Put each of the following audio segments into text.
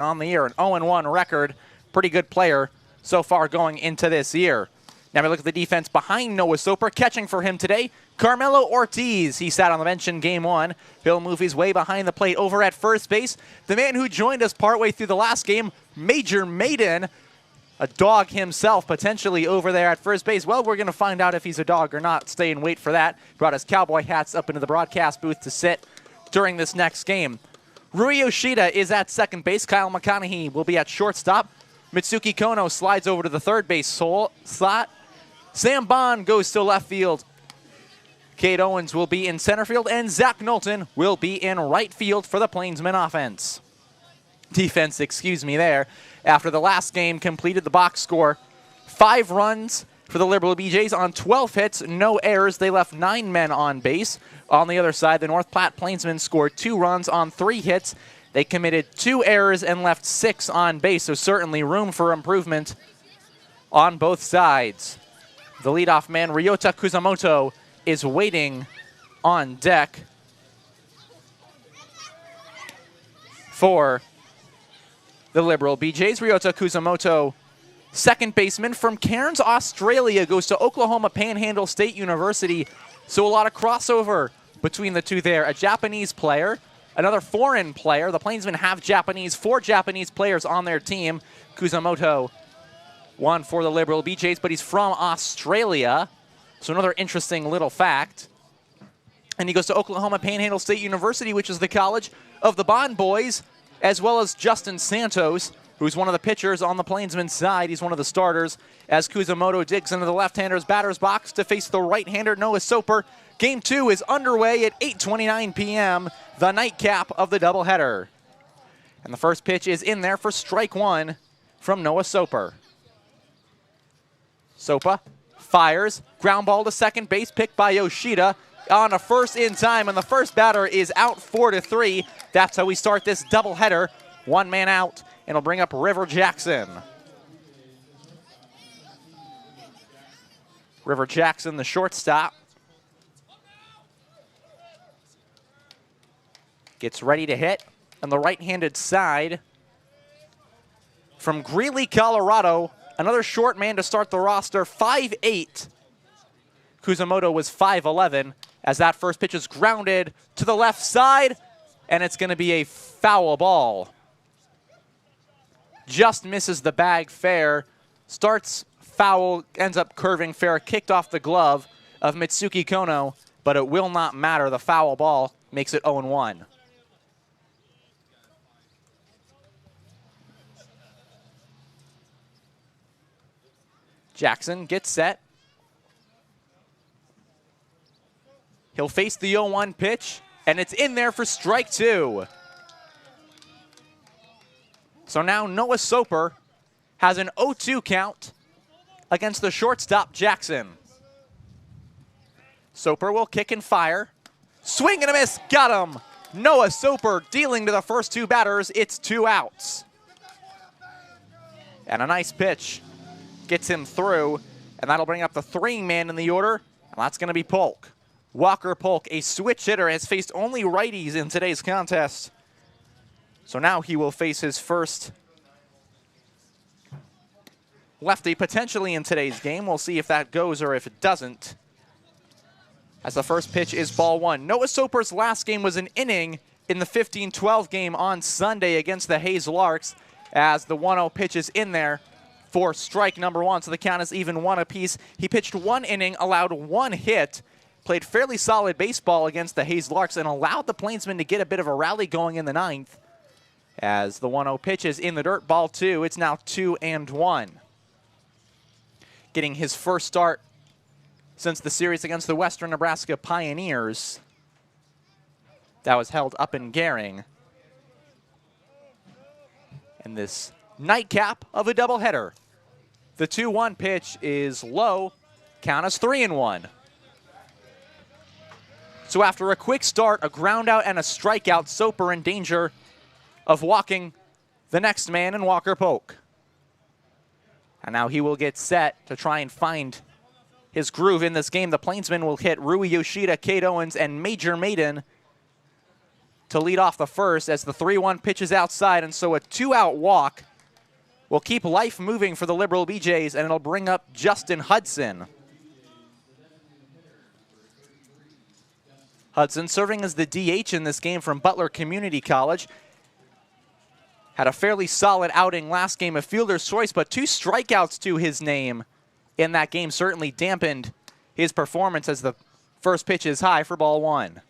on the year, an 0-1 record. Pretty good player so far going into this year. Now we look at the defense behind Noah Soper. Catching for him today, Carmelo Ortiz. He sat on the bench in game one. He'll move his way behind the plate over at first base. The man who joined us partway through the last game, Major Maiden, a dog himself, potentially over there at first base. Well, we're going to find out if he's a dog or not. Stay and wait for that. Brought his cowboy hats up into the broadcast booth to sit during this next game. Rui Yoshida is at second base. Kyle McConaughey will be at shortstop. Mitsuki Kono slides over to the third base slot. Sam Bond goes to left field. Cade Owens will be in center field, and Zach Knowlton will be in right field for the Plainsmen offense. Defense, excuse me there. After the last game completed, the box score, 5 runs for the Liberal BJs on 12 hits, no errors. They left 9 men on base. On the other side, the North Platte Plainsmen scored 2 runs on 3 hits. They committed 2 errors and left 6 on base, so certainly room for improvement on both sides. The leadoff man, Ryota Kusamoto, is waiting on deck for the Liberal BJs. Ryota Kusamoto, second baseman from Cairns, Australia, goes to Oklahoma Panhandle State University. So a lot of crossover between the two there. A Japanese player, another foreign player. The Plainsmen have 4 Japanese players on their team. Kusamoto, one for the Liberal BJs, but he's from Australia. So another interesting little fact. And he goes to Oklahoma Panhandle State University, which is the college of the Bond boys, as well as Justin Santos, who's one of the pitchers on the Plainsmen side. He's one of the starters as Kusamoto digs into the left-hander's batter's box to face the right-hander Noah Soper. Game 2 is underway at 8:29 p.m., the nightcap of the doubleheader. And the first pitch is in there for strike 1 from Noah Soper. Sopa fires, ground ball to second base, picked by Yoshida. On a first in time, and the first batter is out 4-3. That's how we start this doubleheader. 1 man out, and it'll bring up River Jackson. River Jackson, the shortstop, gets ready to hit on the right-handed side. From Greeley, Colorado, another short man to start the roster, 5'8". Kusamoto was 5'11", as that first pitch is grounded to the left side, and it's going to be a foul ball. Just misses the bag fair. Starts foul, ends up curving fair, kicked off the glove of Mitsuki Kono, but it will not matter. The foul ball makes it 0-1. Jackson gets set. He'll face the 0-1 pitch, and it's in there for strike 2. So now Noah Soper has an 0-2 count against the shortstop, Jackson. Soper will kick and fire. Swing and a miss, got him. Noah Soper dealing to the first 2 batters. It's 2 outs. And a nice pitch gets him through, and that'll bring up the 3 man in the order, and that's going to be Polk. Walker Polk, a switch hitter, has faced only righties in today's contest. So now he will face his first lefty potentially in today's game. We'll see if that goes or if it doesn't. As the first pitch is ball 1. Noah Soper's last game was an inning in the 15-12 game on Sunday against the Hayes Larks, as the 1-0 pitch is in there for strike number 1. So the count is even 1 apiece. He pitched 1 inning, allowed 1 hit, played fairly solid baseball against the Hayes Larks, and allowed the Plainsmen to get a bit of a rally going in the 9th. As the 1-0 pitch is in the dirt, ball 2. It's now 2-1. Getting his first start since the series against the Western Nebraska Pioneers. That was held up in Gehring. And this nightcap of a doubleheader. The 2-1 pitch is low. Count is 3-1. So after a quick start, a ground out and a strikeout, Soper in danger of walking the next man in Walker Polk. And now he will get set to try and find his groove in this game. The Plainsmen will hit Rui Yoshida, Cade Owens, and Major Maiden to lead off the first as the 3-1 pitch is outside, and so a 2-out walk will keep life moving for the Liberal BJs, and it'll bring up Justin Hudson. Hudson serving as the DH in this game from Butler Community College. Had a fairly solid outing last game of fielder's choice, but 2 strikeouts to his name in that game certainly dampened his performance as the first pitch is high for ball 1.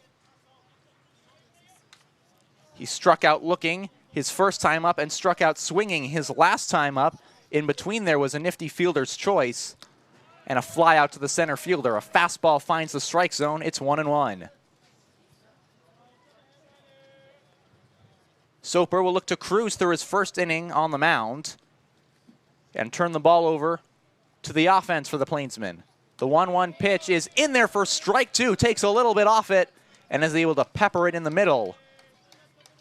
He struck out looking his first time up and struck out swinging his last time up. In between there was a nifty fielder's choice and a fly out to the center fielder. A fastball finds the strike zone. It's 1-1. Soper will look to cruise through his first inning on the mound and turn the ball over to the offense for the Plainsmen. The 1-1 pitch is in there for strike 2, takes a little bit off it, and is able to pepper it in the middle.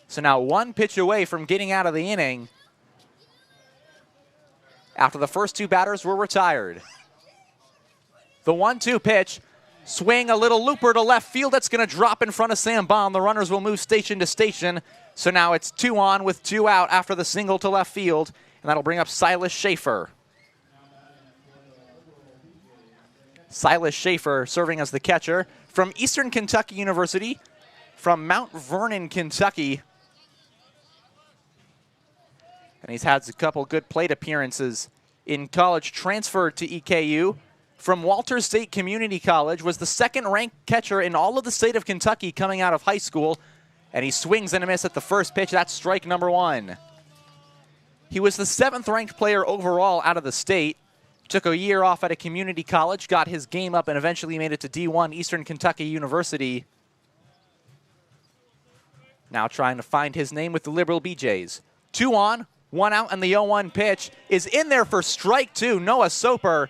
So now 1 pitch away from getting out of the inning after the first 2 batters were retired. The 1-2 pitch, swing, a little looper to left field. That's going to drop in front of Sam Baum. The runners will move station to station. So now it's 2 on with 2 out after the single to left field, and that'll bring up Silas Schaefer. Silas Schaefer serving as the catcher from Eastern Kentucky University, from Mount Vernon, Kentucky. And he's had a couple good plate appearances in college. Transferred to EKU from Walters State Community College, was the 2nd-ranked catcher in all of the state of Kentucky coming out of high school. And he swings and a miss at the first pitch. That's strike number 1. He was the 7th-ranked player overall out of the state. Took a year off at a community college, got his game up, and eventually made it to D1 Eastern Kentucky University. Now trying to find his name with the Liberal BJs. 2 on, 1 out, and the 0-1 pitch is in there for strike 2. Noah Soper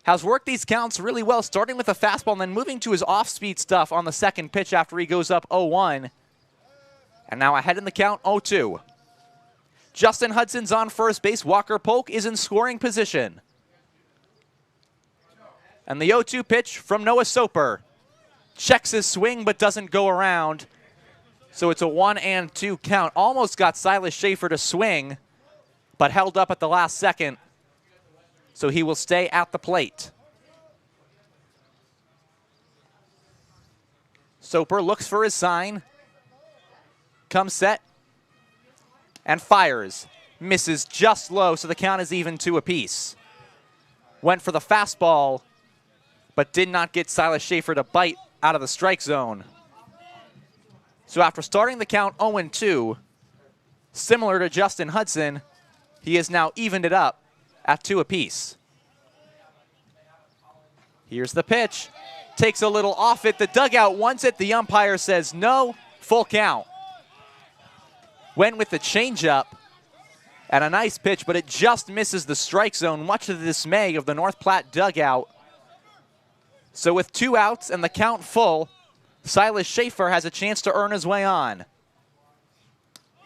has worked these counts really well, starting with a fastball and then moving to his off-speed stuff on the 2nd pitch after he goes up 0-1. And now ahead in the count, 0-2. Justin Hudson's on first base. Walker Polk is in scoring position. And the 0-2 pitch from Noah Soper. Checks his swing but doesn't go around. So it's a 1-2 count. Almost got Silas Schaefer to swing, but held up at the last second. So he will stay at the plate. Soper looks for his sign. Comes set. And fires. Misses just low, so the count is even 2 apiece. Went for the fastball, but did not get Silas Schaefer to bite out of the strike zone. So after starting the count 0-2, similar to Justin Hudson, he has now evened it up at 2 apiece. Here's the pitch. Takes a little off it. The dugout wants it. The umpire says no. Full count. Went with the changeup and a nice pitch, but it just misses the strike zone, much to the dismay of the North Platte dugout. So with 2 outs and the count full, Silas Schaefer has a chance to earn his way on.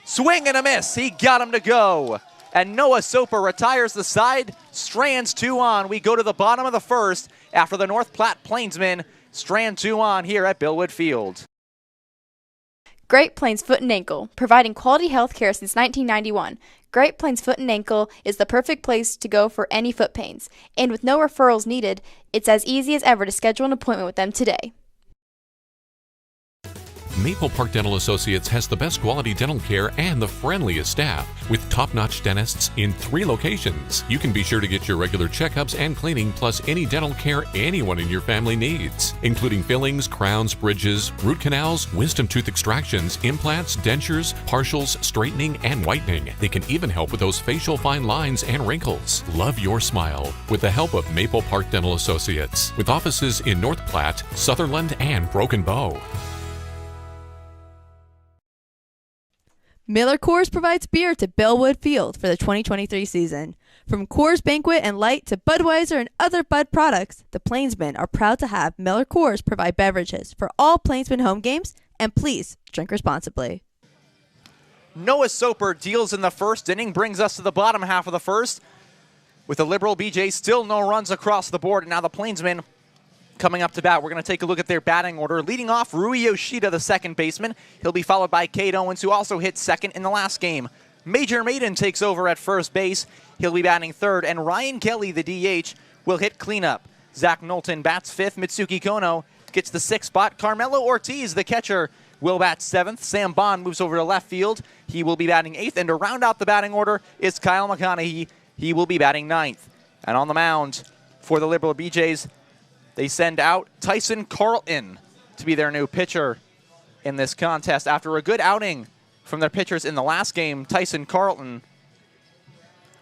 Swing and a miss. He got him to go. And Noah Soper retires the side. Strands 2 on. We go to the bottom of the first after the North Platte Plainsmen strand 2 on here at Billwood Field. Great Plains Foot and Ankle, providing quality health care since 1991. Great Plains Foot and Ankle is the perfect place to go for any foot pains. And with no referrals needed, it's as easy as ever to schedule an appointment with them today. Maple Park Dental Associates has the best quality dental care and the friendliest staff. With top-notch dentists in 3 locations, you can be sure to get your regular checkups and cleaning, plus any dental care anyone in your family needs, including fillings, crowns, bridges, root canals, wisdom tooth extractions, implants, dentures, partials, straightening, and whitening. They can even help with those facial fine lines and wrinkles. Love your smile with the help of Maple Park Dental Associates, with offices in North Platte, Sutherland, and Broken Bow. Miller Coors provides beer to Bellwood Field for the 2023 season. From Coors Banquet and Light to Budweiser and other Bud products, the Plainsmen are proud to have Miller Coors provide beverages for all Plainsmen home games, and please drink responsibly. Noah Soper deals in the first inning, brings us to the bottom half of the first. With the Liberal BJ still no runs across the board, and now the Plainsmen Coming up to bat, we're going to take a look at their batting order. Leading off, Rui Yoshida, the second baseman. He'll be followed by Cade Owens, who also hit second in the last game. Major Maiden takes over at first base. He'll be batting third. And Ryan Kelly, the DH, will hit cleanup. Zach Knowlton bats fifth. Mitsuki Kono gets the sixth spot. Carmelo Ortiz, the catcher, will bat seventh. Sam Bond moves over to left field. He will be batting eighth. And to round out the batting order is Kyle McConaughey. He will be batting ninth. And on the mound for the Liberal BJs, they send out Tyson Carlton to be their new pitcher in this contest. After a good outing from their pitchers in the last game, Tyson Carlton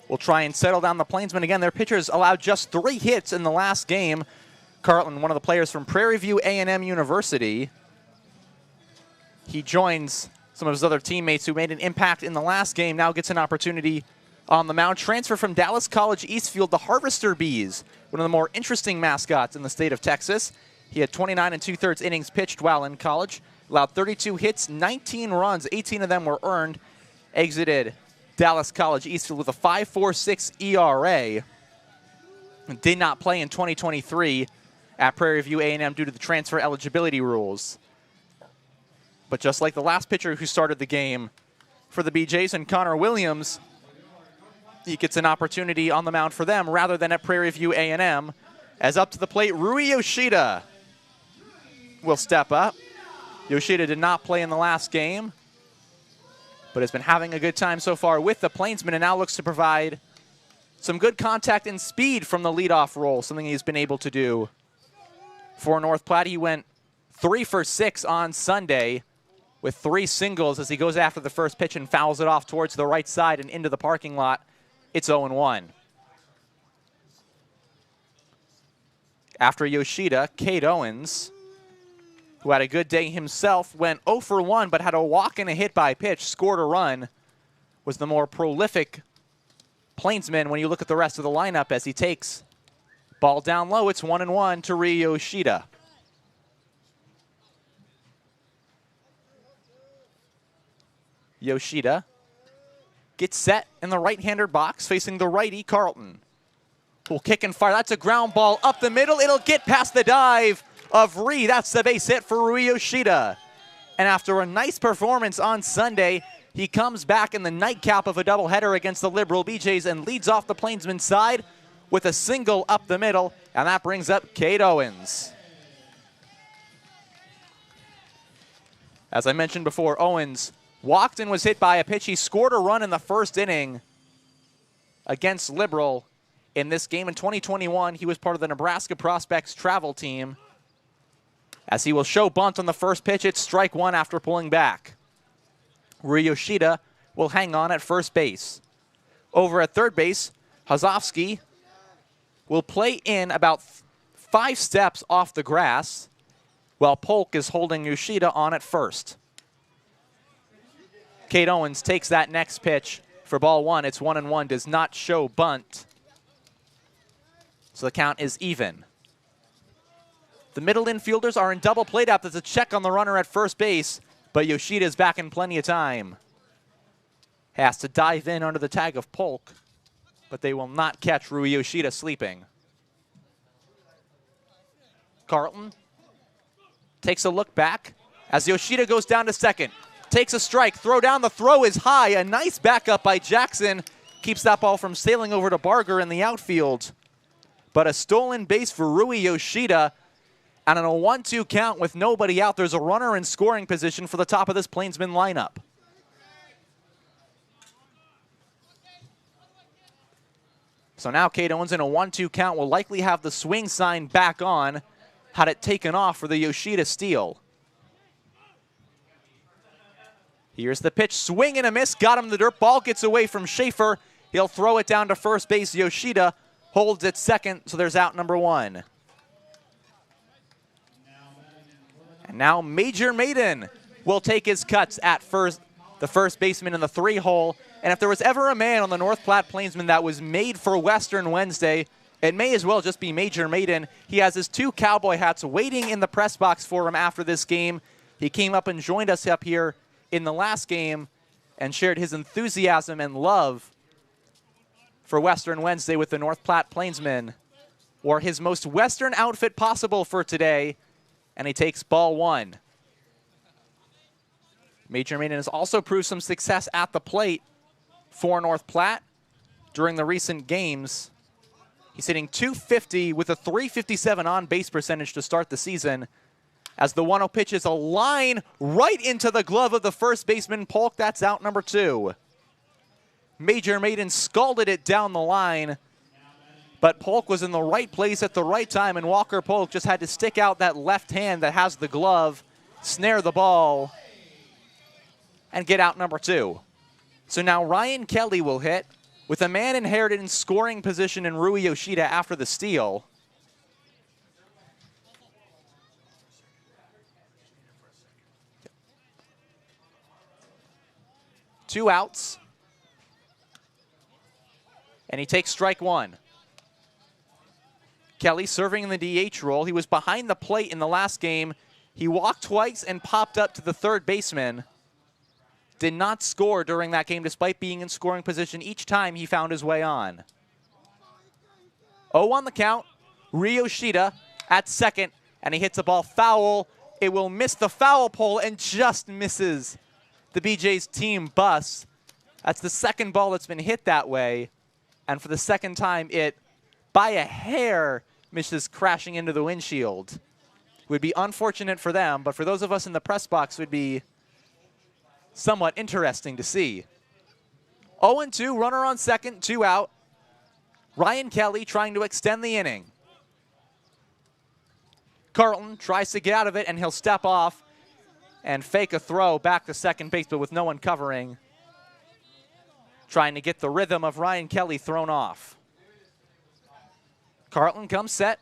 will try and settle down the Plainsmen again. Their pitchers allowed just 3 hits in the last game. Carlton, one of the players from Prairie View A&M University. He joins some of his other teammates who made an impact in the last game, now gets an opportunity on the mound. Transfer from Dallas College Eastfield, the Harvester Bees, one of the more interesting mascots in the state of Texas. He had 29 2/3 innings pitched while in college, allowed 32 hits, 19 runs, 18 of them were earned, exited Dallas College Eastfield with a 5.46 ERA, and did not play in 2023 at Prairie View A&M due to the transfer eligibility rules. But just like the last pitcher who started the game for the BJs and Connor Williams, he gets an opportunity on the mound for them rather than at Prairie View A&M. As up to the plate, Rui Yoshida will step up. Yoshida did not play in the last game, but has been having a good time so far with the Plainsmen and now looks to provide some good contact and speed from the leadoff role, something he's been able to do for North Platte. He went 3 for 6 on Sunday with 3 singles as he goes after the first pitch and fouls it off towards the right side and into the parking lot. It's 0-1. After Yoshida, Cade Owens, who had a good day himself, went 0 for 1 but had a walk and a hit by pitch, scored a run, was the more prolific Plainsman when you look at the rest of the lineup as he takes ball down low. It's 1-1 to Rui Yoshida. Yoshida gets set in the right-hander box facing the righty, Carlton. Will kick and fire. That's a ground ball up the middle. It'll get past the dive of Rui. That's the base hit for Rui Yoshida. And after a nice performance on Sunday, he comes back in the nightcap of a doubleheader against the Liberal BJs and leads off the Plainsman side with a single up the middle, and that brings up Cade Owens. As I mentioned before, Owens walked and was hit by a pitch. He scored a run in the first inning against Liberal in this game in 2021. He was part of the Nebraska Prospects travel team. As he will show bunt on the first pitch, it's strike one after pulling back. Rui Yoshida will hang on at first base. Over at third base, Hazovsky will play in about 5 steps off the grass, while Polk is holding Yoshida on at first. Cade Owens takes that next pitch for ball 1. It's 1-1, does not show bunt. So the count is even. The middle infielders are in double play up. There's a check on the runner at first base, but Yoshida is back in plenty of time. Has to dive in under the tag of Polk, but they will not catch Rui Yoshida sleeping. Carlton takes a look back as Yoshida goes down to second. Takes a strike, throw down, the throw is high. A nice backup by Jackson. Keeps that ball from sailing over to Barger in the outfield. But a stolen base for Rui Yoshida. And on a 1-2 count with nobody out, there's a runner in scoring position for the top of this Plainsman lineup. So now Cade Owens in a 1-2 count will likely have the swing sign back on, had it taken off for the Yoshida steal. Here's the pitch, swing and a miss, got him the dirt. Ball gets away from Schaefer. He'll throw it down to first base. Yoshida holds at second, so there's out number 1. And now Major Maiden will take his cuts at first, the first baseman in the 3-hole. And if there was ever a man on the North Platte Plainsmen that was made for Western Wednesday, it may as well just be Major Maiden. He has his 2 cowboy hats waiting in the press box for him after this game. He came up and joined us up here in the last game and shared his enthusiasm and love for Western Wednesday with the North Platte Plainsmen. or his most Western outfit possible for today, and he takes ball 1. Major Maiden has also proved some success at the plate for North Platte during the recent games. He's hitting .250 with a .357 on-base percentage to start the season, as the 1-0 pitch is a line right into the glove of the first baseman, Polk. That's out number 2. Major Maiden scalded it down the line, but Polk was in the right place at the right time, and Walker Polk just had to stick out that left hand that has the glove, snare the ball, and get out number 2. So now Ryan Kelly will hit, with a man inherited in scoring position in Rui Yoshida after the steal. Two outs. And he takes strike 1. Kelly serving in the DH role. He was behind the plate in the last game. He walked twice and popped up to the third baseman. Did not score during that game despite being in scoring position each time he found his way on. 0 on the count. Ryoshida at second, and he hits a ball foul. It will miss the foul pole and just misses the BJ's team bus. That's the second ball that's been hit that way, and for the second time it, by a hair, misses, crashing into the windshield. It would be unfortunate for them, but for those of us in the press box, it would be somewhat interesting to see. 0-2, runner on second, 2 out. Ryan Kelly trying to extend the inning. Carlton tries to get out of it, and he'll step off and fake a throw back to second base, but with no one covering. Trying to get the rhythm of Ryan Kelly thrown off. Carlton comes set.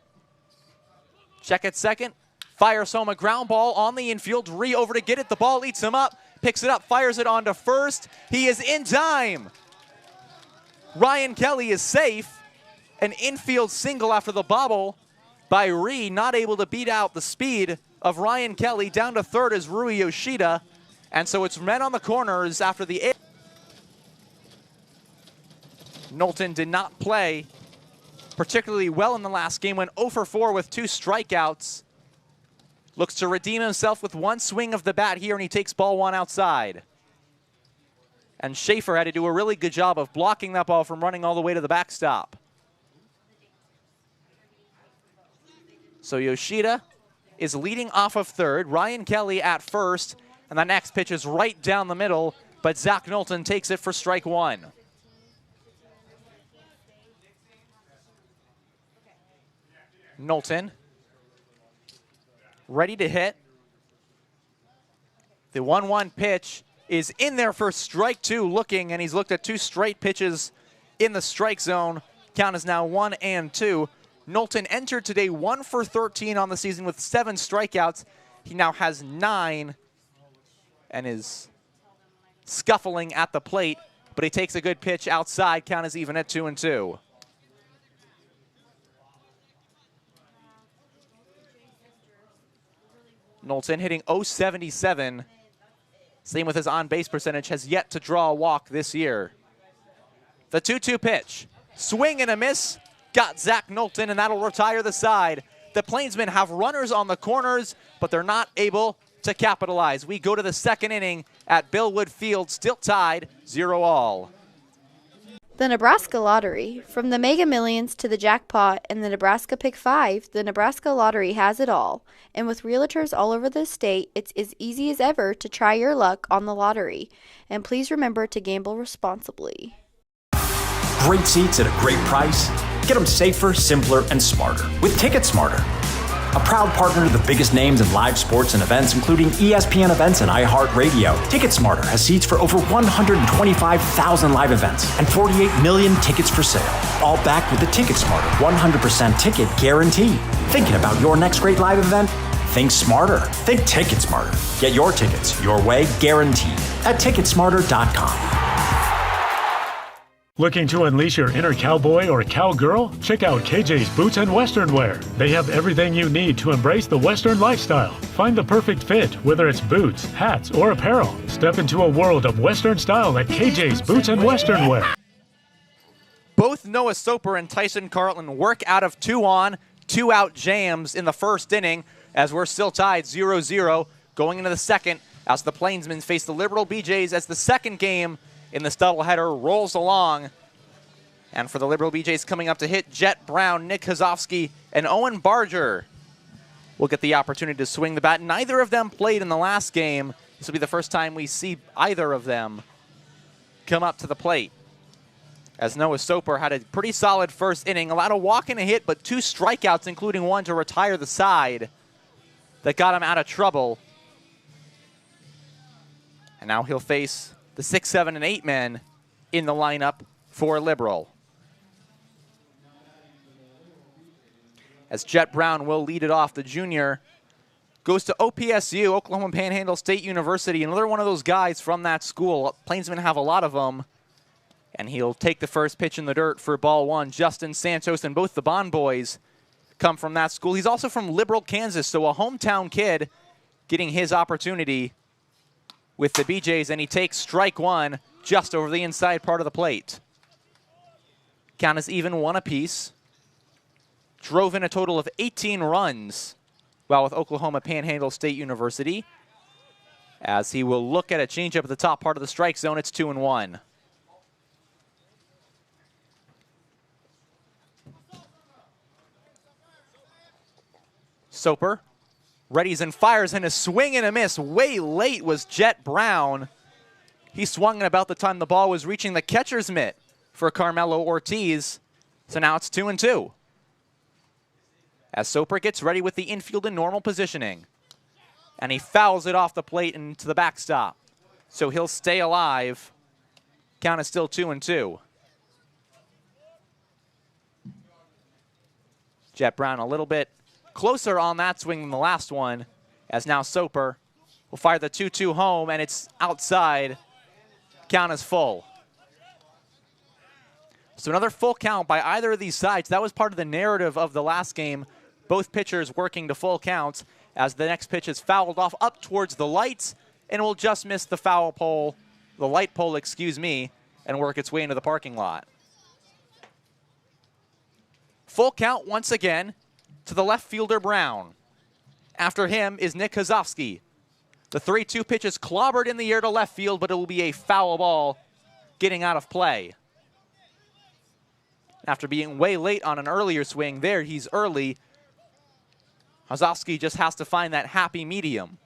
Check at second. Fires home a ground ball on the infield. Ree over to get it. The ball eats him up. Picks it up, fires it onto first. He is in time. Ryan Kelly is safe. An infield single after the bobble by Ree, not able to beat out the speed of Ryan Kelly. Down to third is Rui Yoshida. And so it's men on the corners after the... Knowlton did not play particularly well in the last game, went 0 for 4 with 2 strikeouts. Looks to redeem himself with 1 swing of the bat here, and he takes ball 1 outside. And Schaefer had to do a really good job of blocking that ball from running all the way to the backstop. So Yoshida is leading off of third. Ryan Kelly at first, and the next pitch is right down the middle, but Zach Knowlton takes it for strike 1. Knowlton ready to hit. The 1-1 pitch is in there for strike 2, looking, and he's looked at 2 straight pitches in the strike zone. Count is now 1-2. Knowlton entered today 1 for 13 on the season with 7 strikeouts. He now has 9 and is scuffling at the plate, but he takes a good pitch outside. Count is even at 2-2. Knowlton hitting .077. Same with his on-base percentage, has yet to draw a walk this year. The 2-2 pitch. Swing and a miss. Got Zach Knowlton, and that'll retire the side. The Plainsmen have runners on the corners, but they're not able to capitalize. We go to the second inning at Billwood Field, still tied 0-all. The Nebraska Lottery. From the Mega Millions to the jackpot and the Nebraska Pick 5, the Nebraska Lottery has it all. And with realtors all over the state, it's as easy as ever to try your luck on the lottery. And please remember to gamble responsibly. Great seats at a great price. Get them safer, simpler, and smarter with Ticket Smarter. A proud partner to the biggest names in live sports and events, including ESPN events and iHeartRadio. TicketSmarter has seats for over 125,000 live events and 48 million tickets for sale. All backed with the TicketSmarter 100% ticket guarantee. Thinking about your next great live event? Think smarter. Think TicketSmarter. Get your tickets your way, guaranteed, at TicketSmarter.com. Looking to unleash your inner cowboy or cowgirl? Check out KJ's Boots and Western Wear. They have everything you need to embrace the Western lifestyle. Find the perfect fit, whether it's boots, hats, or apparel. Step into a world of Western style at KJ's Boots and Western Wear. Both Noah Soper and Tyson Carlton work out of 2-on, 2-out jams in the first inning as we're still tied 0-0 going into the second as the Plainsmen face the Liberal BJs as the second game in this doubleheader rolls along. And for the Liberal BJs coming up to hit, Jet Brown, Nick Kozovsky, and Owen Barger will get the opportunity to swing the bat. Neither of them played in the last game. This will be the first time we see either of them come up to the plate. As Noah Soper had a pretty solid first inning, allowed a walk and a hit, but 2 strikeouts, including one to retire the side that got him out of trouble. And now he'll face the 6, 7, and 8 men in the lineup for Liberal. As Jet Brown will lead it off, the junior goes to OPSU, Oklahoma Panhandle State University, another one of those guys from that school. Plainsmen have a lot of them. And he'll take the first pitch in the dirt for ball 1. Justin Santos and both the Bond boys come from that school. He's also from Liberal, Kansas, so a hometown kid getting his opportunity with the BJs, and he takes strike 1 just over the inside part of the plate. Count is even 1 apiece. Drove in a total of 18 runs while with Oklahoma Panhandle State University. As he will look at a changeup at the top part of the strike zone, it's 2-1. Soper readies and fires, and a swing and a miss. Way late was Jet Brown. He swung at about the time the ball was reaching the catcher's mitt for Carmelo Ortiz. So now it's 2-2. As Soper gets ready with the infield in normal positioning. And he fouls it off the plate into the backstop. So he'll stay alive. Count is still 2-2. Jet Brown a little bit closer on that swing than the last one, as now Soper will fire the 2-2 home, and it's outside. Count is full. So another full count by either of these sides. That was part of the narrative of the last game. Both pitchers working to full counts as the next pitch is fouled off up towards the lights and will just miss the foul pole, the light pole, excuse me, and work its way into the parking lot. Full count once again to the left fielder, Brown. After him is Nick Kozovsky. The 3-2 pitch is clobbered in the air to left field, but it will be a foul ball getting out of play. After being way late on an earlier swing there, he's early. Kozovsky just has to find that happy medium.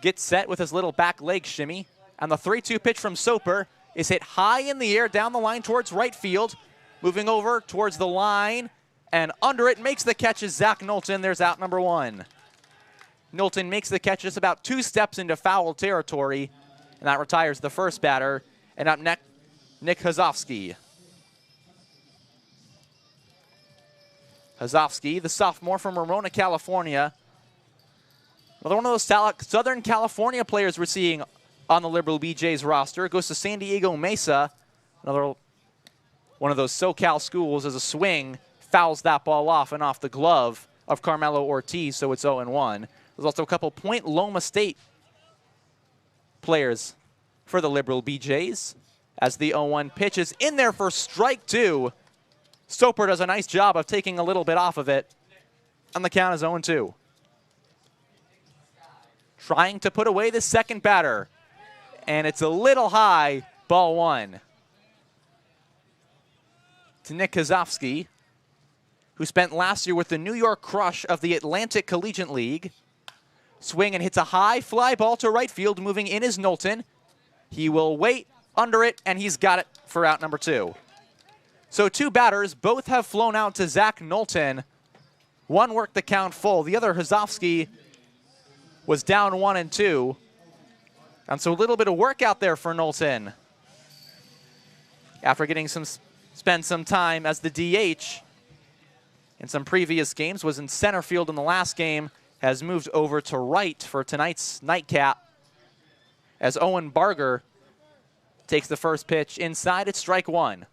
Gets set with his little back leg shimmy, and the 3-2 pitch from Soper is hit high in the air down the line towards right field. Moving over towards the line, and under it makes the catch is Zach Knowlton. There's out number 1. Knowlton makes the catch just about 2 steps into foul territory, and that retires the first batter. And up next, Nick Kozovsky. Kozovsky, the sophomore from Ramona, California. Another one of those Southern California players we're seeing on the Liberal BJ's roster. Goes to San Diego Mesa. Another one of those SoCal schools. As a swing fouls that ball off and off the glove of Carmelo Ortiz, so it's 0-1. There's also a couple Point Loma State players for the Liberal BJs. As the 0-1 pitch is in there for strike 2. Soper does a nice job of taking a little bit off of it, and the count is 0-2. Trying to put away the second batter, and it's a little high, ball 1. To Nick Kozovsky, who spent last year with the New York Crush of the Atlantic Collegiate League. Swing and hits a high fly ball to right field. Moving in is Knowlton. He will wait under it, and he's got it for out number 2. So 2 batters, both have flown out to Zach Knowlton. One worked the count full. The other, Kozovsky, was down 1-2. And so a little bit of work out there for Knowlton. After getting spend some time as the DH in some previous games, was in center field in the last game, has moved over to right for tonight's nightcap. As Owen Barger takes the first pitch inside, it's strike 1.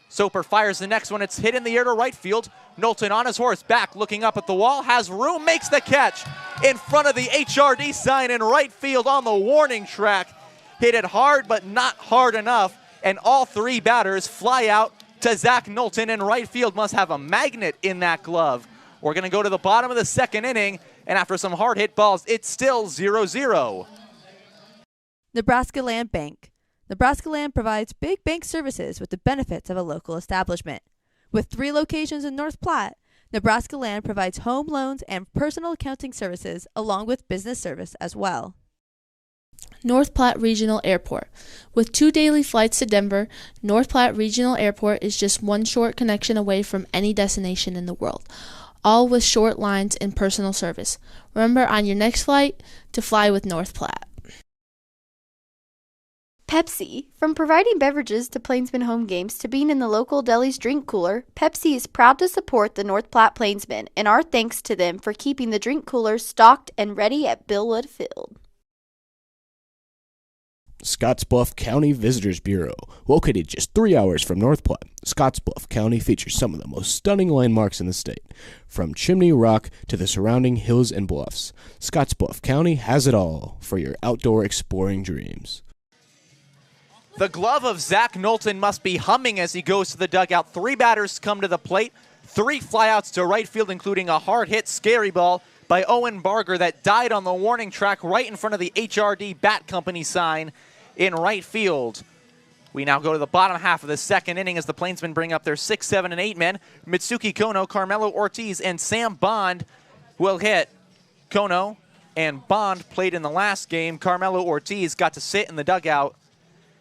Soper fires the next one. It's hit in the air to right field. Knowlton on his horse, back looking up at the wall, has room, makes the catch in front of the HRD sign in right field on the warning track. Hit it hard, but not hard enough. and all three batters fly out to Zach Knowlton, and right field must have a magnet in that glove. We're going to go to the bottom of the second inning, and after some hard hit balls, it's still 0-0. Nebraska Land Bank. Nebraska Land provides big bank services with the benefits of a local establishment. With 3 locations in North Platte, Nebraska Land provides home loans and personal accounting services along with business service as well. North Platte Regional Airport. With 2 daily flights to Denver, North Platte Regional Airport is just one short connection away from any destination in the world, all with short lines and personal service. Remember on your next flight to fly with North Platte. Pepsi. From providing beverages to Plainsmen home games to being in the local deli's drink cooler, Pepsi is proud to support the North Platte Plainsmen, and our thanks to them for keeping the drink coolers stocked and ready at Billwood Field. Scottsbluff County Visitors Bureau. Located just 3 hours from North Platte, Scottsbluff County features some of the most stunning landmarks in the state. From Chimney Rock to the surrounding hills and bluffs, Scottsbluff County has it all for your outdoor exploring dreams. The glove of Zach Knowlton must be humming as he goes to the dugout. 3 batters come to the plate, 3 flyouts to right field, including a hard-hit scary ball by Owen Barger that died on the warning track right in front of the HRD Bat Company sign in right field. We now go to the bottom half of the second inning as the Plainsmen bring up their 6, 7, and 8 men. Mitsuki Kono, Carmelo Ortiz, and Sam Bond will hit. Kono and Bond played in the last game. Carmelo Ortiz got to sit in the dugout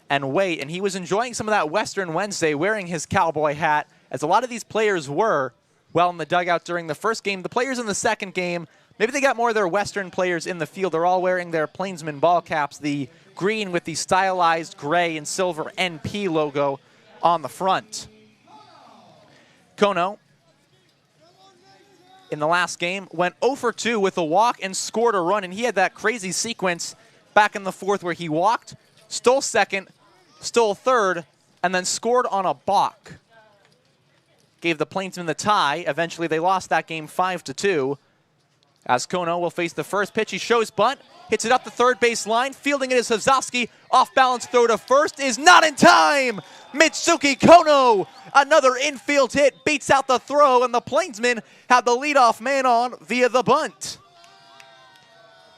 and wait, and he was enjoying some of that Western Wednesday wearing his cowboy hat, as a lot of these players were while in the dugout during the first game. The players in the second game, maybe they got more of their Western players in the field. They're all wearing their Plainsman ball caps, the green with the stylized gray and silver NP logo on the front. Kono, in the last game, went 0 for 2 with a walk and scored a run, and he had that crazy sequence back in the fourth where he walked, stole second, stole third, and then scored on a balk. Gave the Plainsmen the tie. Eventually they lost that game 5-2. As Kono will face the first pitch, he shows bunt, hits it up the third base line, fielding it is Hazowski. Off balance throw to first is not in time. Mitsuki Kono, another infield hit, beats out the throw, and the Plainsmen have the leadoff man on via the bunt.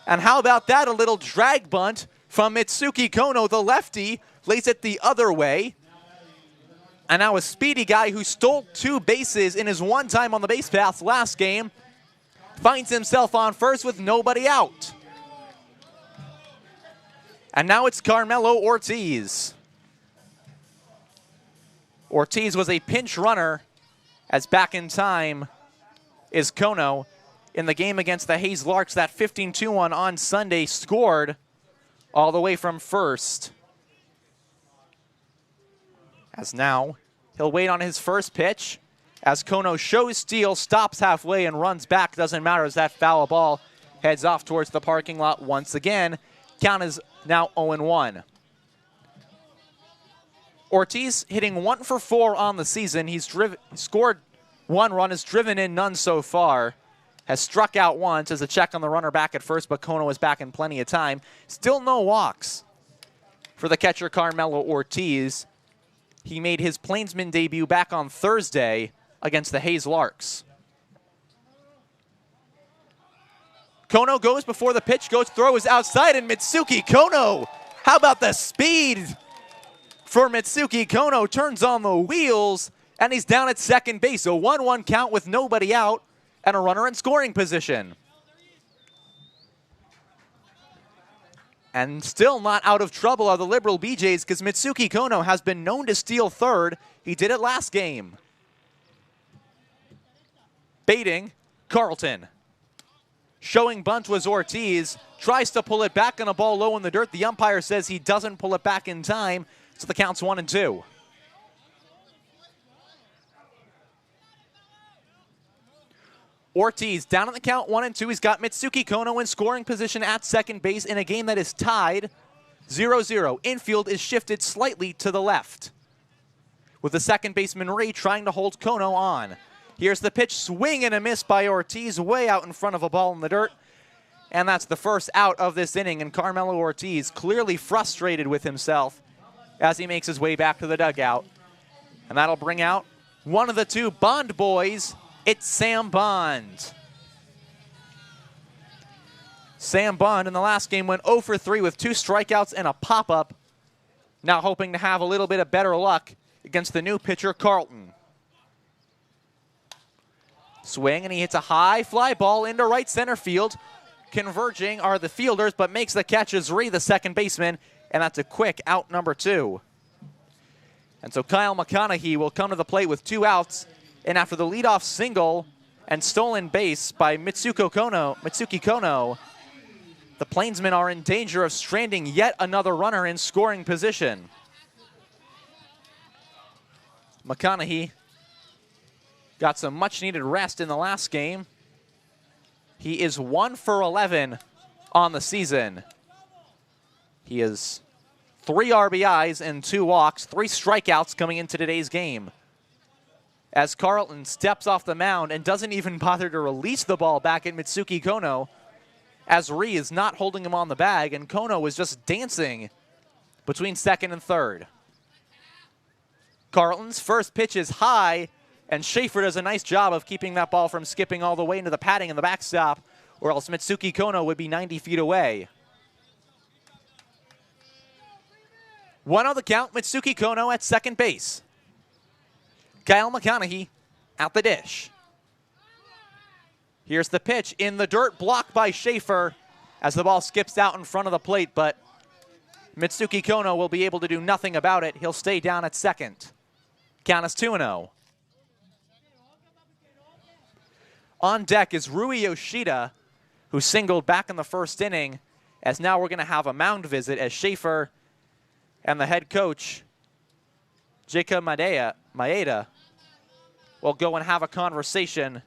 And how about that, a little drag bunt from Mitsuki Kono, the lefty, lays it the other way. And now a speedy guy who stole 2 bases in his one time on the base paths last game finds himself on first with nobody out. And now it's Carmelo Ortiz. Ortiz was a pinch runner, as back in time is Kono. In the game against the Hayes Larks, that 15-2 one on Sunday, scored all the way from first. As now, he'll wait on his first pitch. As Kono shows steal, stops halfway and runs back. Doesn't matter as that foul ball heads off towards the parking lot once again. Count is now 0-1. Ortiz hitting 1 for 4 on the season. He's scored 1 run, has driven in none so far. Has struck out once as a check on the runner back at first, but Kono is back in plenty of time. Still no walks for the catcher Carmelo Ortiz. He made his Plainsman debut back on Thursday against the Hayes Larks. Kono goes before the pitch goes, throw is outside, and Mitsuki Kono, how about the speed for Mitsuki Kono, turns on the wheels, and he's down at second base. A 1-1 count with nobody out and a runner in scoring position. And still not out of trouble are the Liberal BJs, because Mitsuki Kono has been known to steal third. He did it last game. Baiting Carlton. Showing bunt was Ortiz. Tries to pull it back on a ball low in the dirt. The umpire says he doesn't pull it back in time, so the count's 1-2. Ortiz down on the count 1-2. He's got Mitsuki Kono in scoring position at second base in a game that is tied 0-0. Infield is shifted slightly to the left, with the second baseman Ray trying to hold Kono on. Here's the pitch, swing and a miss by Ortiz, way out in front of a ball in the dirt. And that's the first out of this inning, and Carmelo Ortiz clearly frustrated with himself as he makes his way back to the dugout. And that'll bring out one of the two Bond boys. It's Sam Bond. Sam Bond in the last game went 0 for 3 with 2 strikeouts and a pop-up. Now hoping to have a little bit of better luck against the new pitcher, Carlton. Swing, and he hits a high fly ball into right center field. Converging are the fielders, but makes the catch as Ree, the second baseman, and that's a quick out number 2. And so Kyle McConaughey will come to the plate with 2 outs, and after the leadoff single and stolen base by Mitsuki Kono, the Plainsmen are in danger of stranding yet another runner in scoring position. McConaughey got some much-needed rest in the last game. He is 1 for 11 on the season. He has 3 RBIs and 2 walks, 3 strikeouts coming into today's game. As Carlton steps off the mound and doesn't even bother to release the ball back at Mitsuki Kono, as Ree is not holding him on the bag, and Kono is just dancing between second and third. Carlton's first pitch is high, and Schaefer does a nice job of keeping that ball from skipping all the way into the padding in the backstop, or else Mitsuki Kono would be 90 feet away. 1-0 the count, Mitsuki Kono at second base. Kyle McConaughey at the dish. Here's the pitch in the dirt, blocked by Schaefer as the ball skips out in front of the plate, but Mitsuki Kono will be able to do nothing about it. He'll stay down at second. Count is 2-0. On deck is Rui Yoshida, who singled back in the first inning, as now we're going to have a mound visit as Schaefer and the head coach, Jacob Maeda, will go and have a conversation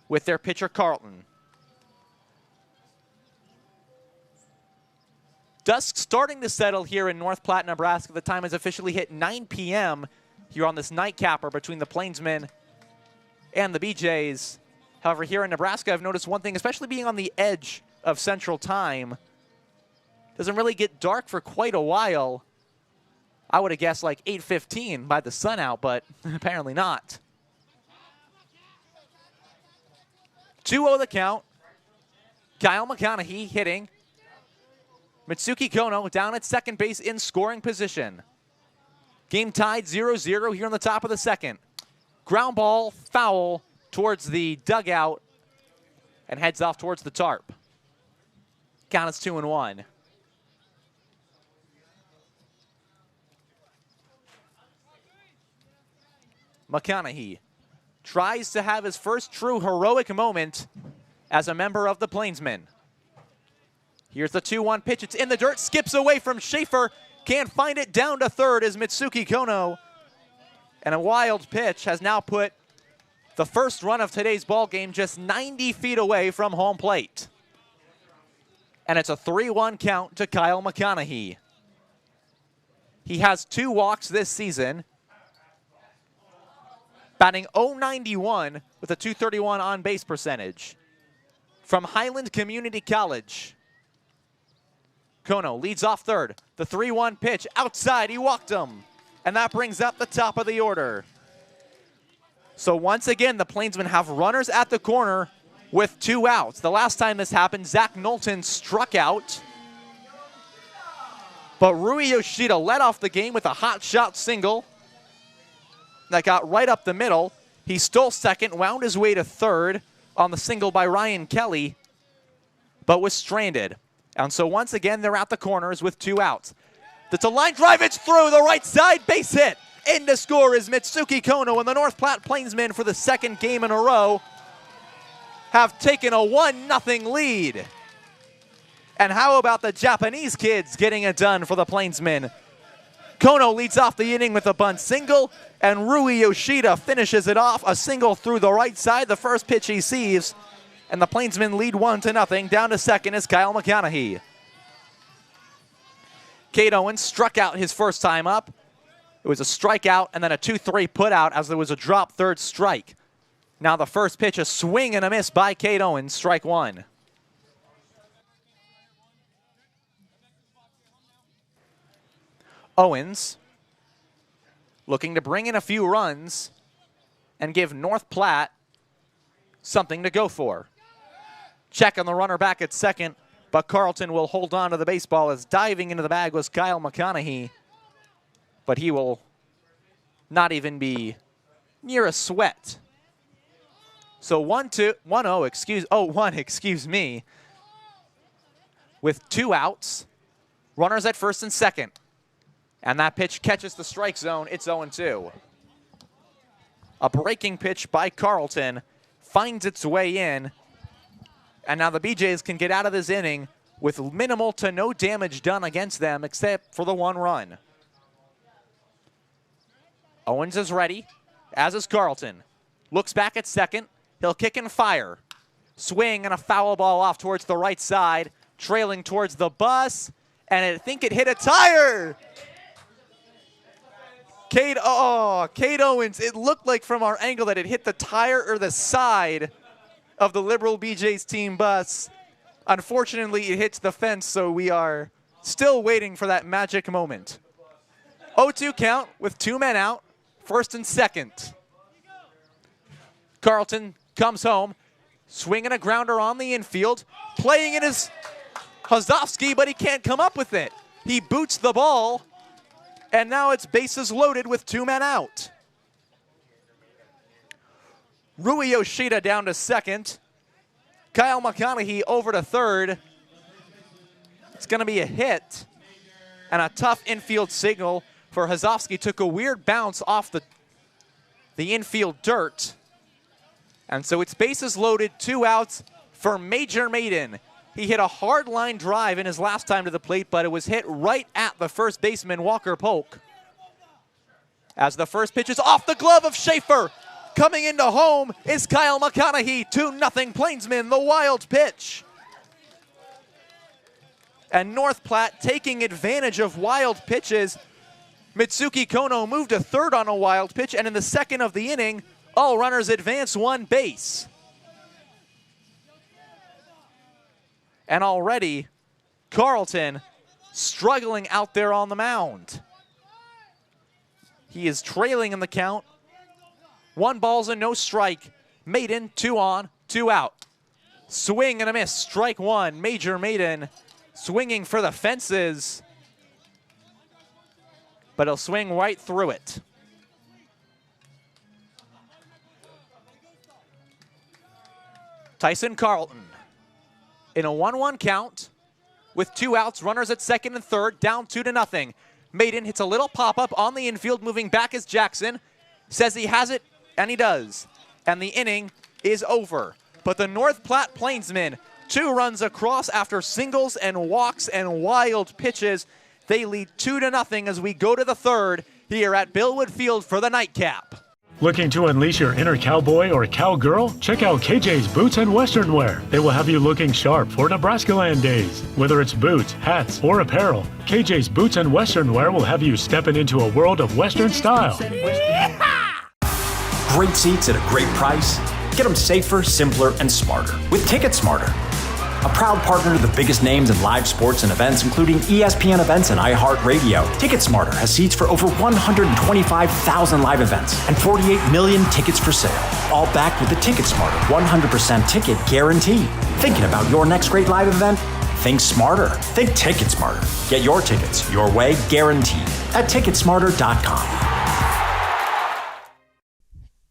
with their pitcher, Carlton. Dusk starting to settle here in North Platte, Nebraska. The time has officially hit 9 p.m. here on this nightcapper between the Plainsmen and the BJs. However, here in Nebraska, I've noticed one thing, especially being on the edge of Central Time. Doesn't really get dark for quite a while. I would have guessed like 8:15 by the sun out, but apparently not. 2-0 the count. Kyle McConaughey hitting. Mitsuki Kono down at second base in scoring position. Game tied 0-0 here on the top of the second. Ground ball foul towards the dugout and heads off towards the tarp. Count is 2-1. McConaughey tries to have his first true heroic moment as a member of the Plainsmen. Here's the 2-1 pitch. It's in the dirt, skips away from Schaefer. Can't find it, down to third is Mitsuki Kono. And a wild pitch has now put the first run of today's ball game just 90 feet away from home plate. And it's a 3-1 count to Kyle McConaughey. He has 2 walks this season, batting .091 with a .231 on-base percentage. From Highland Community College, Kono leads off third. The 3-1 pitch outside, he walked him. And that brings up the top of the order. So once again, the Plainsmen have runners at the corner with 2 outs. The last time this happened, Zach Knowlton struck out. But Rui Yoshida led off the game with a hot shot single that got right up the middle. He stole second, wound his way to third on the single by Ryan Kelly, but was stranded. And so once again, they're at the corners with 2 outs. That's a line drive, it's through the right side, base hit. In to score is Mitsuki Kono, and the North Platte Plainsmen for the second game in a row have taken a 1-0 lead. And how about the Japanese kids getting it done for the Plainsmen? Kono leads off the inning with a bunt single, and Rui Yoshida finishes it off, a single through the right side, the first pitch he sees, and the Plainsmen lead 1-0. Down to second is Kyle McConaughey. Cade Owens struck out his first time up. It was a strikeout and then a 2-3 putout as there was a drop third strike. Now the first pitch, a swing and a miss by Cade Owens, strike 1. Owens looking to bring in a few runs and give North Platte something to go for. Check on the runner back at second, but Carleton will hold on to the baseball as diving into the bag was Kyle McConaughey, but he will not even be near a sweat. So 1-1, excuse me. With 2 outs, runners at first and second. And that pitch catches the strike zone. It's 0-2. A breaking pitch by Carleton finds its way in. And now the BJs can get out of this inning with minimal to no damage done against them except for the 1 run. Owens is ready, as is Carleton. Looks back at second. He'll kick and fire. Swing and a foul ball off towards the right side, trailing towards the bus, and I think it hit a tire. Cade Owens, it looked like from our angle that it hit the tire or the side of the Liberal BJ's team bus. Unfortunately, it hits the fence, so we are still waiting for that magic moment. 0-2 count with 2 men out, first and second. Carleton comes home, swinging a grounder on the infield, playing in his Hozovsky, but he can't come up with it. He boots the ball, and now it's bases loaded with 2 men out. Rui Yoshida down to second. Kyle McConaughey over to third. It's going to be a hit, and a tough infield signal for Hozovsky. Took a weird bounce off the infield dirt. And so it's bases loaded, 2 outs for Major Maiden. He hit a hard line drive in his last time to the plate, but it was hit right at the first baseman, Walker Polk. As the first pitch is off the glove of Schaefer. Coming into home is Kyle McConaughey, 2-0 Plainsmen, the wild pitch. And North Platte taking advantage of wild pitches. Mitsuki Kono moved to third on a wild pitch, and in the second of the inning, all runners advance 1 base. And already, Carleton struggling out there on the mound. He is trailing in the count. 1 ball and no strike. Maiden, 2 on, 2 out. Swing and a miss, strike 1. Major Maiden swinging for the fences, but he'll swing right through it. Tyson Carleton in a 1-1 count with 2 outs, runners at second and third, down 2-0. Maiden hits a little pop-up on the infield, moving back is Jackson. Says he has it, and he does. And the inning is over. But the North Platte Plainsmen, 2 runs across after singles and walks and wild pitches. They lead 2-0 as we go to the third here at Billwood Field for the nightcap. Looking to unleash your inner cowboy or cowgirl? Check out KJ's Boots and Western Wear. They will have you looking sharp for Nebraska Land days. Whether it's boots, hats, or apparel, KJ's Boots and Western Wear will have you stepping into a world of Western style. Great seats at a great price. Get them safer, simpler, and smarter with Ticket Smarter. A proud partner to the biggest names in live sports and events, including ESPN events and iHeartRadio. TicketSmarter has seats for over 125,000 live events and 48 million tickets for sale. All backed with the TicketSmarter 100% ticket guarantee. Thinking about your next great live event? Think smarter. Think TicketSmarter. Get your tickets your way, guaranteed, at TicketSmarter.com.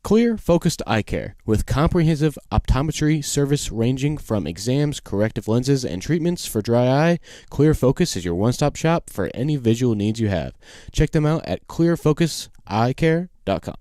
Clear Focused Eye Care, with comprehensive optometry service ranging from exams, corrective lenses, and treatments for dry eye. Clear Focus is your one-stop shop for any visual needs you have. Check them out at clearfocuseyecare.com.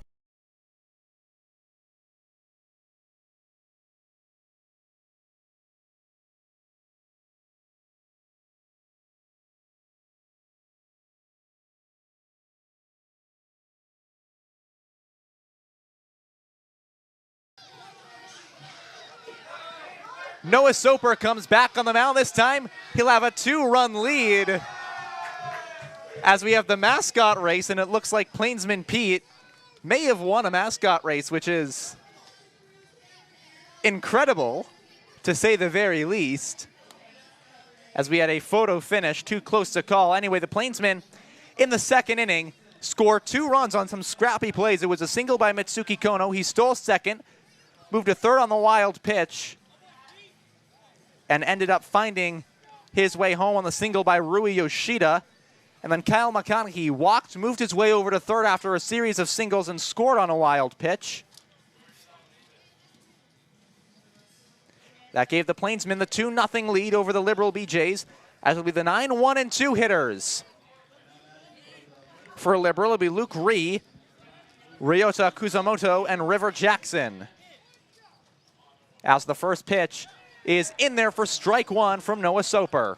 Noah Soper comes back on the mound this time. He'll have a 2-run lead as we have the mascot race, and it looks like Plainsman Pete may have won a mascot race, which is incredible, to say the very least, as we had a photo finish, too close to call. Anyway, the Plainsmen in the second inning, scored 2 runs on some scrappy plays. It was a single by Mitsuki Kono. He stole second, moved to third on the wild pitch, and ended up finding his way home on the single by Rui Yoshida. And then Kyle McConaughey walked, moved his way over to third after a series of singles and scored on a wild pitch. That gave the Plainsmen the 2-0 lead over the Liberal BJs, as will be the 9-1-2 hitters. For Liberal, it'll be Luke Ree, Ryota Kusamoto, and River Jackson. As the first pitch is in there for strike 1 from Noah Soper.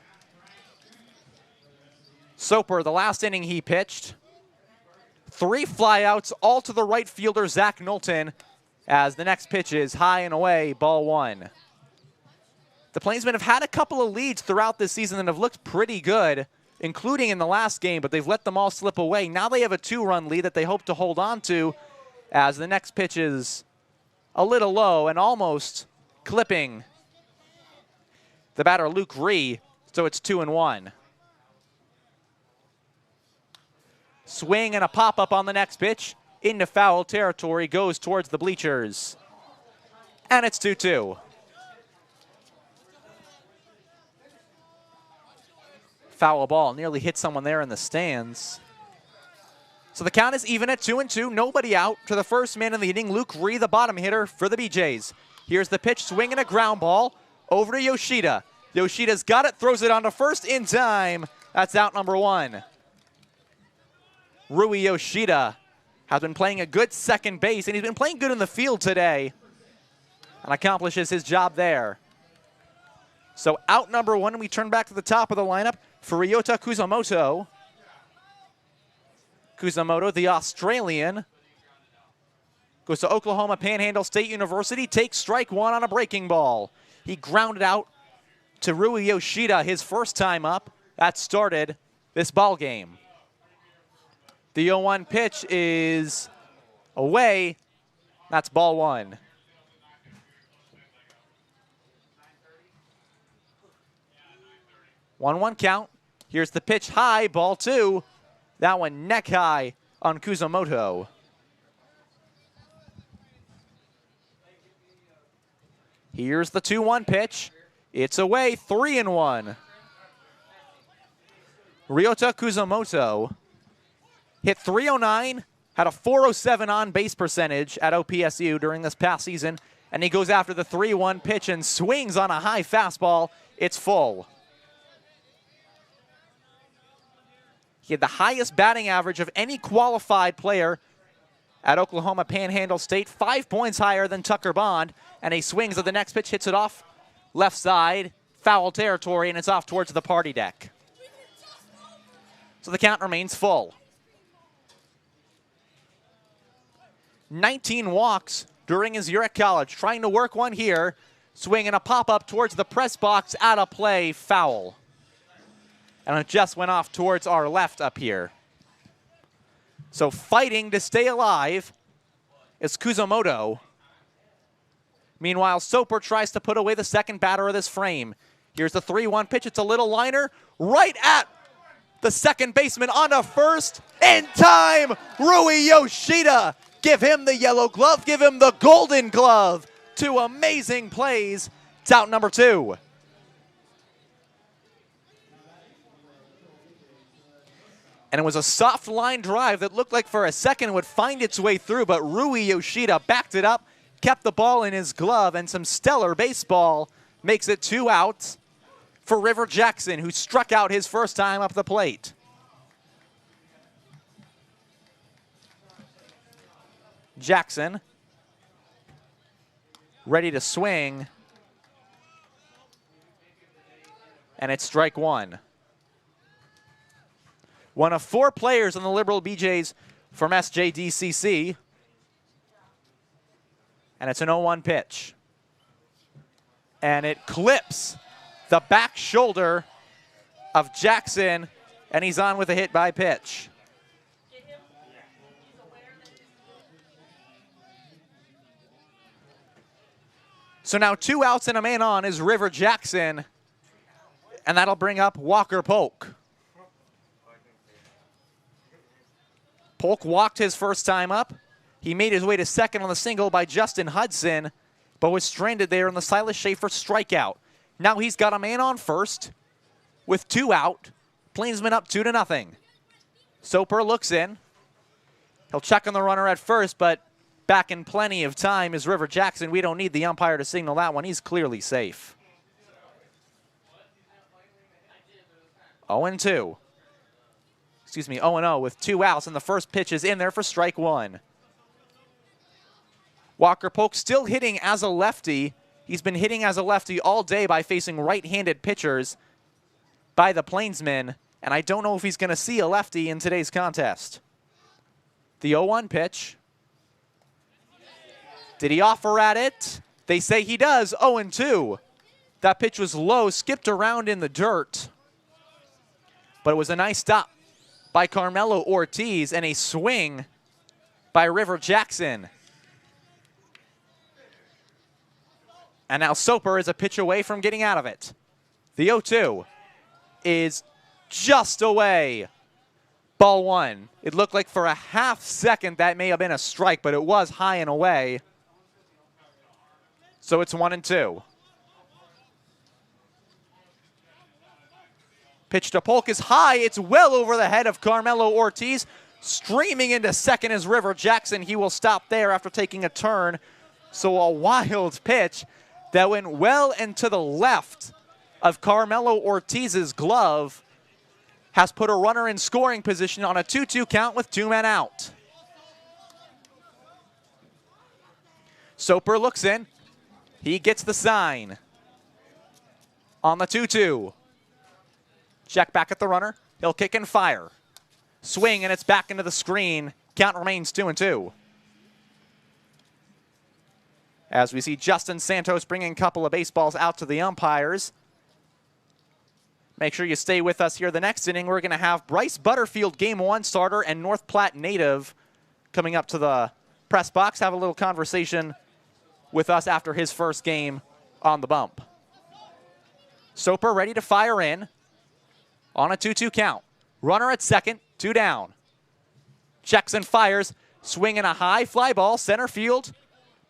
Soper, the last inning he pitched, 3 flyouts, all to the right fielder Zach Knowlton, as the next pitch is high and away, ball 1. The Plainsmen have had a couple of leads throughout this season and have looked pretty good, including in the last game, but they've let them all slip away. Now they have a 2-run lead that they hope to hold on to, as the next pitch is a little low and almost clipping the batter Luke Ree, so it's 2-1. Swing and a pop-up on the next pitch. Into foul territory, goes towards the bleachers. And it's 2-2. Foul ball, nearly hit someone there in the stands. So the count is even at 2-2, nobody out. To the first man in the inning, Luke Ree, the bottom hitter for the BJs. Here's the pitch, swing and a ground ball over to Yoshida. Yoshida's got it, throws it onto first in time. That's out number 1. Rui Yoshida has been playing a good second base, and he's been playing good in the field today, and accomplishes his job there. So out number 1, and we turn back to the top of the lineup for Ryota Kusamoto. Kusamoto, the Australian, goes to Oklahoma Panhandle State University, takes strike 1 on a breaking ball. He grounded out to Rui Yoshida his first time up. That started this ball game. The 0-1 pitch is away. That's ball 1. One count. Here's the pitch high, ball 2. That one neck high on Kusamoto. Here's the 2-1 pitch. It's away, 3-1. Ryota Kusamoto hit .309, had a .407 on-base percentage at OPSU during this past season, and he goes after the 3-1 pitch and swings on a high fastball. It's full. He had the highest batting average of any qualified player at Oklahoma Panhandle State, 5 points higher than Tucker Bond, and he swings at the next pitch, hits it off left side, foul territory, and it's off towards the party deck. So the count remains full. 19 walks during his year at college, trying to work one here, swinging a pop-up towards the press box, out of play, foul. And it just went off towards our left up here. So fighting to stay alive is Kusamoto. Meanwhile, Soper tries to put away the second batter of this frame. Here's the 3-1 pitch. It's a little liner right at the second baseman onto first. In time, Rui Yoshida. Give him the yellow glove. Give him the golden glove. 2 amazing plays. It's out number 2. And it was a soft line drive that looked like for a second would find its way through, but Rui Yoshida backed it up, kept the ball in his glove, and some stellar baseball makes it 2 outs for River Jackson, who struck out his first time up the plate. Jackson ready to swing, and it's strike 1. One of 4 players on the Liberal BJs from SJDCC. And it's an 0-1 pitch. And it clips the back shoulder of Jackson, and he's on with a hit by pitch. So now 2 outs and a man on is River Jackson, and that'll bring up Walker Polk. Polk walked his first time up. He made his way to second on the single by Justin Hudson, but was stranded there in the Silas Schaefer strikeout. Now he's got a man on first with 2 out. Plainsmen up 2-0. Soper looks in. He'll check on the runner at first, but back in plenty of time is River Jackson. We don't need the umpire to signal that one. He's clearly safe. 0-2. Excuse me, 0-0 with 2 outs, and the first pitch is in there for strike 1. Walker Polk still hitting as a lefty. He's been hitting as a lefty all day by facing right-handed pitchers by the Plainsmen, and I don't know if he's going to see a lefty in today's contest. The 0-1 pitch. Did he offer at it? They say he does. 0-2. That pitch was low, skipped around in the dirt. But it was a nice stop by Carmelo Ortiz and a swing by River Jackson. And now Soper is a pitch away from getting out of it. The 0-2 is just away. Ball 1. It looked like for a half second that may have been a strike, but it was high and away. So it's 1-2. Pitch to Polk is high. It's well over the head of Carmelo Ortiz. Streaming into second is River Jackson. He will stop there after taking a turn. So a wild pitch that went well into the left of Carmelo Ortiz's glove has put a runner in scoring position on a 2-2 count with 2 men out. Soper looks in. He gets the sign on the 2-2. Check back at the runner. He'll kick and fire. Swing, and it's back into the screen. Count remains 2-2. As we see Justin Santos bringing a couple of baseballs out to the umpires. Make sure you stay with us here. The next inning, we're going to have Bryce Butterfield, Game 1 starter, and North Platte native coming up to the press box. Have a little conversation with us after his first game on the bump. Soper ready to fire in on a 2-2 count. Runner at second, 2 down. Checks and fires. Swinging a high fly ball, center field.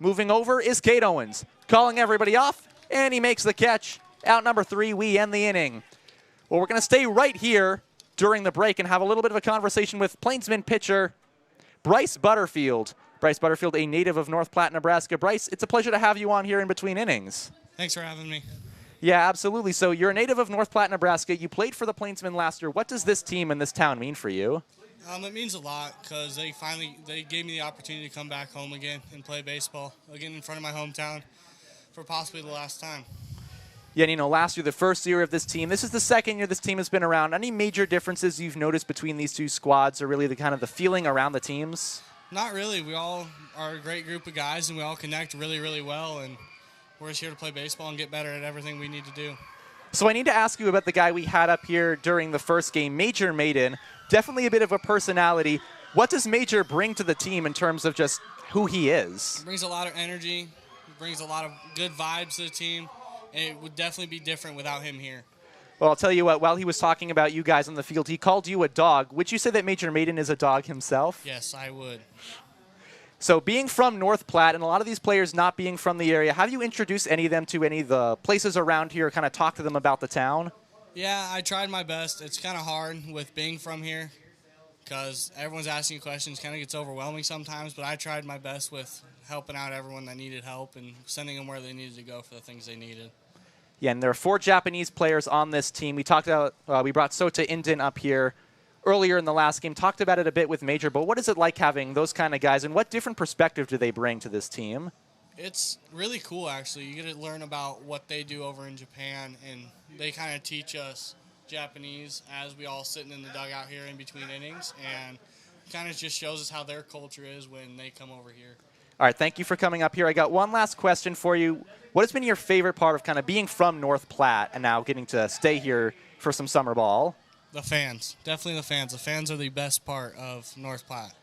Moving over is Kate Owens. Calling everybody off, and he makes the catch. Out number 3, we end the inning. Well, we're going to stay right here during the break and have a little bit of a conversation with Plainsman pitcher Bryce Butterfield. Bryce Butterfield, a native of North Platte, Nebraska. Bryce, it's a pleasure to have you on here in between innings. Thanks for having me. Yeah, absolutely. So you're a native of North Platte, Nebraska. You played for the Plainsmen last year. What does this team and this town mean for you? It means a lot because they gave me the opportunity to come back home again and play baseball again in front of my hometown for possibly the last time. Yeah, and, you know, last year, the first year of this team. This is the second year this team has been around. Any major differences you've noticed between these two squads, or really the kind of the feeling around the teams? Not really. We all are a great group of guys, and we all connect really, really well. And we're just here to play baseball and get better at everything we need to do. So I need to ask you about the guy we had up here during the first game, Major Maiden. Definitely a bit of a personality. What does Major bring to the team in terms of just who he is? He brings a lot of energy. He brings a lot of good vibes to the team. And it would definitely be different without him here. Well, I'll tell you what, while he was talking about you guys on the field, he called you a dog. Would you say that Major Maiden is a dog himself? Yes, I would. So being from North Platte and a lot of these players not being from the area, have you introduced any of them to any of the places around here, kind of talk to them about the town? Yeah, I tried my best. It's kind of hard with being from here because everyone's asking you questions. Kind of gets overwhelming sometimes, but I tried my best with helping out everyone that needed help and sending them where they needed to go for the things they needed. Yeah, and there are 4 Japanese players on this team. We talked about, we brought Sota Inden up here earlier in the last game, talked about it a bit with Major, but what is it like having those kind of guys, and what different perspective do they bring to this team? It's really cool, actually. You get to learn about what they do over in Japan, and they kind of teach us Japanese as we all sitting in the dugout here in between innings, and kind of just shows us how their culture is when they come over here. All right, thank you for coming up here. I got one last question for you. What has been your favorite part of kind of being from North Platte and now getting to stay here for some summer ball? The fans. Definitely the fans. The fans are the best part of North Platte.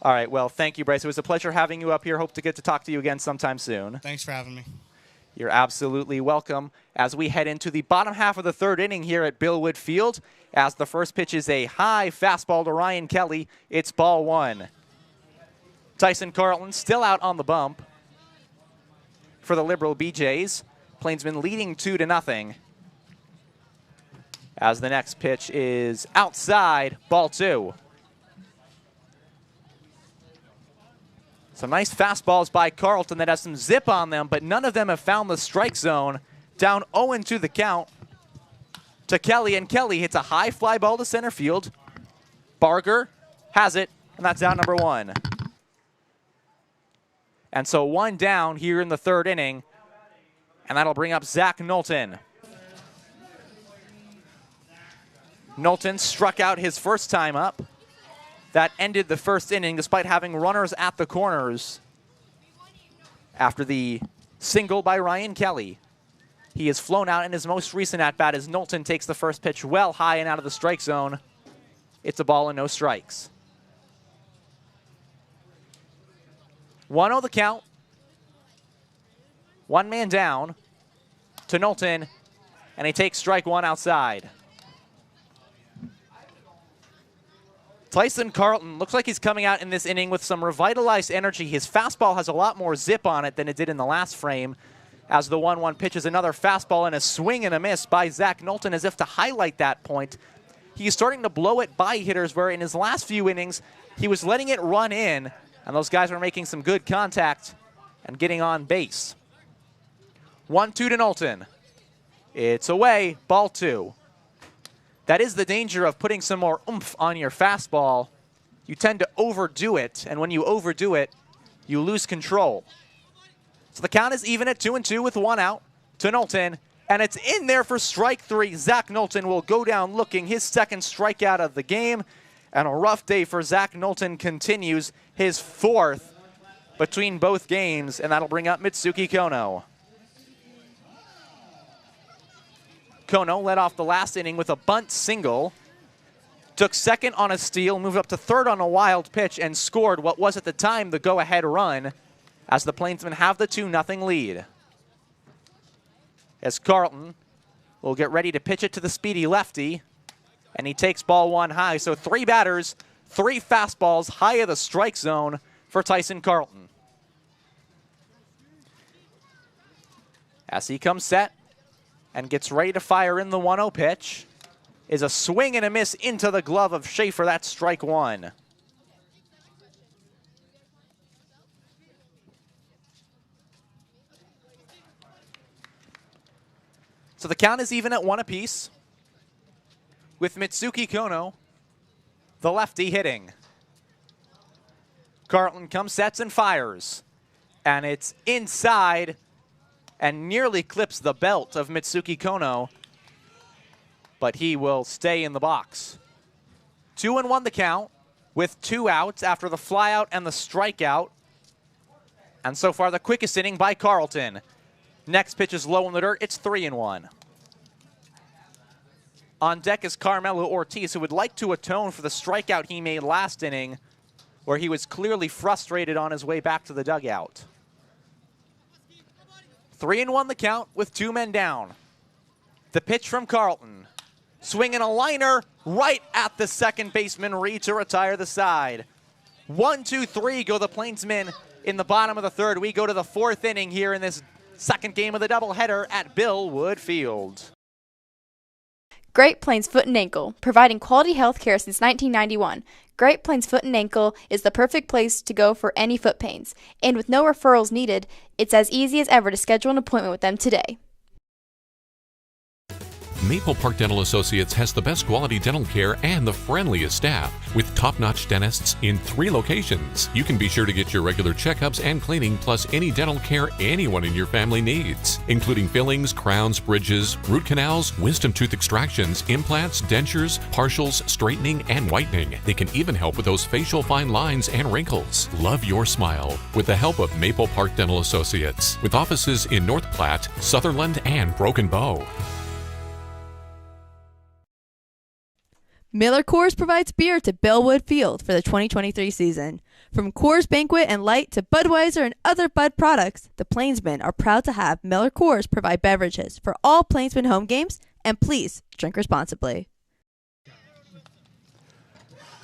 All right, well, thank you, Bryce. It was a pleasure having you up here. Hope to get to talk to you again sometime soon. Thanks for having me. You're absolutely welcome as we head into the bottom half of the third inning here at Billwood Field. As the first pitch is a high fastball to Ryan Kelly. It's ball one. Tyson Carlton still out on the bump for the Liberal BJs. Plainsmen leading 2-0. As the next pitch is outside, ball two. Some nice fastballs by Carlton that has some zip on them, but none of them have found the strike zone. Down 0-2 the count to Kelly, and Kelly hits a high fly ball to center field. Barger has it, and that's out number one. And so one down here in the third inning, and that'll bring up Zach Knowlton. Knowlton struck out his first time up. That ended the first inning despite having runners at the corners after the single by Ryan Kelly. He is flown out in his most recent at-bat as Knowlton takes the first pitch well high and out of the strike zone. It's a ball and no strikes. 1-0 the count. One man down to Knowlton, and he takes strike one outside. Tyson Carlton looks like he's coming out in this inning with some revitalized energy. His fastball has a lot more zip on it than it did in the last frame. As the 1-1 pitch is another fastball and a swing and a miss by Zach Knowlton, as if to highlight that point. He's starting to blow it by hitters, where in his last few innings, he was letting it run in, and those guys were making some good contact and getting on base. 1-2 to Knowlton. It's away, ball two. That is the danger of putting some more oomph on your fastball. You tend to overdo it, and when you overdo it, you lose control. So the count is even at 2-2 with one out to Knowlton, and it's in there for strike three. Zach Knowlton will go down looking, his second strikeout of the game, and a rough day for Zach Knowlton continues, his fourth between both games, and that'll bring up Mitsuki Kono. Kono led off the last inning with a bunt single, took second on a steal, moved up to third on a wild pitch, and scored what was at the time the go-ahead run as the Plainsmen have the 2-0 lead. As Carlton will get ready to pitch it to the speedy lefty, and he takes ball one high. So three batters, three fastballs high of the strike zone for Tyson Carlton. As he comes set and gets ready to fire in the 1-0 pitch, is a swing and a miss into the glove of Schaefer. That's strike one. So the count is even at one apiece, with Mitsuki Kono, the lefty, hitting. Carlton comes, sets, and fires. And it's inside and nearly clips the belt of Mitsuki Kono, but he will stay in the box. 2-1 the count, with two outs after the flyout and the strikeout. And so far the quickest inning by Carlton. Next pitch is low in the dirt, it's 3-1. On deck is Carmelo Ortiz, who would like to atone for the strikeout he made last inning, where he was clearly frustrated on his way back to the dugout. 3-1 the count with two men down. The pitch from Carlton. Swinging a liner right at the second baseman, Reed, to retire the side. 1-2-3 go the Plainsmen in the bottom of the third. We go to the fourth inning here in this second game of the doubleheader at Billwood Field. Great Plains Foot and Ankle, providing quality health care since 1991. Great Plains Foot and Ankle is the perfect place to go for any foot pains. And with no referrals needed, it's as easy as ever to schedule an appointment with them today. Maple Park Dental Associates has the best quality dental care and the friendliest staff. With top-notch dentists in 3 locations, you can be sure to get your regular checkups and cleaning, plus any dental care anyone in your family needs, including fillings, crowns, bridges, root canals, wisdom tooth extractions, implants, dentures, partials, straightening, and whitening. They can even help with those facial fine lines and wrinkles. Love your smile with the help of Maple Park Dental Associates, with offices in North Platte, Sutherland, and Broken Bow. Miller Coors provides beer to Bellwood Field for the 2023 season. From Coors Banquet and Light to Budweiser and other Bud products, the Plainsmen are proud to have Miller Coors provide beverages for all Plainsmen home games, and please drink responsibly.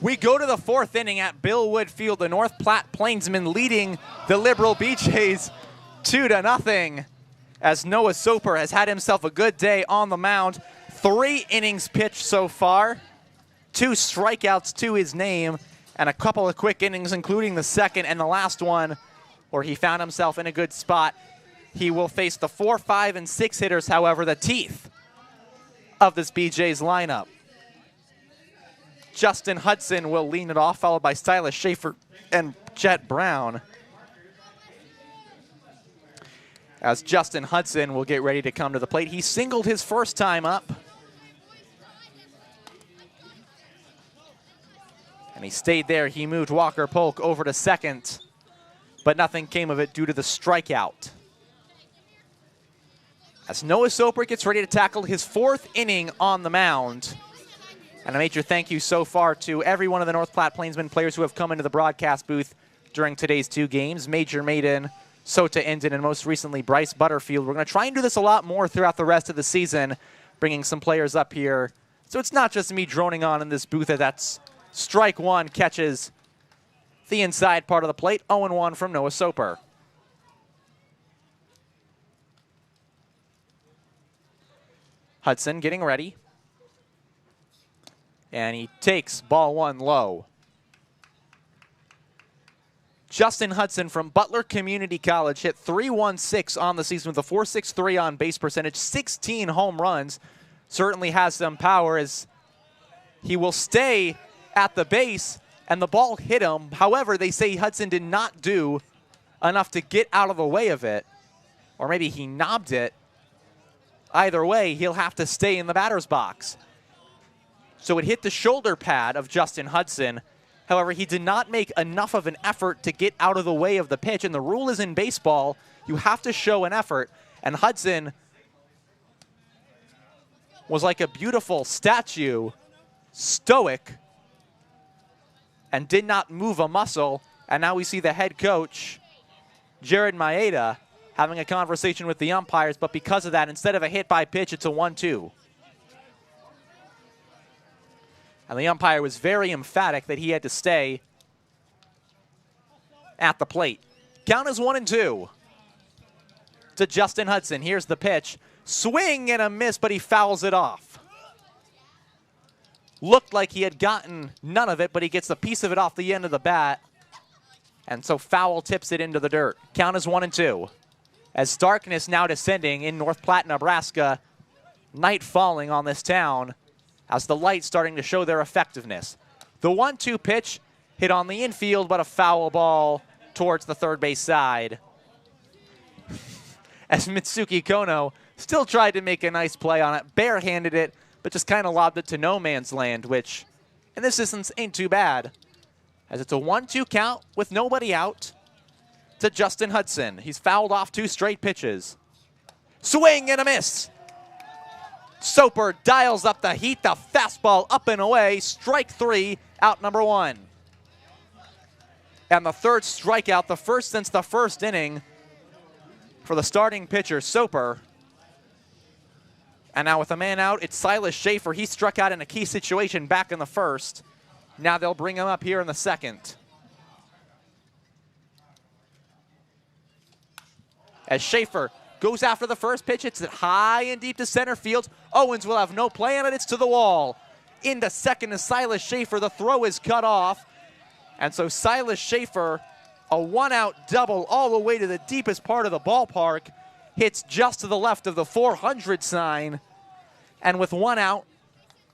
We go to the fourth inning at Bellwood Field. The North Platte Plainsmen leading the Liberal BJs 2-0 as Noah Soper has had himself a good day on the mound. 3 innings pitched so far, 2 strikeouts to his name, and a couple of quick innings, including the second and the last one where he found himself in a good spot. He will face the 4, 5, and 6 hitters, however, the teeth of this BJ's lineup. Justin Hudson will lean it off, followed by Silas Schaefer and Jet Brown. As Justin Hudson will get ready to come to the plate. He singled his first time up. And he stayed there. He moved Walker Polk over to second, but nothing came of it due to the strikeout. As Noah Soper gets ready to tackle his 4th inning on the mound. And a major thank you so far to every one of the North Platte Plainsmen players who have come into the broadcast booth during today's 2 games. Major Maiden, Sota Endon, and most recently Bryce Butterfield. We're going to try and do this a lot more throughout the rest of the season, bringing some players up here. So it's not just me droning on in this booth. That's strike 1, catches the inside part of the plate. 0-1 from Noah Soper. Hudson getting ready. And he takes ball 1 low. Justin Hudson from Butler Community College hit .316 on the season with a .463 on base percentage, 16 home runs. Certainly has some power as he will stay at the base and the ball hit him. However, they say Hudson did not do enough to get out of the way of it, or maybe he knobbed it. Either way, he'll have to stay in the batter's box. So it hit the shoulder pad of Justin Hudson. However, he did not make enough of an effort to get out of the way of the pitch. And the rule is in baseball, you have to show an effort. And Hudson was like a beautiful statue, stoic, and did not move a muscle. And now we see the head coach, Jared Maeda, having a conversation with the umpires. But because of that, instead of a hit by pitch, it's a 1-2. And the umpire was very emphatic that he had to stay at the plate. Count is 1-2 to Justin Hudson. Here's the pitch. Swing and a miss, but he fouls it off. Looked like he had gotten none of it, but he gets a piece of it off the end of the bat. And so foul tips it into the dirt. Count is 1-2. As darkness now descending in North Platte, Nebraska, night falling on this town, as the lights starting to show their effectiveness. The 1-2 pitch hit on the infield, but a foul ball towards the third base side. As Mitsuki Kono still tried to make a nice play on it, barehanded it, but just kind of lobbed it to no man's land, which in this instance ain't too bad. As it's a 1-2 count with nobody out to Justin Hudson. He's fouled off 2 straight pitches. Swing and a miss. Soper dials up the heat, the fastball up and away, strike 3, out number 1. And the 3rd strikeout, the first since the 1st inning for the starting pitcher, Soper. And now with a man out, it's Silas Schaefer. He struck out in a key situation back in the 1st. Now they'll bring him up here in the 2nd. As Schaefer goes after the first pitch, it's high and deep to center field. Owens will have no play on it, it's to the wall. Into second is Silas Schaefer, the throw is cut off. And so Silas Schaefer, a 1-out double all the way to the deepest part of the ballpark, hits just to the left of the 400 sign. And with 1 out,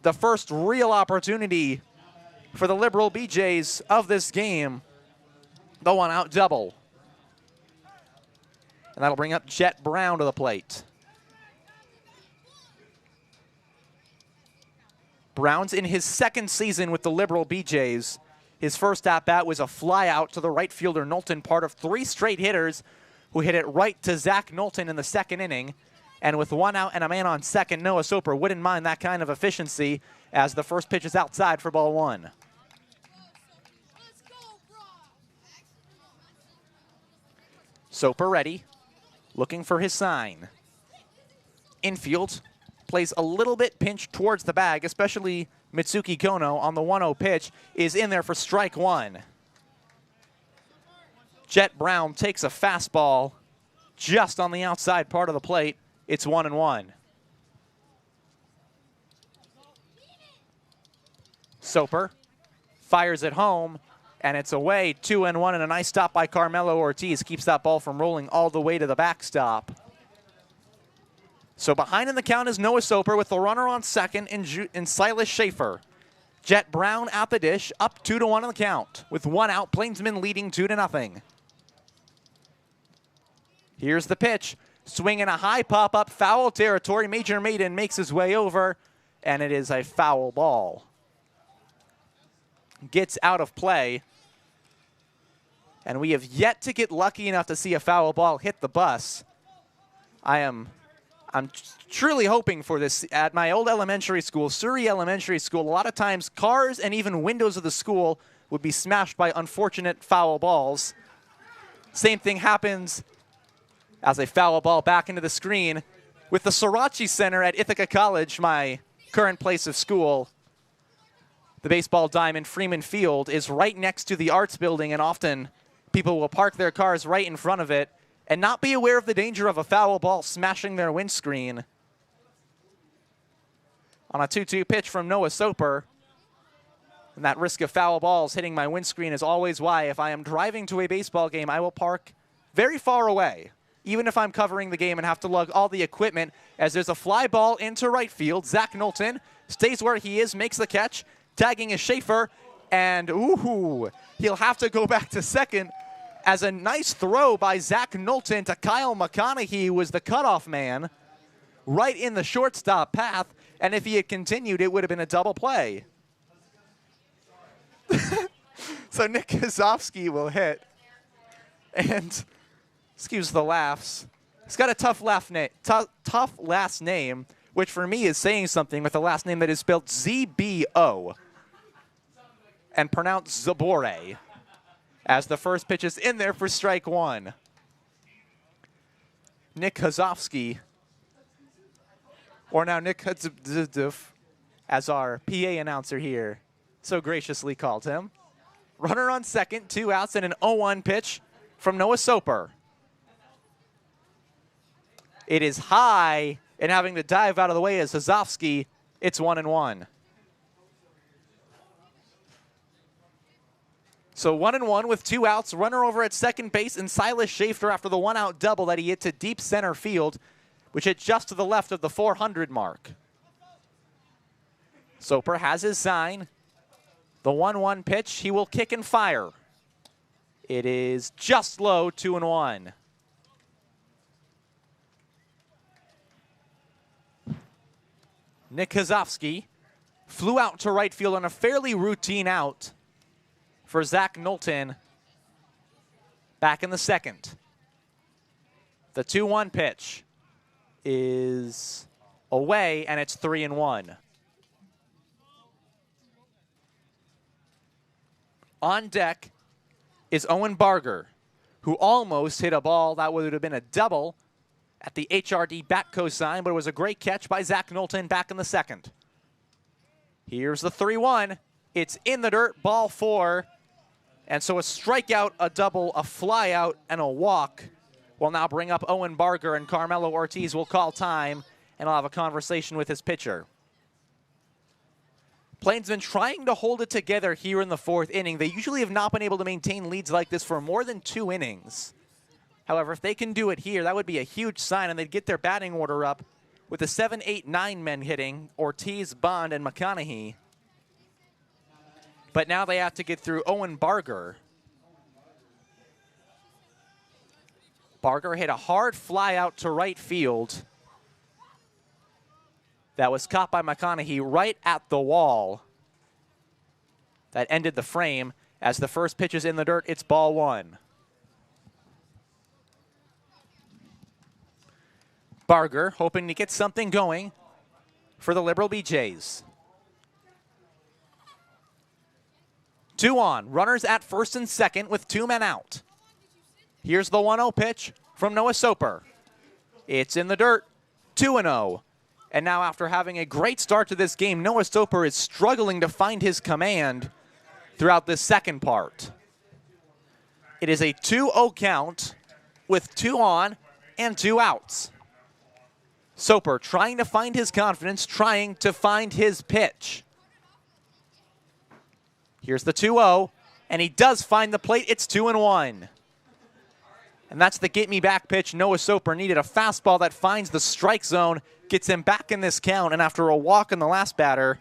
the first real opportunity for the Liberal BJs of this game, the 1-out double. And that'll bring up Jet Brown to the plate. Brown's in his 2nd season with the Liberal BJs. His first at-bat was a fly out to the right fielder Knowlton, part of 3 straight hitters who hit it right to Zach Knowlton in the 2nd inning. And with 1 out and a man on second, Noah Soper wouldn't mind that kind of efficiency as the first pitch is outside for ball 1. Soper ready, looking for his sign. Infield plays a little bit pinched towards the bag, especially Mitsuki Kono on the 1-0 pitch is in there for strike 1. Jet Brown takes a fastball just on the outside part of the plate. It's 1-1. Soper fires it home, and it's away, 2-1, and a nice stop by Carmelo Ortiz keeps that ball from rolling all the way to the backstop. So behind in the count is Noah Soper with the runner on second in Silas Schaefer. Jet Brown at the dish, up 2-1 on the count. With 1 out, Plainsmen leading 2-0. Here's the pitch. Swinging a high pop-up, foul territory. Major Maiden makes his way over, and it is a foul ball. Gets out of play. And we have yet to get lucky enough to see a foul ball hit the bus. I'm truly hoping for this. At my old elementary school, Surrey Elementary School, a lot of times cars and even windows of the school would be smashed by unfortunate foul balls. Same thing happens as a foul ball back into the screen with the Sorachi Center at Ithaca College, my current place of school. The baseball diamond, Freeman Field, is right next to the arts building, and often people will park their cars right in front of it and not be aware of the danger of a foul ball smashing their windscreen. On a 2-2 pitch from Noah Soper. And that risk of foul balls hitting my windscreen is always why, if I am driving to a baseball game, I will park very far away, even if I'm covering the game and have to lug all the equipment, as there's a fly ball into right field. Zach Knowlton stays where he is, makes the catch, tagging is Schaefer, and ooh, he'll have to go back to second, as a nice throw by Zach Knowlton to Kyle McConaughey, who was the cutoff man, right in the shortstop path, and if he had continued, it would have been a double play. So Nick Kozovsky will hit, and excuse the laughs. He's got a tough last name, which for me is saying something, with a last name that is spelled Z-B-O and pronounced Zabore, as the first pitch is in there for strike 1. Nick Kozovsky, or now Nick Kozovsky, as our PA announcer here so graciously called him. Runner on second, 2 outs, and an 0-1 pitch from Noah Soper. It is high, and having to dive out of the way is Kozovsky. It's 1-1. So 1-1 with 2 outs, runner over at second base, and Silas Schaefer after the 1-out double that he hit to deep center field, which hit just to the left of the 400 mark. Soper has his sign. The 1-1 pitch, he will kick and fire. It is just low, 2-1. Nick Kozovsky flew out to right field on a fairly routine out for Zach Knowlton back in the second. The 2-1 pitch is away, and it's 3-1. On deck is Owen Barger, who almost hit a ball that would have been a double at the HRD Batco sign, but it was a great catch by Zach Knowlton back in the second. Here's the 3-1. It's in the dirt, ball 4. And so a strikeout, a double, a flyout, and a walk will now bring up Owen Barger, and Carmelo Ortiz will call time, and I'll have a conversation with his pitcher. Plainsmen trying to hold it together here in the 4th inning. They usually have not been able to maintain leads like this for more than 2 innings. However, if they can do it here, that would be a huge sign, and they'd get their batting order up with the 7, 8, 9 men hitting, Ortiz, Bond, and McConaughey. But now they have to get through Owen Barger. Barger hit a hard fly out to right field that was caught by McConaughey right at the wall. That ended the frame. As the first pitch is in the dirt, it's ball 1. Barger hoping to get something going for the Liberal BJs. 2 on. Runners at first and second with 2 men out. Here's the 1-0 pitch from Noah Soper. It's in the dirt. 2-0. And now after having a great start to this game, Noah Soper is struggling to find his command throughout this second part. It is a 2-0 count with 2 on and 2 outs. Soper trying to find his confidence, trying to find his pitch. Here's the 2-0, and he does find the plate. It's 2-1. And that's the get me back pitch. Noah Soper needed a fastball that finds the strike zone, gets him back in this count, and after a walk in the last batter,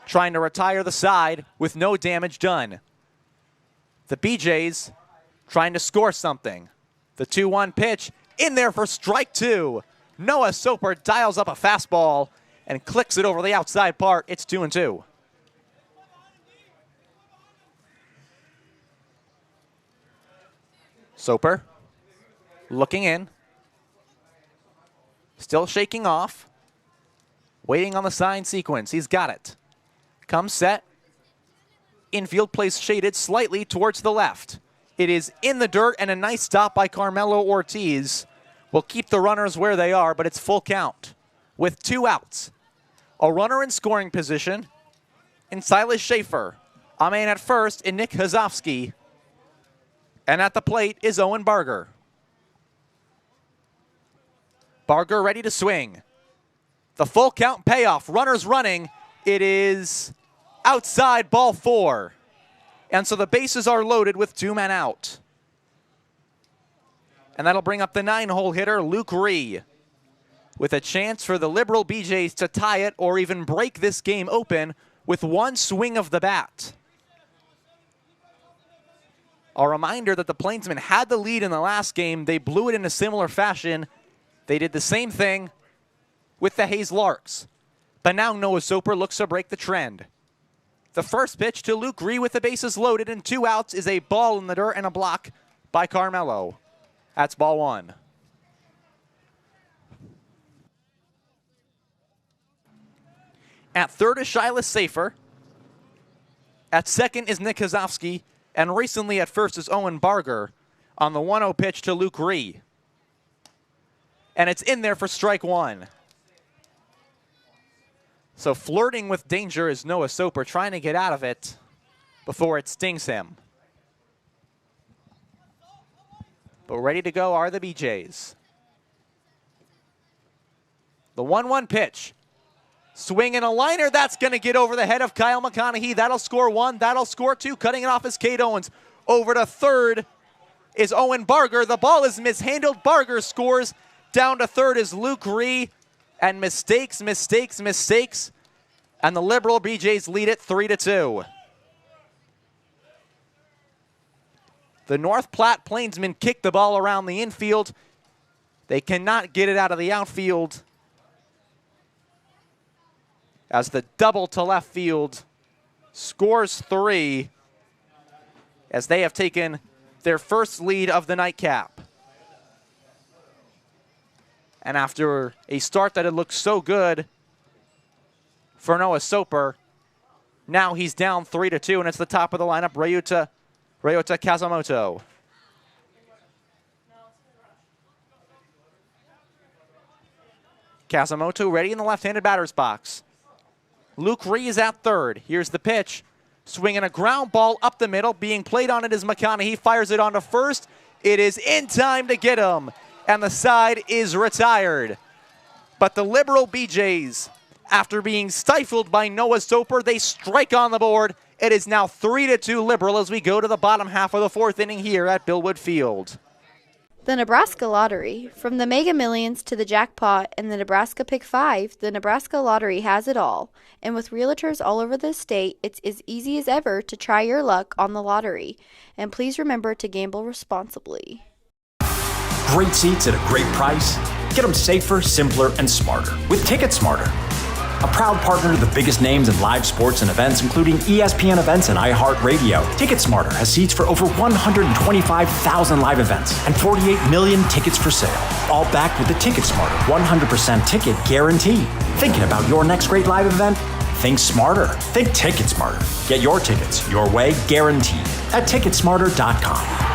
trying to retire the side with no damage done. The BJs trying to score something. The 2-1 pitch in there for strike 2. Noah Soper dials up a fastball and clicks it over the outside part. It's 2-2. Soper looking in. Still shaking off. Waiting on the sign sequence. He's got it. Comes set. Infield plays shaded slightly towards the left. It is in the dirt, and a nice stop by Carmelo Ortiz will keep the runners where they are, but it's full count with 2 outs. A runner in scoring position in Silas Schaefer. A man at first in Nick Hazovsky. And at the plate is Owen Barger. Barger ready to swing. The full count payoff. Runners running. It is outside, ball 4. And so the bases are loaded with 2 men out. And that'll bring up the 9-hole hitter, Luke Ree, with a chance for the Liberal BJs to tie it or even break this game open with 1 swing of the bat. A reminder that the Plainsmen had the lead in the last game. They blew it in a similar fashion. They did the same thing with the Hayes Larks. But now Noah Soper looks to break the trend. The first pitch to Luke Ree with the bases loaded and 2 outs is a ball in the dirt and a block by Carmelo. That's ball 1. At third is Silas Schaefer. At second is Nick Hazovsky. And recently at first is Owen Barger on the 1-0 pitch to Luke Ree. And it's in there for strike 1. So flirting with danger is Noah Soper, trying to get out of it before it stings him. But ready to go are the BJs. The 1-1 pitch. Swing and a liner, that's going to get over the head of Kyle McConaughey. That'll score 1, that'll score 2. Cutting it off is Cade Owens. Over to third is Owen Barger. The ball is mishandled. Barger scores. Down to third is Luke Ree. And mistakes. And the Liberal BJs lead it 3-2. The North Platte Plainsmen kick the ball around the infield. They cannot get it out of the outfield, as the double to left field scores 3 as they have taken their first lead of the nightcap. And after a start that had looked so good for Noah Soper, now he's down 3-2, and it's the top of the lineup, Ryota Kazumoto. Kazumoto ready in the left-handed batter's box. Luke Ree is at third. Here's the pitch. Swinging a ground ball up the middle. Being played on it is McConaughey. Fires it onto first. It is in time to get him. And the side is retired. But the Liberal BJs, after being stifled by Noah Soper, they strike on the board. It is now 3-2 Liberal as we go to the bottom half of the 4th inning here at Billwood Field. The Nebraska Lottery. From the Mega Millions to the jackpot and the Nebraska Pick 5, the Nebraska Lottery has it all. And with realtors all over the state, it's as easy as ever to try your luck on the lottery. And please remember to gamble responsibly. Great seats at a great price. Get them safer, simpler, and smarter with Ticket Smarter. A proud partner to the biggest names in live sports and events, including ESPN events and iHeartRadio. TicketSmarter has seats for over 125,000 live events and 48 million tickets for sale. All backed with the TicketSmarter 100% ticket guarantee. Thinking about your next great live event? Think smarter. Think Ticket Smarter. Get your tickets your way, guaranteed, at ticketsmarter.com.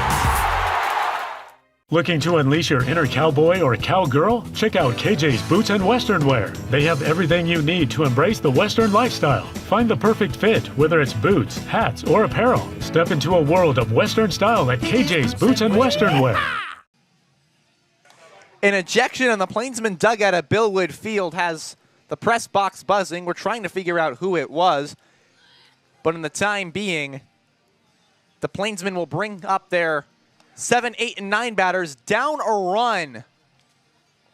Looking to unleash your inner cowboy or cowgirl? Check out KJ's Boots and Western Wear. They have everything you need to embrace the Western lifestyle. Find the perfect fit, whether it's boots, hats, or apparel. Step into a world of Western style at KJ's Boots and Western Wear. An ejection in the Plainsman dugout at Billwood Field has the press box buzzing. We're trying to figure out who it was. But in the time being, the Plainsmen will bring up their 7, 8, and 9 batters down a run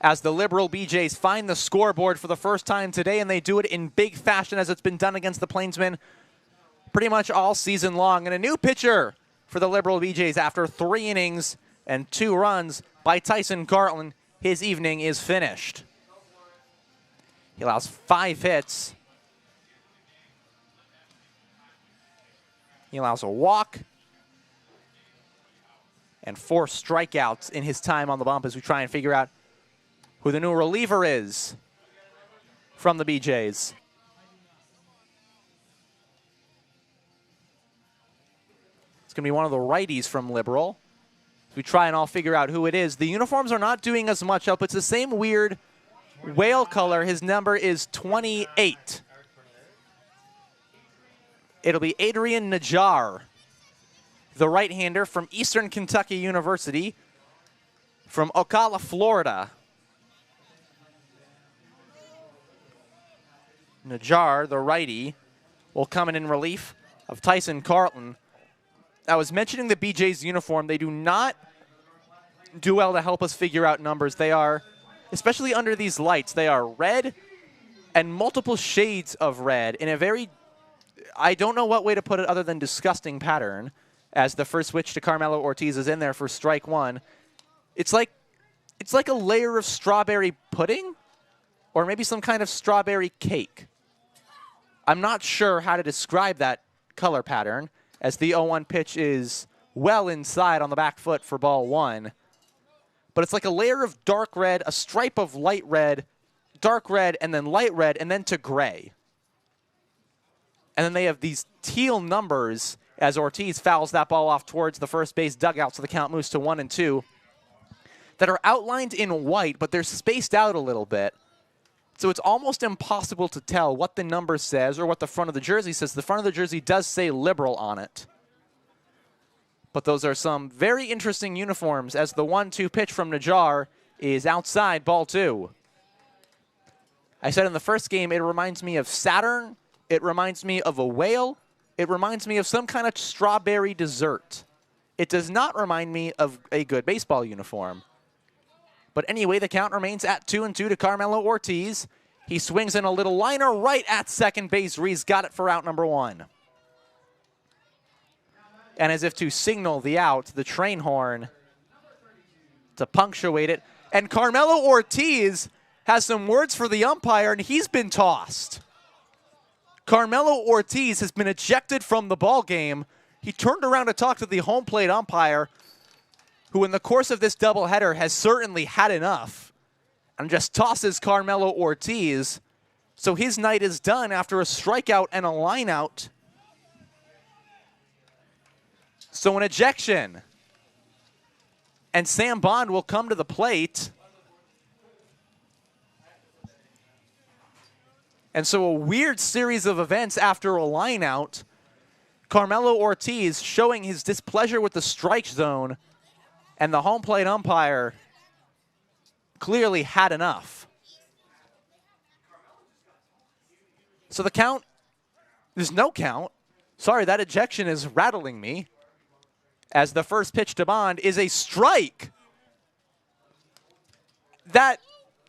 as the Liberal BJs find the scoreboard for the first time today, and they do it in big fashion as it's been done against the Plainsmen pretty much all season long. And a new pitcher for the Liberal BJs after 3 innings and 2 runs by Tyson Gartland. His evening is finished. He allows 5 hits. He allows a walk and 4 strikeouts in his time on the bump as we try and figure out who the new reliever is from the BJs. It's going to be one of the righties from Liberal. As we try and all figure out who it is. The uniforms are not doing as much help. It's the same weird whale color. His number is 28. It'll be Adrian Najjar, the right-hander from Eastern Kentucky University, from Ocala, Florida. Najjar, the righty, will come in relief of Tyson Gartland. I was mentioning the BJ's uniform. They do not do well to help us figure out numbers. They are, especially under these lights, they are red and multiple shades of red in a very, I don't know what way to put it other than disgusting pattern. As the first switch to Carmelo Ortiz is in there for strike 1. It's like a layer of strawberry pudding or maybe some kind of strawberry cake. I'm not sure how to describe that color pattern as the 0-1 pitch is well inside on the back foot for ball 1. But it's like a layer of dark red, a stripe of light red, dark red, and then light red, and then to gray. And then they have these teal numbers as Ortiz fouls that ball off towards the first base dugout, so the count moves to 1-2, that are outlined in white, but they're spaced out a little bit. So it's almost impossible to tell what the number says or what the front of the jersey says. The front of the jersey does say Liberal on it. But those are some very interesting uniforms as the 1-2 pitch from Najjar is outside, ball 2. I said in the first game, it reminds me of Saturn. It reminds me of a whale. It reminds me of some kind of strawberry dessert. It does not remind me of a good baseball uniform. But anyway, the count remains at 2-2 to Carmelo Ortiz. He swings in a little liner right at second base. Reese got it for out number 1. And as if to signal the out, the train horn to punctuate it. And Carmelo Ortiz has some words for the umpire, and he's been tossed. Carmelo Ortiz has been ejected from the ball game. He turned around to talk to the home plate umpire, who in the course of this doubleheader has certainly had enough, and just tosses Carmelo Ortiz. So his night is done after a strikeout and a lineout. So an ejection. And Sam Bond will come to the plate. And so a weird series of events after a lineout. Carmelo Ortiz showing his displeasure with the strike zone, and the home plate umpire clearly had enough. So the count, there's no count. Sorry, that ejection is rattling me. As the first pitch to Bond is a strike. That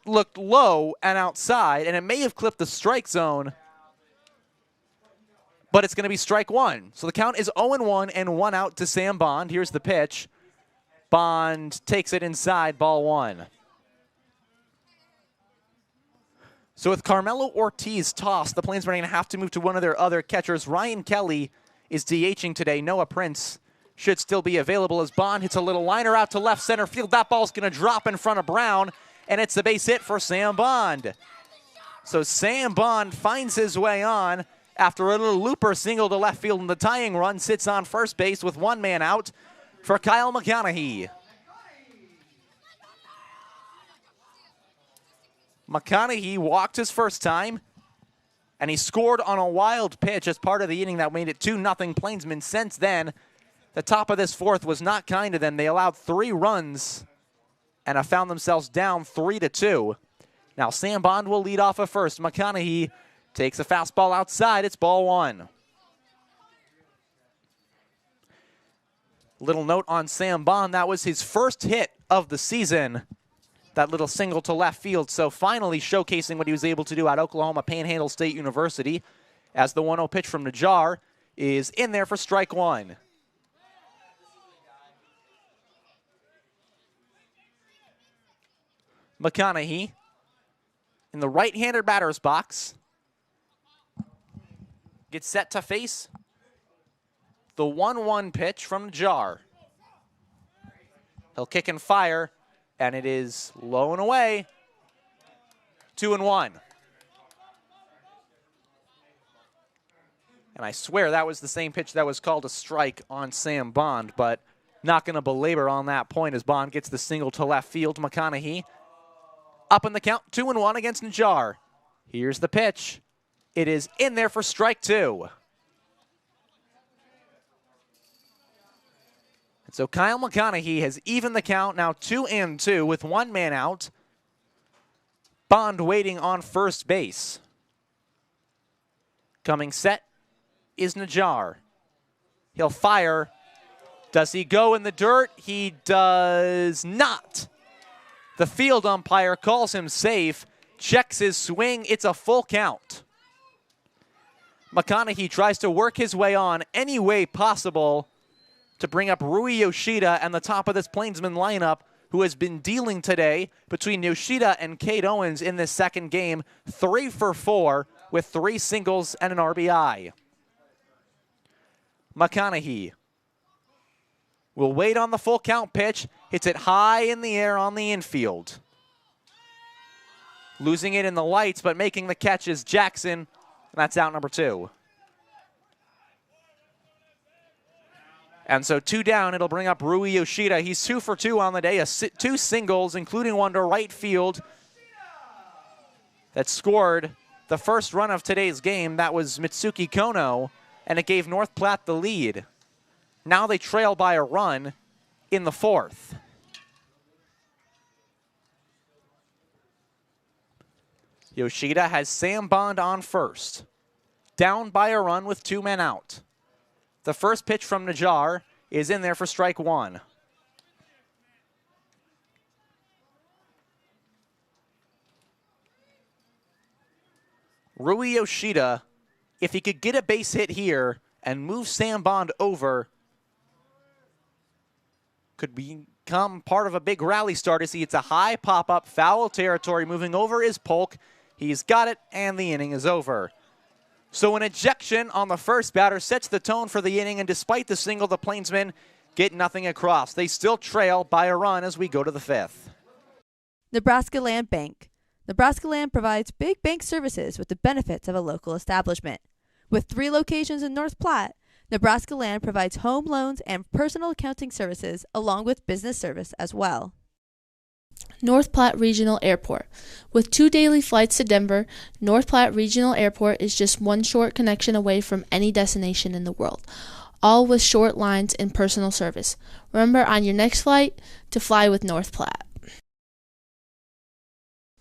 looked low and outside, and it may have clipped the strike zone, but it's going to be strike 1. So the count is 0-1 and 1 out to Sam Bond. Here's the pitch. Bond takes it inside, ball 1. So with Carmelo Ortiz tossed, the Plainsmen are going to have to move to one of their other catchers. Ryan Kelly is DHing today. Noah Prince should still be available as Bond hits a little liner out to left center field. That ball's going to drop in front of Brown, and it's the base hit for Sam Bond. So Sam Bond finds his way on after a little looper single to left field in the tying run, sits on first base with one man out for Kyle McConaughey. McConaughey walked his first time, and he scored on a wild pitch as part of the inning that made it 2-0 Plainsmen. Since then, the top of this fourth was not kind to them. They allowed 3 runs and have found themselves down 3-2. Now Sam Bond will lead off at first. McConaughey takes a fastball outside. It's ball 1. Little note on Sam Bond, that was his first hit of the season. That little single to left field. So finally showcasing what he was able to do at Oklahoma Panhandle State University, as the 1-0 pitch from Najjar is in there for strike 1. McConaughey in the right-handed batter's box gets set to face the 1-1 pitch from Najjar. He'll kick and fire, and it is low and away, 2-1. And I swear that was the same pitch that was called a strike on Sam Bond, but not going to belabor on that point as Bond gets the single to left field. McConaughey up in the count, 2-1 against Najjar. Here's the pitch. It is in there for strike 2. And so Kyle McConaughey has evened the count, now 2-2 with one man out. Bond waiting on first base. Coming set is Najjar. He'll fire. Does he go in the dirt? He does not. The field umpire calls him safe, checks his swing. It's a full count. McConaughey tries to work his way on any way possible to bring up Rui Yoshida and the top of this Plainsman lineup, who has been dealing today between Yoshida and Cade Owens in this second game, 3 for 4 with 3 singles and an RBI. McConaughey will wait on the full count pitch, hits it high in the air on the infield. Losing it in the lights, but making the catch is Jackson, and that's out number 2. And so 2 down, it'll bring up Rui Yoshida. He's 2 for 2 on the day, 2 singles, including one to right field that scored the first run of today's game. That was Mitsuki Kono, and it gave North Platte the lead. Now they trail by a run in the 4th. Yoshida has Sam Bond on first, down by a run with 2 men out. The first pitch from Najjar is in there for strike 1. Rui Yoshida, if he could get a base hit here and move Sam Bond over, could become part of a big rally start. As it's a high pop-up, foul territory, moving over is Polk. He's got it, and the inning is over. So an ejection on the first batter sets the tone for the inning, and despite the single, the Plainsmen get nothing across. They still trail by a run as we go to the 5th. Nebraska Land Bank. Nebraska Land provides big bank services with the benefits of a local establishment. With 3 locations in North Platte, Nebraska Land provides home loans and personal accounting services along with business service as well. North Platte Regional Airport. With 2 daily flights to Denver, North Platte Regional Airport is just 1 short connection away from any destination in the world, all with short lines and personal service. Remember on your next flight to fly with North Platte.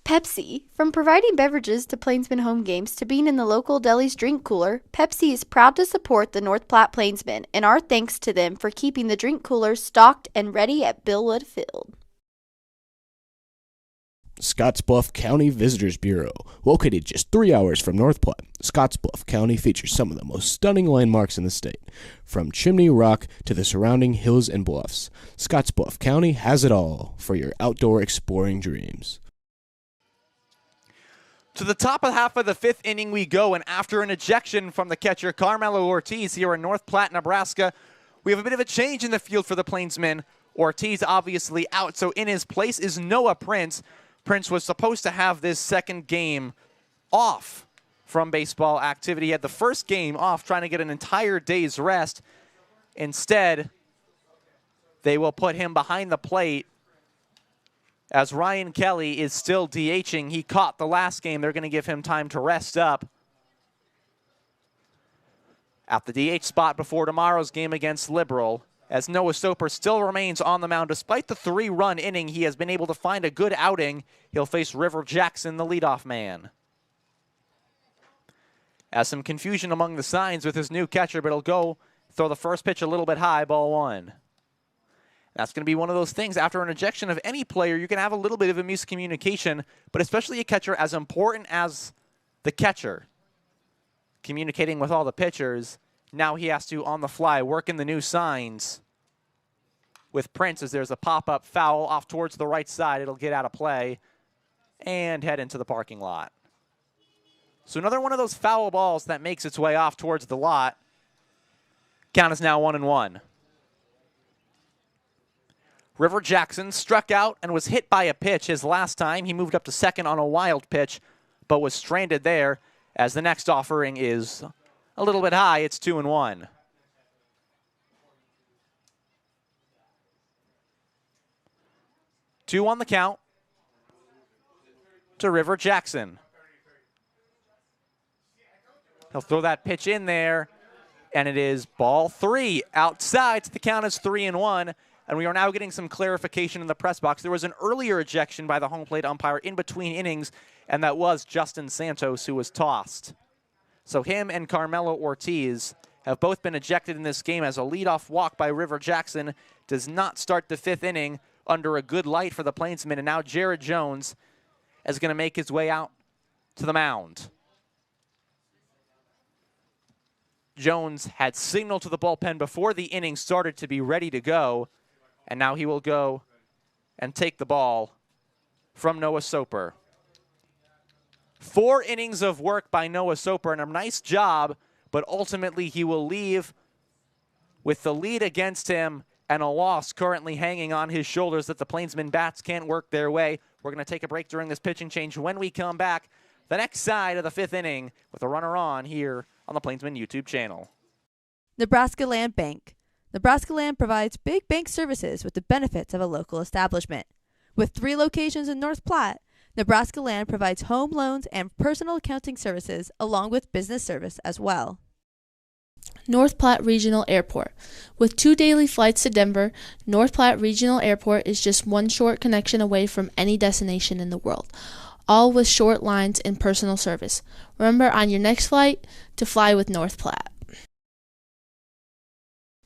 Pepsi. From providing beverages to Plainsman home games to being in the local deli's drink cooler, Pepsi is proud to support the North Platte Plainsmen, and our thanks to them for keeping the drink coolers stocked and ready at Billwood Field. Scottsbluff County Visitors Bureau. Located just 3 hours from North Platte, Scottsbluff County features some of the most stunning landmarks in the state. From Chimney Rock to the surrounding hills and bluffs, Scottsbluff County has it all for your outdoor exploring dreams. To the top of half of the 5th inning we go, and after an ejection from the catcher Carmelo Ortiz here in North Platte, Nebraska, we have a bit of a change in the field for the Plainsmen. Ortiz obviously out, so in his place is Noah Prince. Prince was supposed to have this second game off from baseball activity. He had the first game off trying to get an entire day's rest. Instead, they will put him behind the plate as Ryan Kelly is still DHing. He caught the last game. They're going to give him time to rest up at the DH spot before tomorrow's game against Liberal, as Noah Soper still remains on the mound. Despite the 3-run inning, he has been able to find a good outing. He'll face River Jackson, the leadoff man. Has some confusion among the signs with his new catcher, but he'll go throw the first pitch a little bit high, ball 1. That's going to be one of those things. After an ejection of any player, you can have a little bit of a miscommunication, but especially a catcher as important as the catcher, communicating with all the pitchers. Now he has to, on the fly, work in the new signs with Prince as there's a pop-up foul off towards the right side. It'll get out of play and head into the parking lot. So another one of those foul balls that makes its way off towards the lot. Count is now 1-1. River Jackson struck out and was hit by a pitch his last time. He moved up to second on a wild pitch, but was stranded there, as the next offering is a little bit high. It's 2-1. Two on the count to River Jackson. He'll throw that pitch in there, and it is ball 3 outside. The count is 3-1. And we are now getting some clarification in the press box. There was an earlier ejection by the home plate umpire in between innings, and that was Justin Santos who was tossed. So him and Carmelo Ortiz have both been ejected in this game, as a leadoff walk by River Jackson does not start the 5th inning under a good light for the Plainsmen. And now Jared Jones is going to make his way out to the mound. Jones had signaled to the bullpen before the inning started to be ready to go. And now he will go and take the ball from Noah Soper. 4 innings of work by Noah Soper, and a nice job, but ultimately he will leave with the lead against him and a loss currently hanging on his shoulders that the Plainsmen bats can't work their way. We're going to take a break during this pitching change. When we come back, the next side of the 5th inning with a runner on here on the Plainsmen YouTube channel. Nebraska Land Bank. Nebraska Land provides big bank services with the benefits of a local establishment. With 3 locations in North Platte, Nebraska Land provides home loans and personal accounting services along with business service as well. North Platte Regional Airport. With 2 daily flights to Denver, North Platte Regional Airport is just one short connection away from any destination in the world, all with short lines and personal service. Remember on your next flight to fly with North Platte.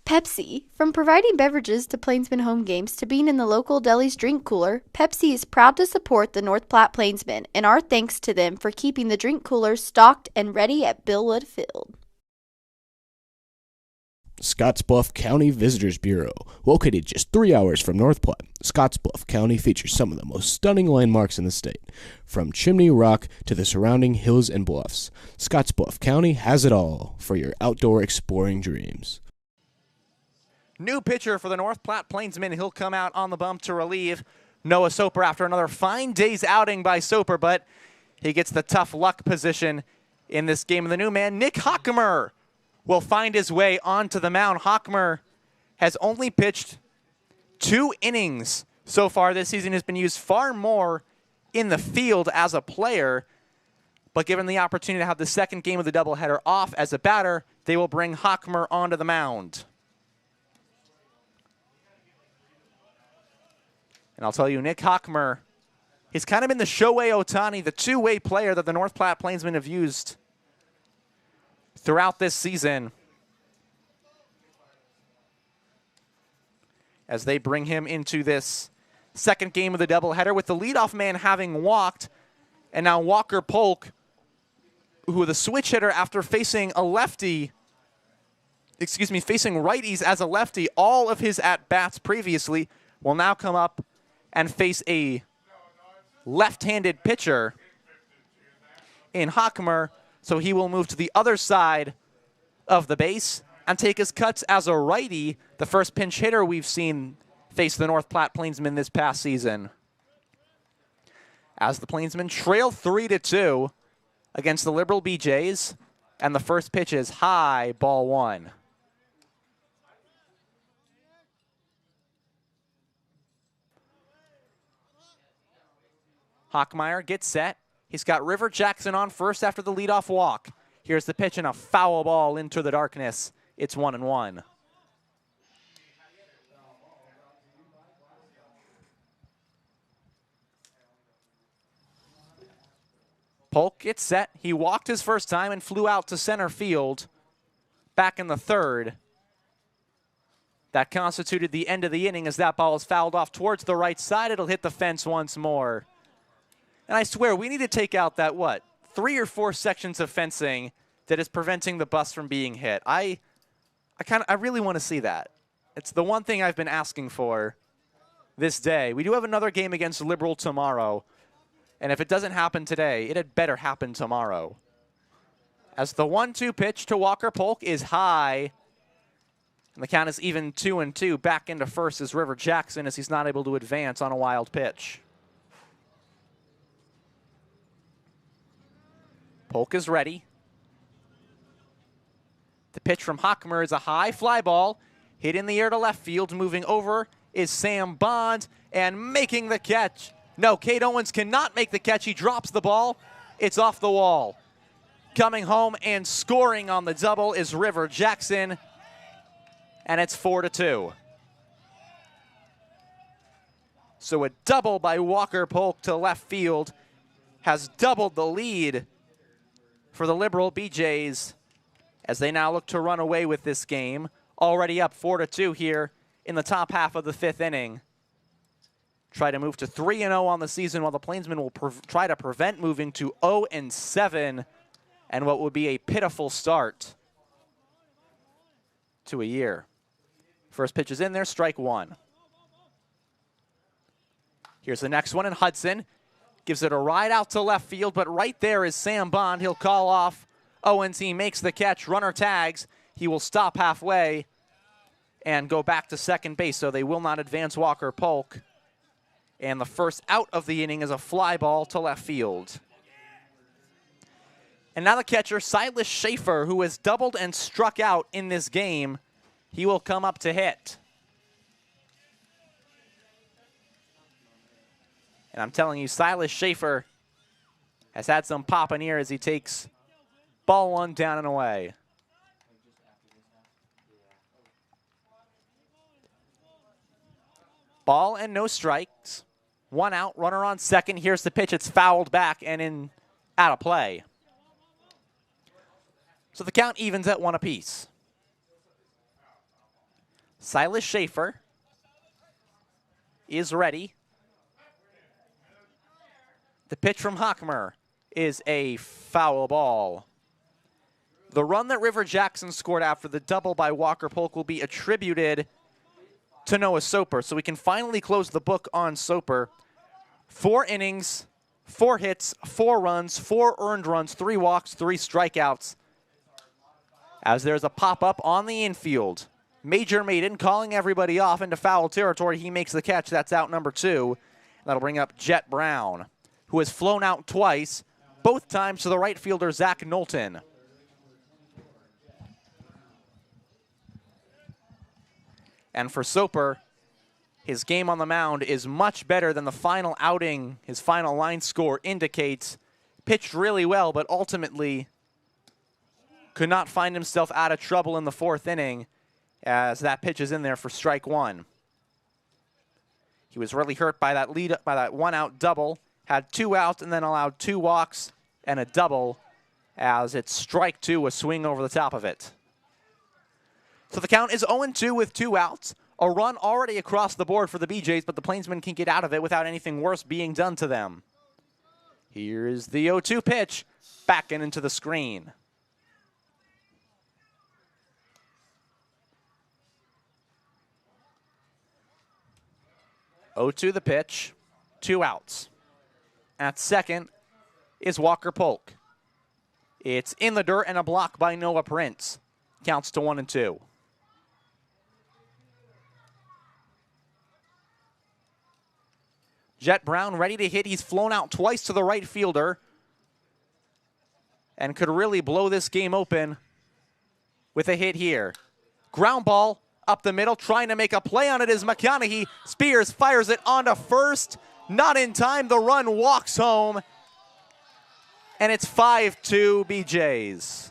Pepsi. From providing beverages to Plainsmen home games to being in the local deli's drink cooler, Pepsi is proud to support the North Platte Plainsmen, and our thanks to them for keeping the drink coolers stocked and ready at Billwood Field. Scottsbluff County Visitors Bureau. Located just 3 hours from North Platte, Scottsbluff County features some of the most stunning landmarks in the state. From Chimney Rock to the surrounding hills and bluffs, Scottsbluff County has it all for your outdoor exploring dreams. New pitcher for the North Platte Plainsmen. He'll come out on the bump to relieve Noah Soper after another fine day's outing by Soper, but he gets the tough luck position in this game. And the new man, Nick Hockmer, will find his way onto the mound. Hockmer has only pitched 2 innings so far this season. Has been used far more in the field as a player, but given the opportunity to have the second game of the doubleheader off as a batter, they will bring Hockmer onto the mound. And I'll tell you, Nick Hockmer, he's kind of been the Shohei Ohtani, the two-way player that the North Platte Plainsmen have used throughout this season, as they bring him into this second game of the doubleheader with the leadoff man having walked, and now Walker Polk, who the switch hitter after facing a lefty, facing righties as a lefty, all of his at-bats previously, will now come up and face a left-handed pitcher in Hockmer. So he will move to the other side of the base and take his cuts as a righty, the first pinch hitter we've seen face the North Platte Plainsmen this past season. As the Plainsmen trail 3-2, against the Liberal BJs. And the first pitch is high, ball one. Hockmeyer gets set. He's got River Jackson on first after the leadoff walk. Here's the pitch and a foul ball into the darkness. It's 1-1. Polk gets set. He walked his first time and flew out to center field back in the third. That constituted the end of the inning as that ball is fouled off towards the right side. It'll hit the fence once more. And I swear, we need to take out that, 3 or 4 sections of fencing that is preventing the bus from being hit. I really want to see that. It's the one thing I've been asking for this day. We do have another game against Liberal tomorrow. And if it doesn't happen today, it had better happen tomorrow. As the 1-2 pitch to Walker Polk is high. And the count is even 2-2. Back into first is River Jackson as he's not able to advance on a wild pitch. Polk is ready. The pitch from Hockmer is a high fly ball. Hit in the air to left field. Moving over is Sam Bond and making the catch. No, Cade Owens cannot make the catch. He drops the ball. It's off the wall. Coming home and scoring on the double is River Jackson. And it's 4-2. So a double by Walker Polk to left field has doubled the lead for the Liberal BJs as they now look to run away with this game. Already up 4-2 here in the top half of the 5th inning. Try to move to 3-0 on the season while the Plainsmen will try to prevent moving to 0-7 and what would be a pitiful start to a year. First pitch is in there, strike one. Here's the next one, and Hudson gives it a ride out to left field, but right there is Sam Bond. He'll call off Owens. He makes the catch, runner tags. He will stop halfway and go back to second base, so they will not advance Walker Polk. And the first out of the inning is a fly ball to left field. And now the catcher, Silas Schaefer, who has doubled and struck out in this game, he will come up to hit. And I'm telling you, Silas Schaefer has had some pop in here as he takes ball one down and away. Ball and no strikes. One out, runner on second. Here's the pitch. It's fouled back and out of play. So the count evens at 1 apiece. Silas Schaefer is ready. The pitch from Hockmer is a foul ball. The run that River Jackson scored after the double by Walker Polk will be attributed to Noah Soper. So we can finally close the book on Soper. 4 innings, 4 hits, 4 runs, 4 earned runs, 3 walks, 3 strikeouts. As there's a pop-up on the infield. Major Maiden calling everybody off into foul territory. He makes the catch. That's out number 2. That'll bring up Jet Brown, who has flown out twice, both times to the right fielder, Zach Knowlton. And for Soper, his game on the mound is much better than the final outing, his final line score indicates. Pitched really well, but ultimately could not find himself out of trouble in the 4th inning as that pitch is in there for strike one. He was really hurt by that lead, by that 1-out double, had 2 outs and then allowed 2 walks and a double as it's strike 2, a swing over the top of it. So the count is 0-2 with 2 outs. A run already across the board for the BJs, but the Plainsmen can get out of it without anything worse being done to them. Here is the 0-2 pitch, back and into the screen. The pitch, 2 outs. At second is Walker Polk. It's in the dirt and a block by Noah Prince. Counts to 1-2. Jet Brown ready to hit. He's flown out twice to the right fielder. and could really blow this game open with a hit here. Ground ball up the middle, trying to make a play on it is McConaughey. Spears fires it onto first. Not in time. The run walks home. And it's 5-2 BJs.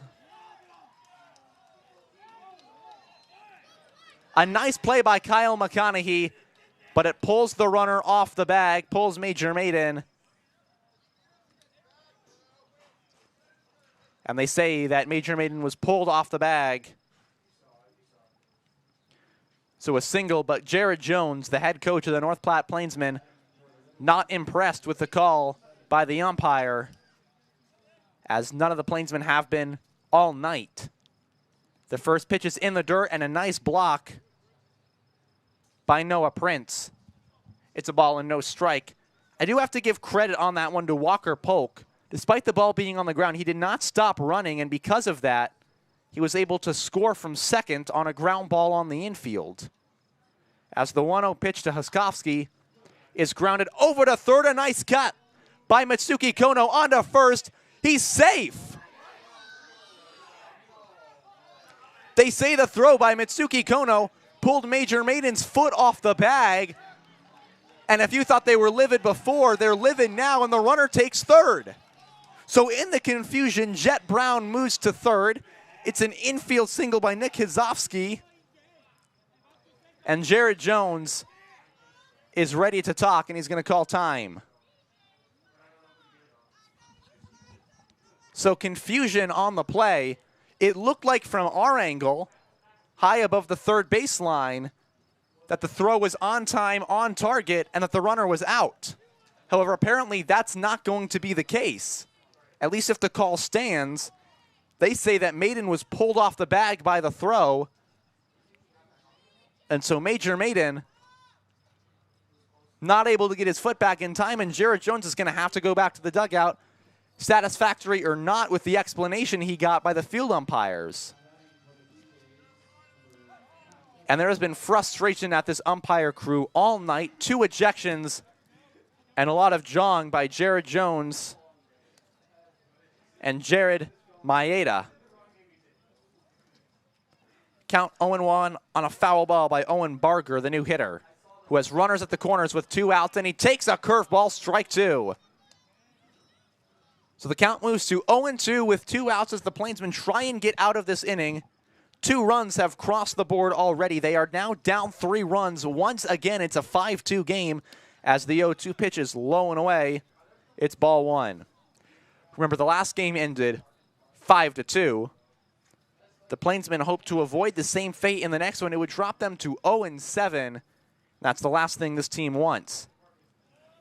A nice play by Kyle McConaughey, but it pulls the runner off the bag, pulls Major Maiden. And they say that Major Maiden was pulled off the bag. So a single, but Jared Jones, the head coach of the North Platte Plainsmen, not impressed with the call by the umpire, as none of the Plainsmen have been all night. The first pitch is in the dirt, and a nice block by Noah Prince. It's a ball and no strike. I do have to give credit on that one to Walker Polk. Despite the ball being on the ground, he did not stop running, and because of that, he was able to score from second on a ground ball on the infield. As the 1-0 pitch to Huskovsky is grounded over to third. A nice cut by Mitsuki Kono onto first. He's safe. They say the throw by Mitsuki Kono pulled Major Maiden's foot off the bag. And if you thought they were livid before, they're livid now, and the runner takes third. So in the confusion, Jet Brown moves to third. It's an infield single by Nick Hizovsky. And Jared Jones is ready to talk, and he's going to call time. So confusion on the play. It looked like from our angle, high above the third baseline, that the throw was on time, on target, and that the runner was out. However, apparently that's not going to be the case. At least if the call stands, they say that Maiden was pulled off the bag by the throw. And so Major Maiden not able to get his foot back in time, and Jared Jones is going to have to go back to the dugout, satisfactory or not, with the explanation he got by the field umpires. And there has been frustration at this umpire crew all night. 2 ejections and a lot of jawing by Jared Jones and Jared Maeda. Count 0-1 on a foul ball by Owen Barger, the new hitter, who has runners at the corners with 2 outs, and he takes a curveball, strike 2. So the count moves to 0-2 with 2 outs as the Plainsmen try and get out of this inning. 2 runs have crossed the board already. They are now down 3 runs. Once again, it's a 5-2 game as the 0-2 pitch is low and away. It's ball 1. Remember, the last game ended 5-2. The Plainsmen hope to avoid the same fate in the next one. It would drop them to 0-7. That's the last thing this team wants.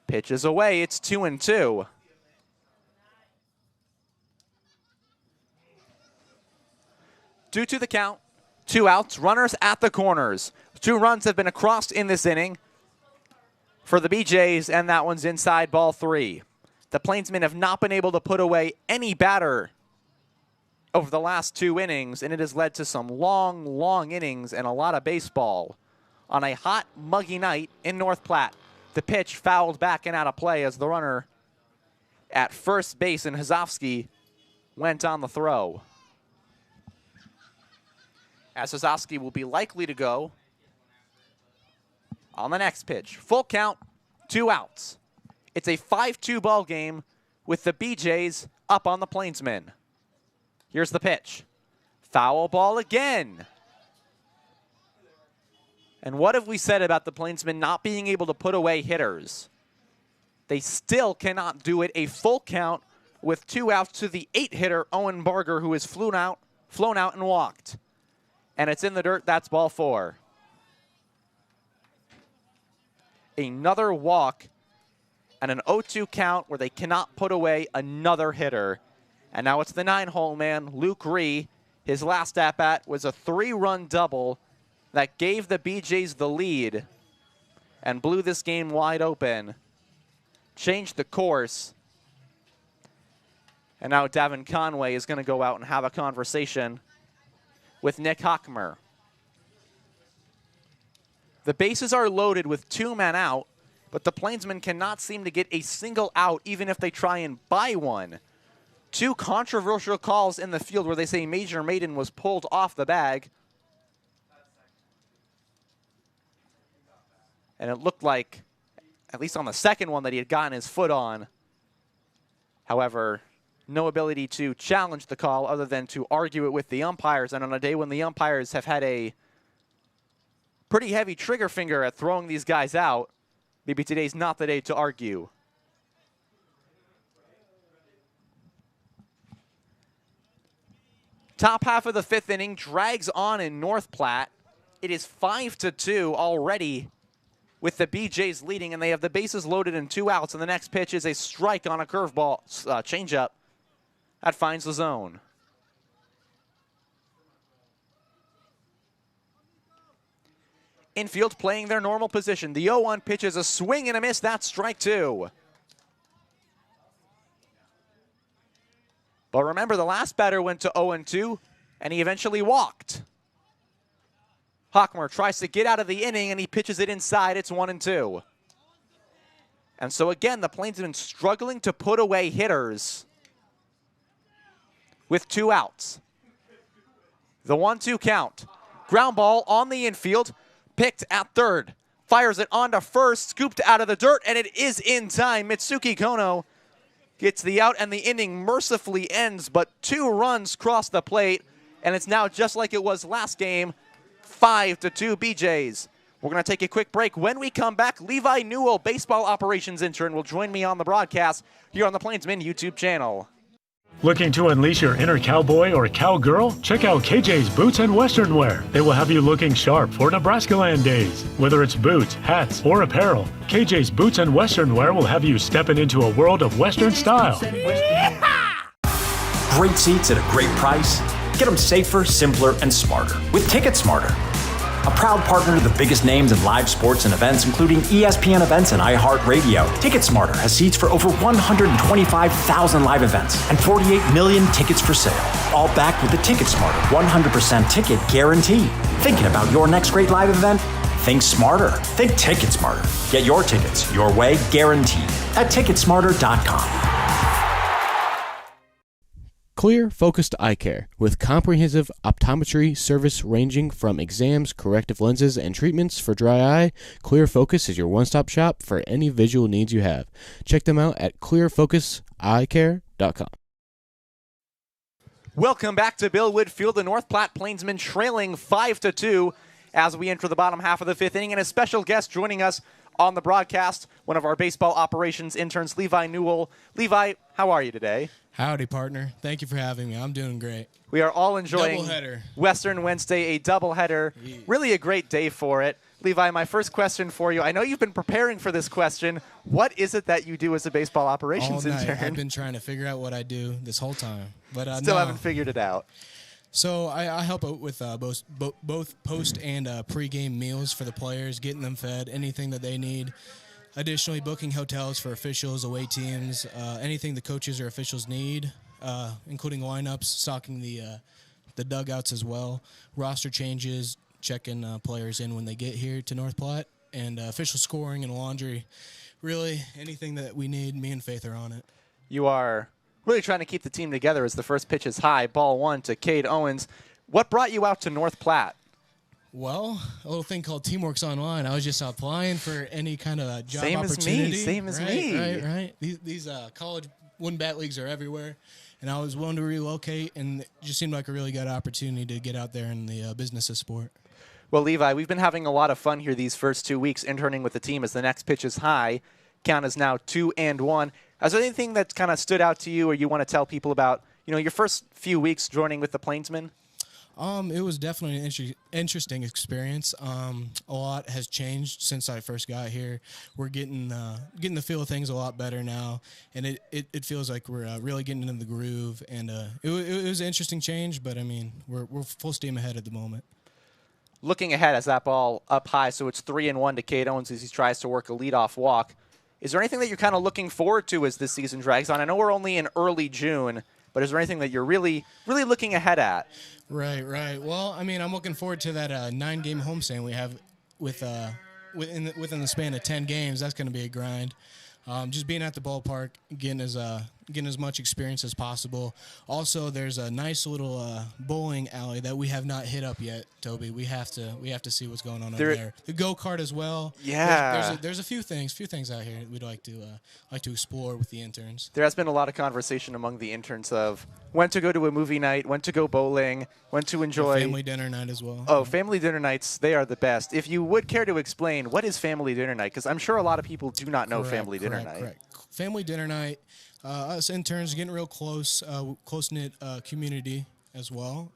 Pitch is away. It's 2-2. Due to the count, 2 outs, runners at the corners. 2 runs have been across in this inning for the BJs, and that one's inside, ball 3. The Plainsmen have not been able to put away any batter over the last 2 innings, and it has led to some long, long innings and a lot of baseball on a hot, muggy night in North Platte. The pitch fouled back and out of play as the runner at first base, and Hizovsky went on the throw. As Hizovsky will be likely to go on the next pitch. Full count, 2 outs. It's a 5-2 ball game with the BJs up on the Plainsmen. Here's the pitch. Foul ball again. And what have we said about the Plainsmen not being able to put away hitters? They still cannot do it. A full count with 2 outs to the 8-hitter, Owen Barger, who is flown out and walked. And it's in the dirt. That's ball 4. Another walk and an 0-2 count where they cannot put away another hitter. And now it's the 9-hole man, Luke Ree. His last at-bat was a 3-run double that gave the BJs the lead and blew this game wide open. Changed the course. And now Davin Conway is going to go out and have a conversation with Nick Hockmer. The bases are loaded with 2 men out, but the Plainsmen cannot seem to get a single out even if they try and buy one. 2 controversial calls in the field where they say Major Maiden was pulled off the bag. And it looked like, at least on the second one, that he had gotten his foot on. However, no ability to challenge the call other than to argue it with the umpires. And on a day when the umpires have had a pretty heavy trigger finger at throwing these guys out, maybe today's not the day to argue. Top half of the 5th inning drags on in North Platte. It is 5-2 already with the BJs leading, and they have the bases loaded and 2 outs. And the next pitch is a strike on a curveball changeup that finds the zone. Infield playing their normal position. The 0-1 pitch is a swing and a miss. That's strike 2. But remember, the last batter went to 0-2, and he eventually walked. Hockmer tries to get out of the inning, and he pitches it inside. It's 1-2. And so again, the Plainsmen struggling to put away hitters with 2 outs. The 1-2 count. Ground ball on the infield, picked at third. Fires it onto first, scooped out of the dirt, and it is in time. Mitsuki Kono gets the out, and the inning mercifully ends, but 2 runs cross the plate, and it's now just like it was last game, 5-2 BJs. We're going to take a quick break. When we come back, Levi Newell, baseball operations intern, will join me on the broadcast here on the Plainsmen YouTube channel. Looking to unleash your inner cowboy or cowgirl? Check out KJ's Boots and Western Wear. They will have you looking sharp for Nebraska Land days. Whether it's boots, hats, or apparel, KJ's Boots and Western Wear will have you stepping into a world of Western style. Great seats at a great price. Get them safer, simpler, and smarter with Ticket Smarter. A proud partner to the biggest names in live sports and events, including ESPN events and iHeartRadio. TicketSmarter has seats for over 125,000 live events and 48 million tickets for sale. All backed with the TicketSmarter 100% ticket guarantee. Thinking about your next great live event? Think smarter. Think TicketSmarter. Get your tickets your way, guaranteed, at TicketSmarter.com. Clear Focused Eye Care, with comprehensive optometry service ranging from exams, corrective lenses, and treatments for dry eye. Clear Focus is your one-stop shop for any visual needs you have. Check them out at clearfocuseyecare.com. Welcome back to Billwood Field. The North Platte Plainsmen trailing 5-2 as we enter the bottom half of the 5th inning, and a special guest joining us on the broadcast, one of our baseball operations interns, Levi Newell. Levi, how are you today? Howdy, partner. Thank you for having me. I'm doing great. We are all enjoying Doubleheader. Western Wednesday, a doubleheader. Yeah. Really a great day for it. Levi, my first question for you. I know you've been preparing for this question. What is it that you do as a baseball operations All night. intern? I've been trying to figure out what I do this whole time, but Still haven't figured it out. So I help out with both post and pre-game meals for the players, getting them fed, anything that they need. Additionally, booking hotels for officials, away teams, anything the coaches or officials need, including lineups, stocking the dugouts as well, roster changes, checking players in when they get here to North Platte, and official scoring and laundry. Really, anything that we need, me and Faith are on it. You are really trying to keep the team together as the first pitch is high. Ball 1 to Cade Owens. What brought you out to North Platte? Well, a little thing called Teamworks Online. I was just applying for any kind of job Same opportunity. Same as me. Right. These college wooden bat leagues are everywhere, and I was willing to relocate, and it just seemed like a really good opportunity to get out there in the business of sport. Well, Levi, we've been having a lot of fun here these first 2 weeks interning with the team as the next pitch is high. Count is now 2-1. Is there anything that kind of stood out to you or you want to tell people about, your first few weeks joining with the Plainsmen? It was definitely an interesting experience. A lot has changed since I first got here. We're getting the feel of things a lot better now, and it feels like we're really getting into the groove. And it was an interesting change, but I mean we're full steam ahead at the moment. Looking ahead as that ball up high, so it's 3-1 to Cade Owens as he tries to work a leadoff walk. Is there anything that you're kind of looking forward to as this season drags on? I know we're only in early June, but is there anything that you're really looking ahead at? Right. Well, I mean, I'm looking forward to that 9-game homestand we have within the span of 10 games. That's going to be a grind. Just being at the ballpark, getting as getting as much experience as possible. Also, there's a nice little bowling alley that we have not hit up yet, Toby. We have to see what's going on over there. The go-kart as well. Yeah. There's a few things out here we'd like to explore with the interns. There has been a lot of conversation among the interns of when to go to a movie night, when to go bowling, when to enjoy. Family dinner night as well. Oh, family dinner nights, they are the best. If you would care to explain, what is family dinner night? Because I'm sure a lot of people do not know family dinner night. Correct. Family dinner night, us interns getting real close-knit community as well.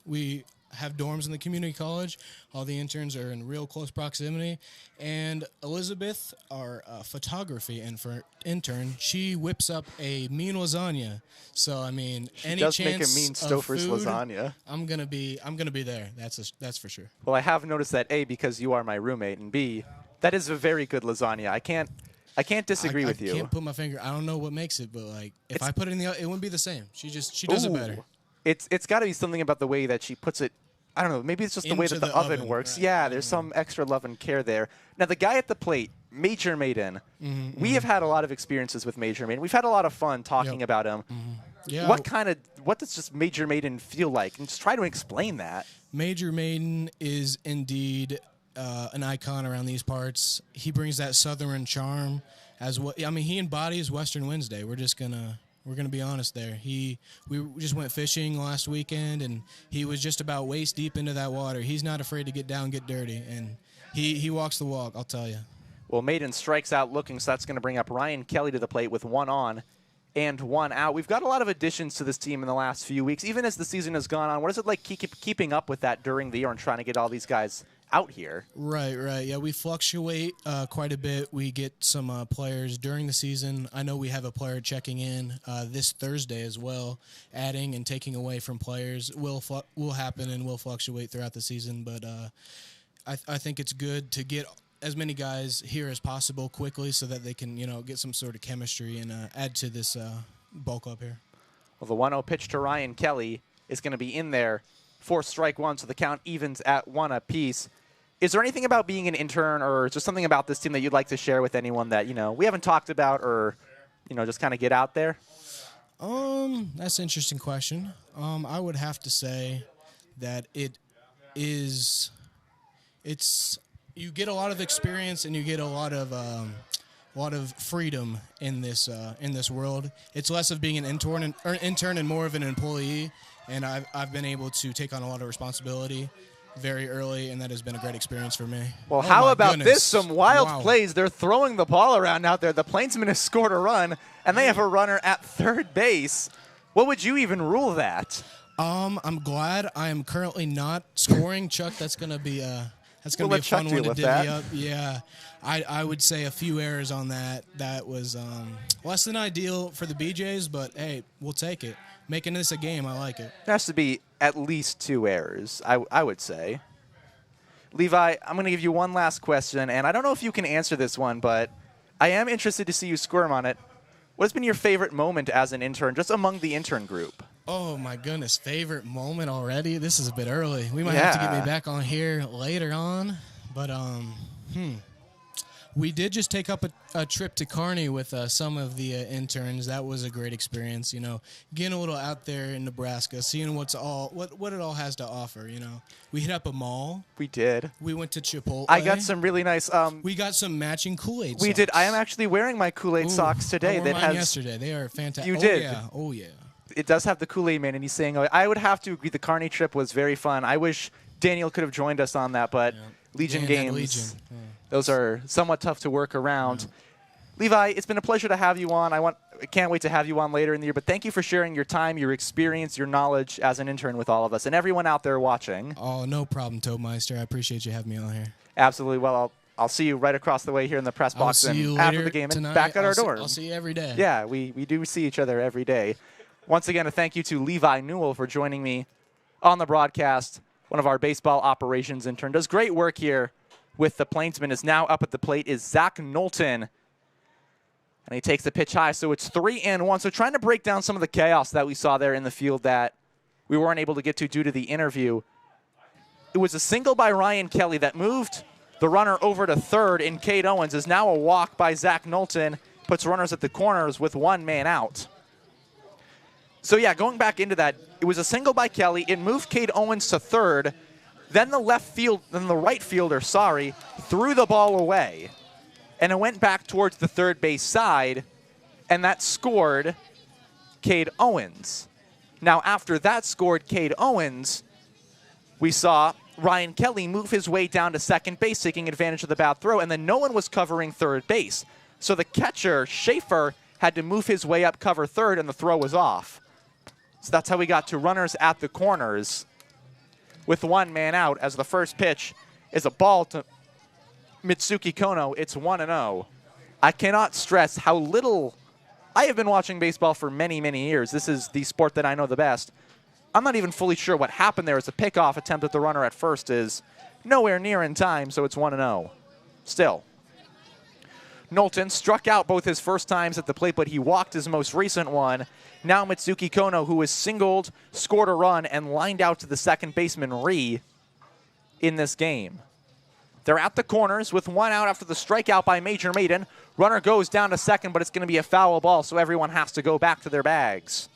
We have dorms in the community college. All the interns are in real close proximity. And Elizabeth, our photography intern, she whips up a mean lasagna. So I mean, She any does chance make a mean of Stouffer's food, lasagna. I'm gonna be there. That's for sure. Well, I have noticed that A, because you are my roommate, and B, that is a very good lasagna. I can't disagree with you. I can't put my finger. I don't know what makes it, but like if I put it in it wouldn't be the same. She does it better. It's got to be something about the way that she puts it. I don't know. Maybe it's just the way that the oven works. Right. Yeah, there's some extra love and care there. Now, the guy at the plate, Major Maiden, we have had a lot of experiences with Major Maiden. We've had a lot of fun talking about him. Yeah. What does just Major Maiden feel like? And just try to explain that. Major Maiden is indeed an icon around these parts. He brings that southern charm as well. I mean, he embodies Western Wednesday. We're gonna be honest there. We just went fishing last weekend, and he was just about waist deep into that water. He's not afraid to get down, get dirty, and he walks the walk, I'll tell you. Well, Maiden strikes out looking, so that's going to bring up Ryan Kelly to the plate with 1 on and 1 out. We've got a lot of additions to this team in the last few weeks, even as the season has gone on. What is it like keeping up with that during the year and trying to get all these guys out here? Right. Yeah, we fluctuate quite a bit. We get some players during the season. I know we have a player checking in this Thursday as well, adding and taking away from players. Will happen and will fluctuate throughout the season, but I think it's good to get as many guys here as possible quickly so that they can get some sort of chemistry and add to this bulk up here. Well, the 1-0 pitch to Ryan Kelly is going to be in there for strike one, so the count evens at 1 apiece. Is there anything about being an intern, or is there something about this team that you'd like to share with anyone that we haven't talked about, or just kind of get out there? That's an interesting question. I would have to say that it's you get a lot of experience and you get a lot of freedom in this world. It's less of being an intern and more of an employee. And I've been able to take on a lot of responsibility very early, and that has been a great experience for me. Well, how about this? Some wild plays. They're throwing the ball around out there. The Plainsmen have scored a run, and they have a runner at third base. What would you even rule that? I'm glad I am currently not scoring, Chuck. That's going to be a fun one to divvy up. Yeah, I would say a few errors on that. That was less than ideal for the BJs, but hey, we'll take it. Making this a game, I like it. There has to be at least 2 errors, I would say. Levi, I'm going to give you one last question, and I don't know if you can answer this one, but I am interested to see you squirm on it. What has been your favorite moment as an intern, just among the intern group? Oh, my goodness. Favorite moment already? This is a bit early. We might have to get me back on here later on. But, we did just take up a trip to Kearney with some of the interns. That was a great experience, getting a little out there in Nebraska, seeing what it all has to offer, We hit up a mall. We did. We went to Chipotle. I got some really nice we got some matching Kool-Aid socks. We did. I am actually wearing my Kool-Aid socks today. I wore mine yesterday. They are fantastic. You did? Oh, yeah. It does have the Kool-Aid Man, and he's saying, I would have to agree the Kearney trip was very fun. I wish Daniel could have joined us on that, but Legion games, those are somewhat tough to work around. Yeah. Levi, it's been a pleasure to have you on. I can't wait to have you on later in the year, but thank you for sharing your time, your experience, your knowledge as an intern with all of us, and everyone out there watching. Oh, no problem, Toadmeister. I appreciate you having me on here. Absolutely. Well, I'll see you right across the way here in the press box and after the game and back at our dorm. I'll see you every day. Yeah, we do see each other every day. Once again, a thank you to Levi Newell for joining me on the broadcast. One of our baseball operations intern does great work here with the Plainsmen. Is now up at the plate is Zach Knowlton. And he takes the pitch high, so it's 3-1. So trying to break down some of the chaos that we saw there in the field that we weren't able to get to due to the interview. It was a single by Ryan Kelly that moved the runner over to third, and Cade Owens is now a walk by Zach Knowlton. Puts runners at the corners with 1 man out. So yeah, going back into that, it was a single by Kelly. It moved Cade Owens to third. Then the right fielder, threw the ball away. And it went back towards the third base side, and that scored Cade Owens. Now, after that scored Cade Owens, we saw Ryan Kelly move his way down to second base, taking advantage of the bad throw, and then no one was covering third base. So the catcher, Schaefer, had to move his way up, cover third, and the throw was off. So that's how we got to runners at the corners with one man out, as the first pitch is a ball to Mitsuki Kono. It's 1-0. I cannot stress how little I have been watching baseball for many, many years. This is the sport that I know the best. I'm not even fully sure what happened there as a pickoff attempt at the runner at first is nowhere near in time, so it's 1-0. Still. Knowlton struck out both his first times at the plate, but he walked his most recent one. Now Mitsuki Kono, who was singled, scored a run, and lined out to the second baseman, Ree, in this game. They're at the corners with one out after the strikeout by Major Maiden. Runner goes down to second, but it's going to be a foul ball, so everyone has to go back to their bags.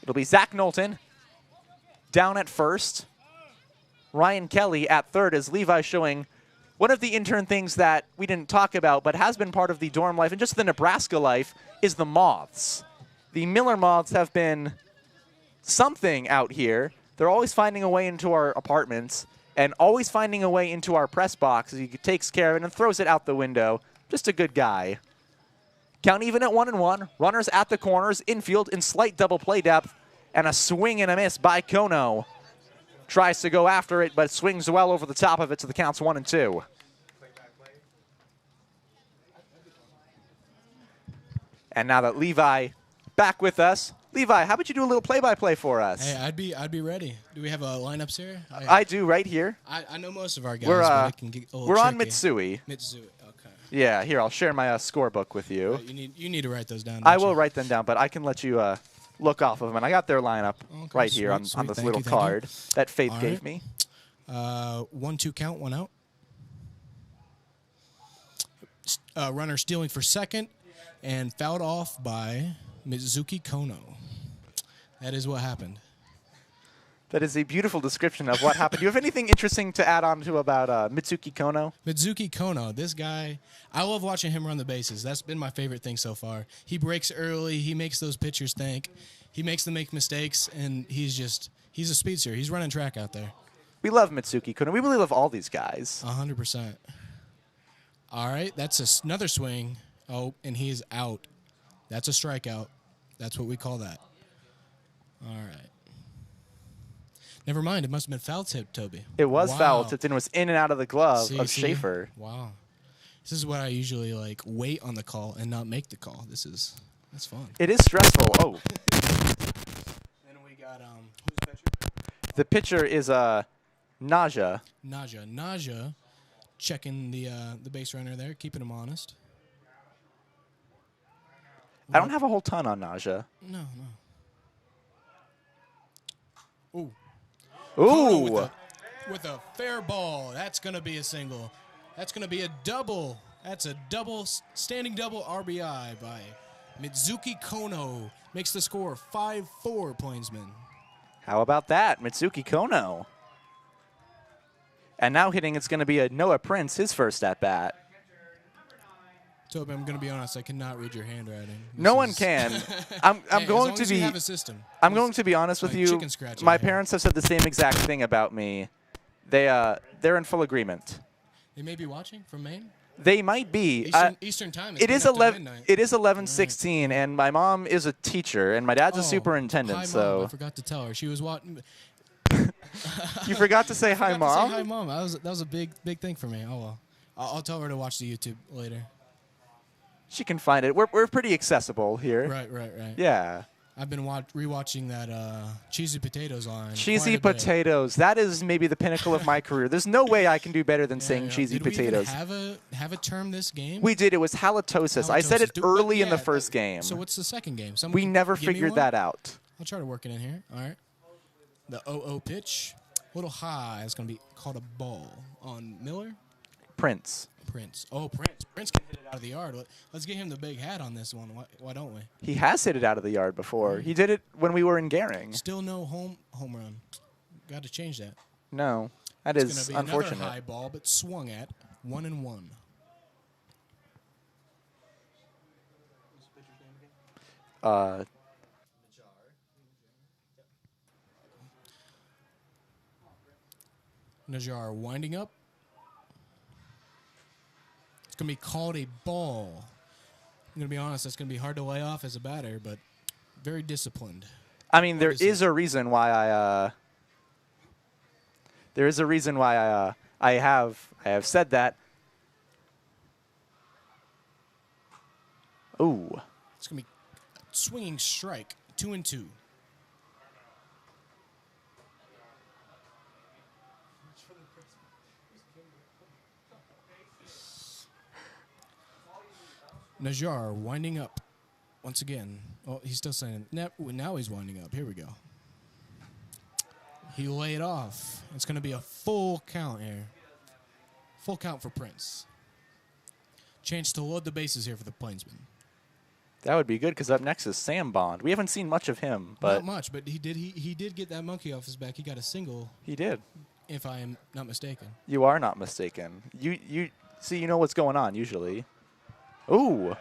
It'll be Zach Knowlton down at first. Ryan Kelly at third, as Levi showing one of the intern things that we didn't talk about but has been part of the dorm life and just the Nebraska life is the moths. The Miller moths have been something out here. They're always finding a way into our apartments and always finding a way into our press box. He takes care of it and throws it out the window. Just a good guy. Count even at 1-1. Runners at the corners, infield in slight double play depth, and a swing and a miss by Kono. Tries to go after it, but swings well over the top of it, so the count's 1-2. And now that Levi back with us, Levi, how about you do a little play-by-play for us? Hey, I'd be ready. Do we have lineups here? I do right here. I know most of our guys, We're, but I can get a little we're on tricky. Mitsui. Mitsui, okay. Yeah, here, I'll share my scorebook with you. You need to write those down. I will write them down, but I can let you look off of them. And I got their lineup right here on this Thank little you. card that Faith All gave right. me. 1-2 count, one out. Runner stealing for second and fouled off by Mitsuki Kono. That is what happened. That is a beautiful description of what happened. Do you have anything interesting to add on to about Mitsuki Kono? Mitsuki Kono, this guy, I love watching him run the bases. That's been my favorite thing so far. He breaks early. He makes those pitchers think. He makes them make mistakes, and he's a speedster. He's running track out there. We love Mitsuki Kono. We really love all these guys. 100%. All right, that's another swing. Oh, and he is out. That's a strikeout. That's what we call that. All right. Never mind. It must have been foul tipped, Toby. It was Wow. foul tipped and was in and out of the glove See, of Schaefer. Wow. This is what I usually like. Wait on the call and not make the call. That's fun. It is stressful. Oh. Then we got who's the pitcher? The pitcher is Naja. Naja checking the base runner there, keeping him honest. I don't have a whole ton on Naja. No. Ooh. Ooh. With a fair ball. That's going to be a single. That's going to be a double. That's a standing double RBI by Mitsuki Kono. Makes the score 5-4 Plainsmen. How about that? Mitsuki Kono. And now hitting, it's going to be a Noah Prince, his first at-bat. Toby, I'm going to be honest. I cannot read your handwriting. No one can. I'm Hey, going as long to as you be. have a system. I'm going to be honest with Like you. chicken scratching My here. parents have said the same exact thing about me. They're in full agreement. They may be watching from Maine. They might be. Eastern time. It is up to 11. midnight. It is 11:16, and my mom is a teacher, and my dad's a Oh, superintendent. hi, so Mom. I forgot to tell her. She was watching. you forgot to say hi, Forgot to mom. say hi, Mom. That was a big thing for me. Oh well. I'll tell her to watch the YouTube later. She can find it. We're pretty accessible here. Right. Yeah. I've been rewatching that Cheesy Potatoes on. Cheesy quite a bit. potatoes. That is maybe the pinnacle of my career. There's no way I can do better than saying Yeah. cheesy Did we even potatoes. have a term this game? We did. It was halitosis. I said it Halitosis. early in the Yeah, first game. So what's the second game? Someone We never give me figured one? that out. I'll try to work it in here. All right. The 0-0 pitch. A little high. It's going to be called a ball on Miller. Prince. Prince. Oh, Prince. Prince can hit it out of the yard. Let's get him the big hat on this one. Why don't we? He has hit it out of the yard before. He did it when we were in Gehring. Still no home run. Got to change that. No, that It's is gonna be unfortunate. another high ball, but swung at 1-1. Najjar winding up. It's going to be called a ball. I'm going to be honest, that's going to be hard to lay off as a batter, but very disciplined. I mean, there is a reason why I have said that. Ooh. It's going to be a swinging strike, 2-2. Najjar winding up once again. Oh, he's still saying now he's winding up. Here we go. He laid off. It's going to be a full count here. Full count for Prince. Chance to load the bases here for the Plainsmen. That would be good because up next is Sam Bond. We haven't seen much of him, but Not much, but he did get that monkey off his back. He got a single, he did. if I am not mistaken. You are not mistaken. You see, you know what's going on usually. Ooh.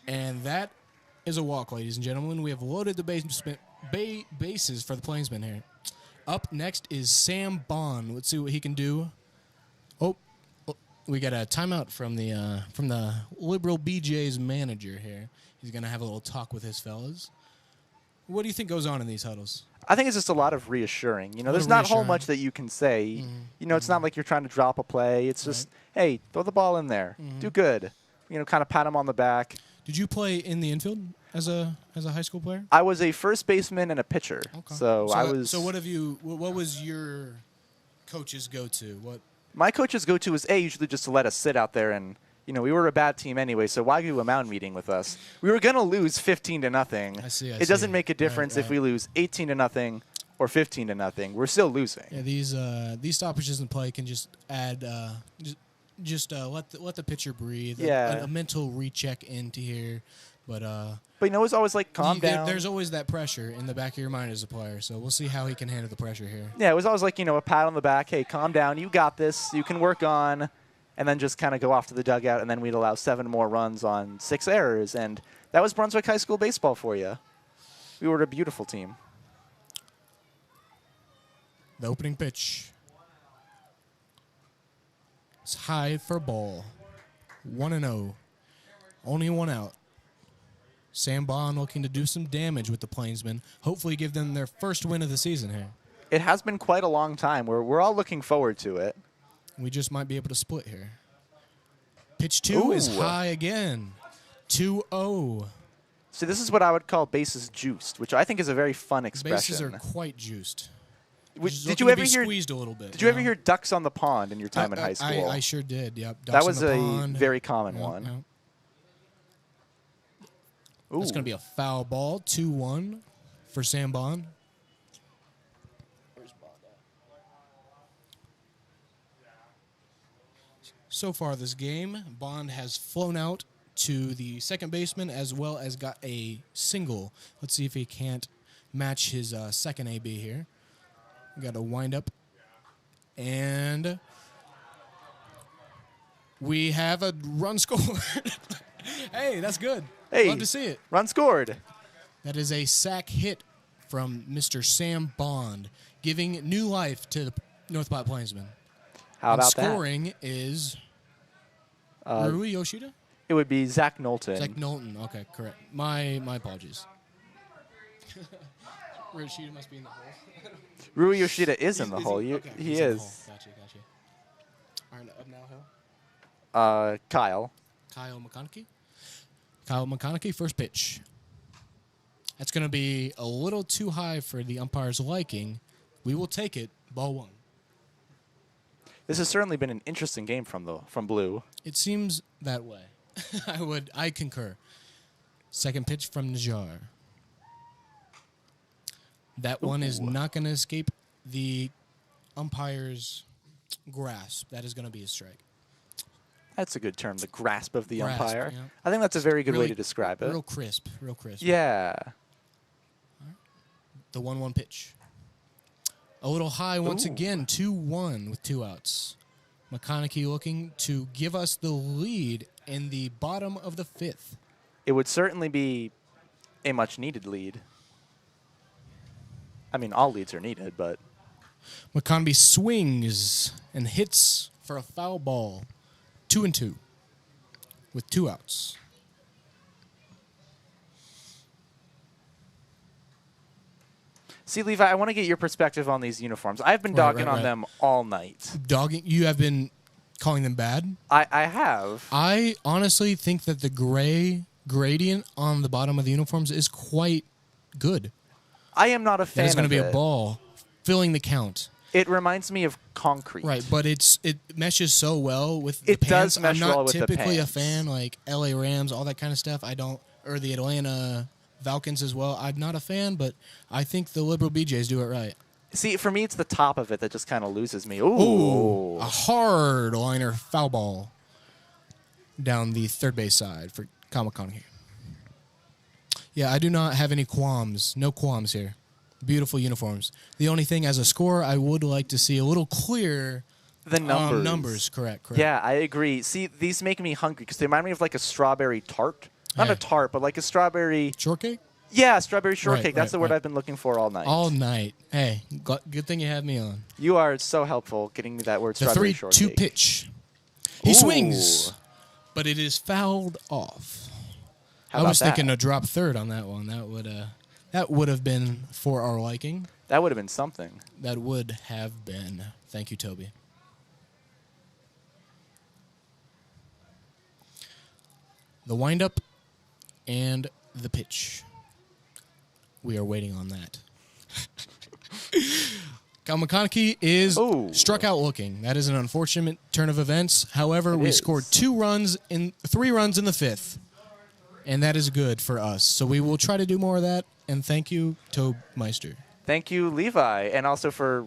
And that is a walk, ladies and gentlemen. We have loaded the bases for the Plainsmen here. Up next is Sam Bond. Let's see what he can do. Oh, we got a timeout from the Liberal BJ's manager here. He's going to have a little talk with his fellas. What do you think goes on in these huddles? I think it's just a lot of reassuring. You know, there's not a whole much that you can say. You know, it's not like you're trying to drop a play. It's just, hey, throw the ball in there. Do good. You know, kind of pat him on the back. Did you play in the infield as a high school player? I was a first baseman and a pitcher. Okay. So I was. So what was your coach's go-to? My coach's go-to was usually just to let us sit out there and, you know, we were a bad team anyway, so why do a mound meeting with us? We were going to lose 15-0. I see. It doesn't make a difference if we lose 18-0 or 15-0. We're still losing. Yeah, these stoppages in play can just add let the pitcher breathe. Yeah. A mental recheck into here, but you know, it's always like calm down. There's always that pressure in the back of your mind as a player, so we'll see how he can handle the pressure here. Yeah, it was always like, you know, a pat on the back. Hey, calm down. You got this. You can work on. And then just kind of go off to the dugout, and then we'd allow 7 more runs on 6 errors. And that was Brunswick High School baseball for you. We were a beautiful team. The opening pitch. It's high for ball. 1-0. Only one out. Sam Bond looking to do some damage with the Plainsmen. Hopefully give them their first win of the season here. It has been quite a long time. We're all looking forward to it. We just might be able to split here. Pitch 2 is high again. 2-0. So this is what I would call bases juiced, which I think is a very fun expression. Bases are quite juiced. Did you ever hear squeezed a little bit? Did you ever hear ducks on the pond in your time in high school? I sure did. Yep. That was a very common one. Yep. That's going to be a foul ball. 2-1 for Sam Bond. So far this game, Bond has flown out to the second baseman as well as got a single. Let's see if he can't match his second AB here. We got a wind up. And we have a run scored. Hey, that's good. Hey, love to see it. Run scored. That is a sack hit from Mr. Sam Bond, giving new life to the North Platte Plainsmen. How about that? Scoring is Rui Yoshida? It would be Zach Knowlton. Zach Knowlton. Okay, correct. My apologies. Rui Yoshida must be in the hole. Rui Yoshida is in the hole. Okay, he he's in the is. hole. Gotcha. All right, up now, who? Kyle. Kyle McConaughey. Kyle McConaughey, first pitch. That's going to be a little too high for the umpire's liking. We will take it. Ball 1. This has certainly been an interesting game from Blue. It seems that way. I concur. Second pitch from Najjar. That one is not going to escape the umpire's grasp. That is going to be a strike. That's a good term, the grasp of the Grasp, umpire. yeah. I think that's a very good way Really to describe it. Real crisp, real crisp. Yeah. The 1-1 pitch. A little high once again, 2-1 with 2 outs. McConaughey looking to give us the lead in the bottom of the 5th. It would certainly be a much-needed lead. I mean, all leads are needed, but... McConaughey swings and hits for a foul ball. 2-2 with 2 outs. See, Levi, I want to get your perspective on these uniforms. I've been dogging on them all night. Dogging? You have been calling them bad? I have. I honestly think that the gray gradient on the bottom of the uniforms is quite good. I am not a fan of it. There's going to be a ball filling the count. It reminds me of concrete. Right, but it meshes so well with the It pants. does mesh I'm not well with the typically a pants. fan, like LA Rams, all that kind of stuff. Or the Atlanta Falcons as well. I'm not a fan, but I think the liberal BJs do it right. See, for me, it's the top of it that just kind of loses me. Ooh, a hard liner foul ball down the third base side for Kyle McConaughey. Yeah, I do not have any qualms. No qualms here. Beautiful uniforms. The only thing as a scorer, I would like to see a little clearer. The numbers. Numbers, correct. Yeah, I agree. See, these make me hungry because they remind me of like a strawberry tart. Not a tart, but like a strawberry... Shortcake? Yeah, strawberry shortcake. That's the word right. I've been looking for all night. All night. Hey, good thing you had me on. You are so helpful getting me that word, The strawberry 3-2 shortcake. pitch. He swings, but it is fouled off. How I was about that? thinking a drop third on that one. That would have been for our liking. That would have been something. That would have been. Thank you, Toby. The windup and the pitch. We are waiting on that. Kyle McConaughey is struck out looking. That is an unfortunate turn of events. However, we scored 3 runs in the 5th. And that is good for us. So we will try to do more of that. And thank you, Toebmeister. Thank you, Levi, and also for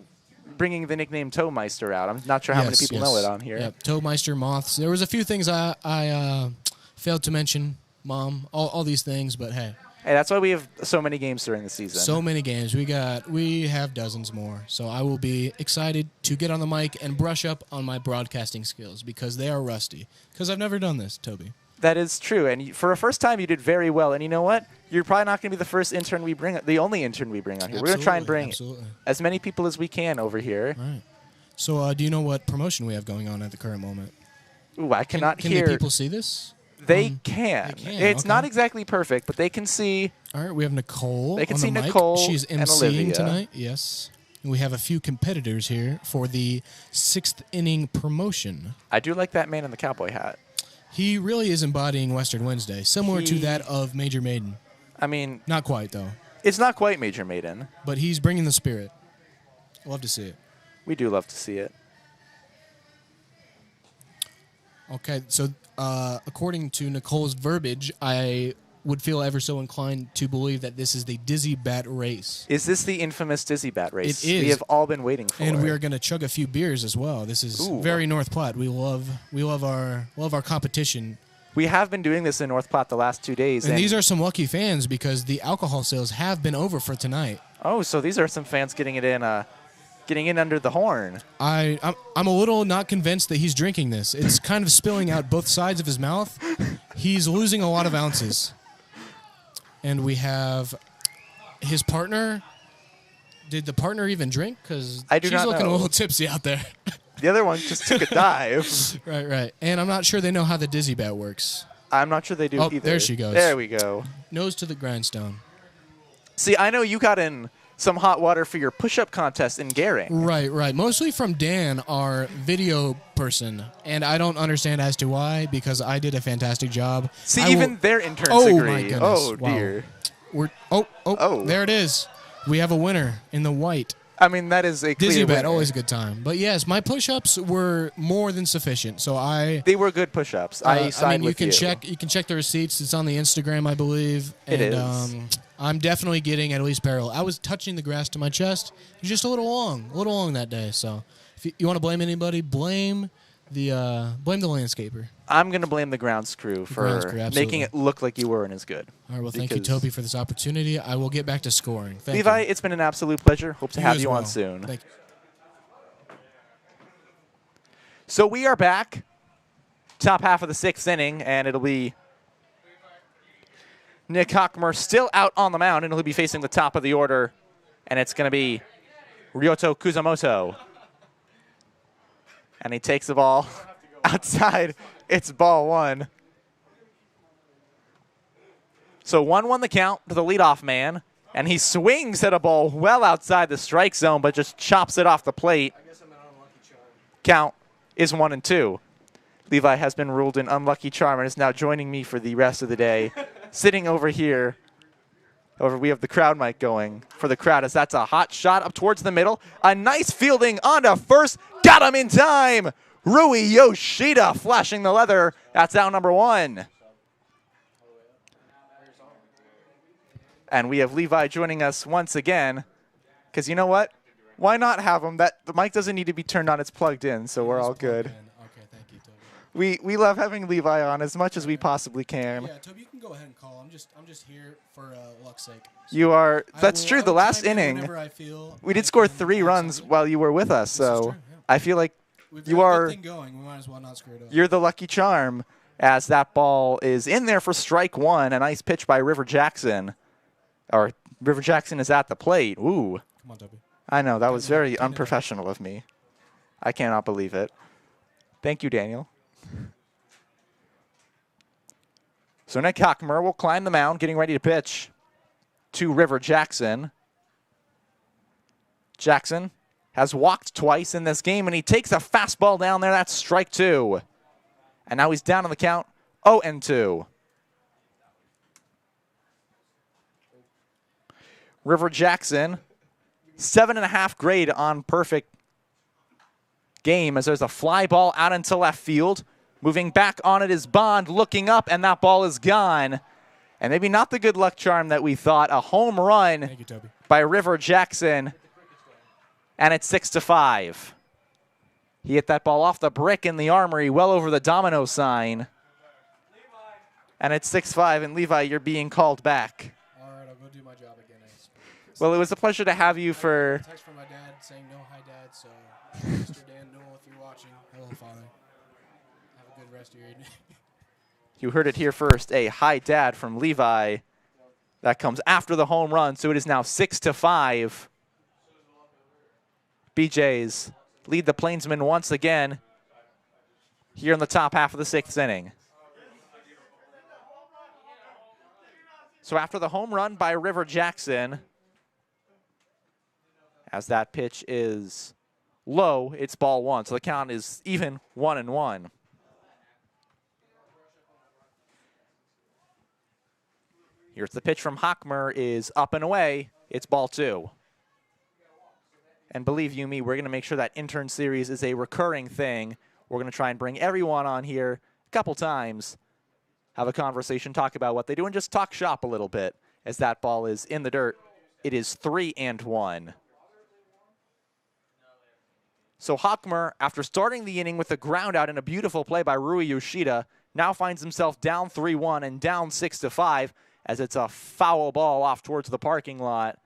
bringing the nickname Toemeister out. I'm not sure how many people know it on here. Yep, Toebmeister, Moths. There was a few things I failed to mention, Mom, all these things, but hey. Hey, that's why we have so many games during the season. So many games. We have dozens more. So I will be excited to get on the mic and brush up on my broadcasting skills because they are rusty. Because I've never done this, Toby. That is true, and for a first time, you did very well. And you know what? You're probably not going to be the first intern we bring, the only intern we bring on here. We're going to try and bring as many people as we can over here. All right. So do you know what promotion we have going on at the current moment? Ooh, I cannot hear. Can the people see this? They can. It's not exactly perfect, but they can see. All right, we have Nicole. They can on see the mic. Nicole She's and emceeing Olivia tonight. Yes. And we have a few competitors here for the 6th inning promotion. I do like that man in the cowboy hat. He really is embodying Western Wednesday, similar to that of Major Maiden. I mean, not quite though. It's not quite Major Maiden, but he's bringing the spirit. Love to see it. We do love to see it. Okay, so according to Nicole's verbiage, I would feel ever so inclined to believe that this is the Dizzy Bat race. Is this the infamous Dizzy Bat race? It is. We have all been waiting for. And we are going to chug a few beers as well. This is very North Platte. We love our competition. We have been doing this in North Platte the last 2 days. And these are some lucky fans because the alcohol sales have been over for tonight. Oh, so these are some fans getting it in under the horn. I'm a little not convinced that he's drinking this. It's kind of spilling out both sides of his mouth. He's losing a lot of ounces. And we have his partner. Did the partner even drink? Because she's looking a little tipsy out there. The other one just took a dive. Right. And I'm not sure they know how the Dizzy Bat works. I'm not sure they do either. There she goes. There we go. Nose to the grindstone. See, I know you got in some hot water for your push-up contest in Gehring. Right. Mostly from Dan, our video person. And I don't understand as to why, because I did a fantastic job. See, even their interns agree. My goodness. Oh, wow. dear. There it is. We have a winner in the white. I mean, that is a clear Dizzy Bat, winner. always a good time. But yes, my push-ups were more than sufficient. So They were good push-ups. I side with you. You can check the receipts. It's on the Instagram, I believe. It is. I'm definitely getting at least parallel. I was touching the grass to my chest. It was just a little long that day. So if you want to blame anybody, blame Blame the landscaper. I'm going to blame the grounds crew for making it look like you weren't as good. All right, well, thank you, Toby, for this opportunity. I will get back to scoring. Thank Levi, you. it's been an absolute pleasure. Hope to have you on soon. Thank you. So we are back, top half of the 6th inning, and it'll be Nick Hockmer still out on the mound, and he'll be facing the top of the order, and it's going to be Ryoto Kusamoto. And he takes the ball outside. It's ball 1. So 1-1 the count to the leadoff man, and he swings at a ball well outside the strike zone, but just chops it off the plate. Count is 1-2. Levi has been ruled an unlucky charm and is now joining me for the rest of the day. Sitting over here. We have the crowd mic going for the crowd as that's a hot shot up towards the middle. A nice fielding onto first. Got him in time. Rui Yoshida flashing the leather. That's out number 1. And we have Levi joining us once again. Because you know what? Why not have him? The mic doesn't need to be turned on. It's plugged in, so we're all good. Okay, thank you, Toby. We love having Levi on as much as we possibly can. Yeah, Toby, you can go ahead and call. I'm just here for luck's sake. You are. That's true. The last inning, we did score 3 runs while you were with us, so I feel like you are. We've got a good thing going. We might as well not screw it up. You're the lucky charm, as that ball is in there for strike 1. A nice pitch by River Jackson. Or River Jackson is at the plate. Ooh. Come on, Toby. I know, that was very unprofessional of me. I cannot believe it. Thank you, Daniel. So Nick Hockmer will climb the mound, getting ready to pitch to River Jackson. Jackson has walked twice in this game, and he takes a fastball down there. That's strike 2. And now he's down on the count, 0-2. River Jackson, 7.5 grade on perfect game as there's a fly ball out into left field. Moving back on it is Bond, looking up, and that ball is gone. And maybe not the good luck charm that we thought. A home run Thank you, Toby. by River Jackson, and it's 6-5. He hit that ball off the brick in the armory, well over the domino sign. And it's 6-5, and Levi, you're being called back. All right, I'll go do my job again. Well, it was a pleasure to have you for... I got a text from my dad saying no hi, Dad, so Mr. Dan Newell, if you're watching, hello, Father. Have a good rest of your evening. You heard it here first, a hi, Dad from Levi. That comes after the home run, so it is now 6-5. BJs lead the Plainsmen once again here in the top half of the 6th inning. So after the home run by River Jackson, as that pitch is low, it's ball 1. So the count is even 1-1. Here's the pitch from Hockmer is up and away. It's ball 2. And believe you me, we're going to make sure that intern series is a recurring thing. We're going to try and bring everyone on here a couple times, have a conversation, talk about what they do, and just talk shop a little bit as that ball is in the dirt. It is 3-1. So Hockmer, after starting the inning with a ground out and a beautiful play by Rui Yoshida, now finds himself down 3-1 and down 6-5 as it's a foul ball off towards the parking lot.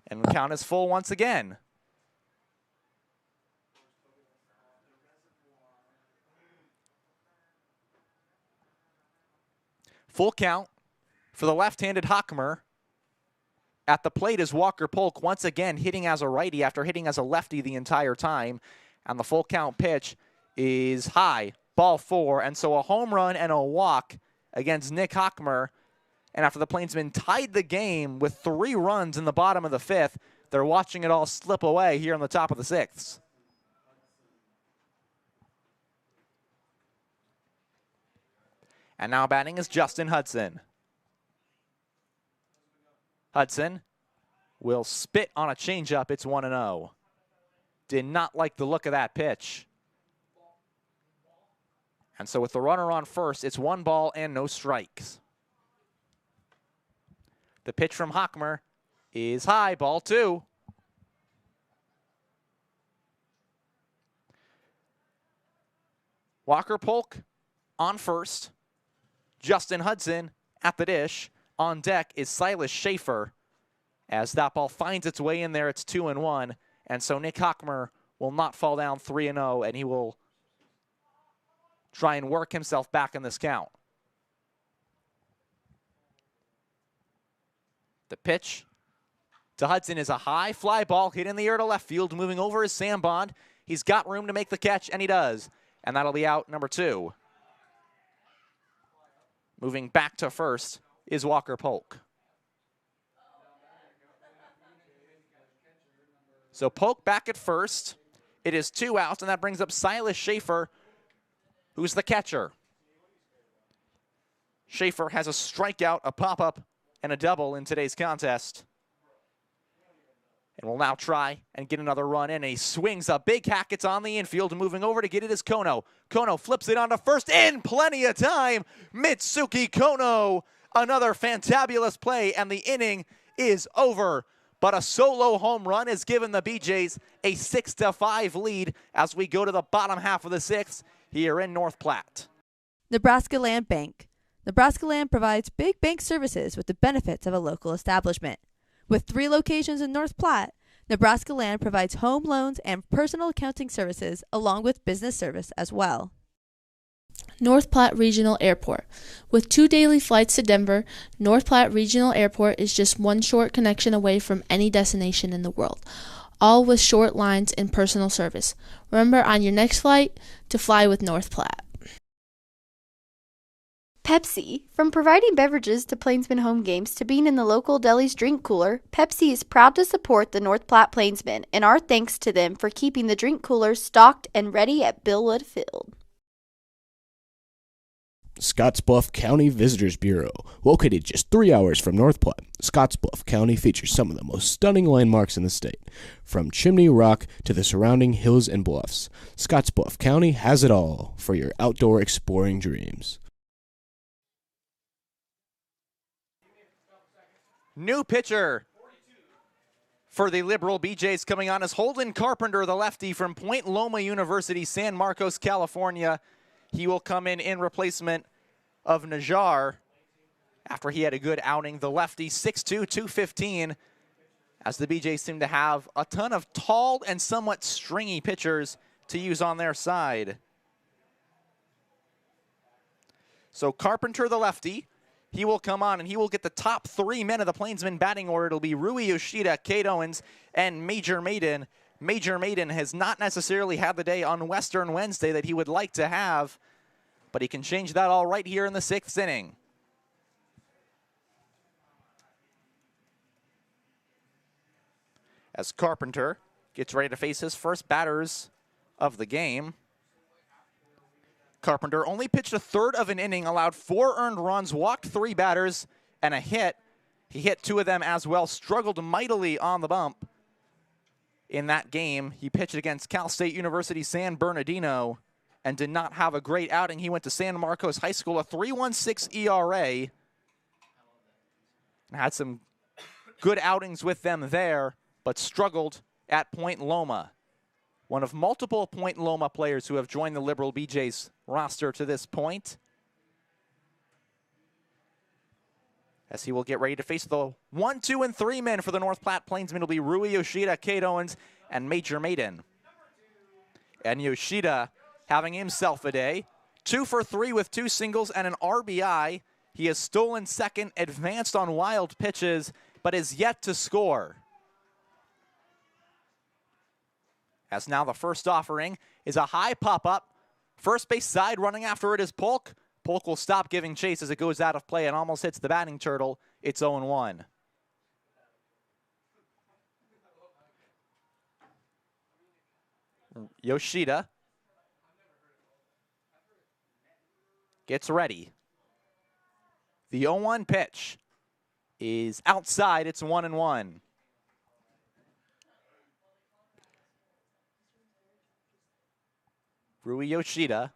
And the count is full once again. Full count for the left-handed Hockmer. At the plate is Walker Polk once again hitting as a righty after hitting as a lefty the entire time. And the full count pitch is high, ball 4. And so a home run and a walk against Nick Hockmer. And after the Plainsmen tied the game with 3 runs in the bottom of the 5th, they're watching it all slip away here on the top of the 6th. And now batting is Justin Hudson. Hudson will spit on a changeup. It's 1-0. Did not like the look of that pitch. And so with the runner on first, it's 1 ball and no strikes. The pitch from Hockmer is high, ball 2. Walker Polk on first. Justin Hudson at the dish. On deck is Silas Schaefer. As that ball finds its way in there, it's 2-1. And so Nick Hockmer will not fall down 3-0, and he will try and work himself back in this count. The pitch to Hudson is a high fly ball hit in the air to left field, moving over is Sam Bond. He's got room to make the catch, and he does. And that'll be out number 2. Moving back to first is Walker Polk. So Polk back at first. It is 2 outs, and that brings up Silas Schaefer, who's the catcher. Schaefer has a strikeout, a pop-up, and a double in today's contest. And will now try and get another run in. And he swings a big hack. It's on the infield. Moving over to get it is Kono. Kono flips it onto first in plenty of time. Mitsuki Kono. Another fantabulous play, and the inning is over. But a solo home run has given the BJs a 6-5 lead as we go to the bottom half of the 6th here in North Platte. Nebraska Land Bank. Nebraska Land provides big bank services with the benefits of a local establishment. With 3 locations in North Platte, Nebraska Land provides home loans and personal accounting services along with business service as well. North Platte Regional Airport. With 2 daily flights to Denver, North Platte Regional Airport is just one short connection away from any destination in the world, all with short lines and personal service. Remember on your next flight to fly with North Platte. Pepsi. From providing beverages to Plainsmen home games to being in the local deli's drink cooler, Pepsi is proud to support the North Platte Plainsmen, and our thanks to them for keeping the drink coolers stocked and ready at Billwood Field. Scottsbluff County Visitors Bureau. Located just 3 hours from North Platte, Scottsbluff County features some of the most stunning landmarks in the state. From Chimney Rock to the surrounding hills and bluffs, Scottsbluff County has it all for your outdoor exploring dreams. New pitcher for the Liberal BJs coming on is Holden Carpenter, the lefty from Point Loma University, San Marcos, California. He will come in replacement of Najjar after he had a good outing. The lefty, 6'2", 215, as the BJs seem to have a ton of tall and somewhat stringy pitchers to use on their side. So Carpenter, the lefty, he will come on and he will get the top 3 men of the Plainsmen batting order. It'll be Rui Yoshida, Kate Owens, and Major Maiden. Major Maiden has not necessarily had the day on Western Wednesday that he would like to have, but he can change that all right here in the 6th inning. As Carpenter gets ready to face his first batters of the game. Carpenter only pitched a third of an inning, allowed 4 earned runs, walked 3 batters, and a hit. He hit 2 of them as well, struggled mightily on the bump. In that game, he pitched against Cal State University San Bernardino and did not have a great outing. He went to San Marcos High School, a 3.16 ERA, and had some good outings with them there, but struggled at Point Loma. One of multiple Point Loma players who have joined the Liberal BJ's roster to this point. As he will get ready to face the 1, 2, and 3 men for the North Platte Plainsmen. It'll be Rui Yoshida, Kate Owens, and Major Maiden. And Yoshida having himself a day. 2 for 3 with 2 singles and an RBI. He has stolen second, advanced on wild pitches, but is yet to score. As now the first offering is a high pop-up. First base side running after it is Polk. Polk will stop giving chase as it goes out of play and almost hits the batting turtle. It's 0-1. Yoshida gets ready. The 0-1 pitch is outside. It's 1-1. Rui Yoshida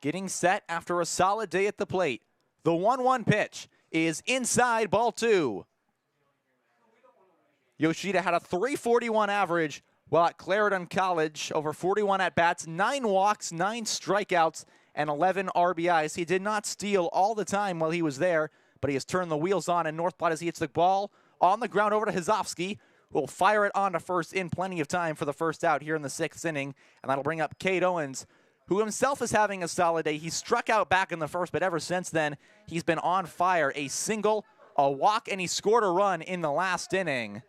getting set after a solid day at the plate. The 1-1 pitch is inside, ball 2. Yoshida had a .341 average, Well, at Clarendon College, over 41 at-bats, 9 walks, 9 strikeouts, and 11 RBIs. He did not steal all the time while he was there, but he has turned the wheels on in North Platte as he hits the ball on the ground over to Hizofsky, who will fire it on to first in plenty of time for the first out here in the 6th inning, and that'll bring up Cade Owens, who himself is having a solid day. He struck out back in the first, but ever since then, he's been on fire. A single, a walk, and he scored a run in the last inning.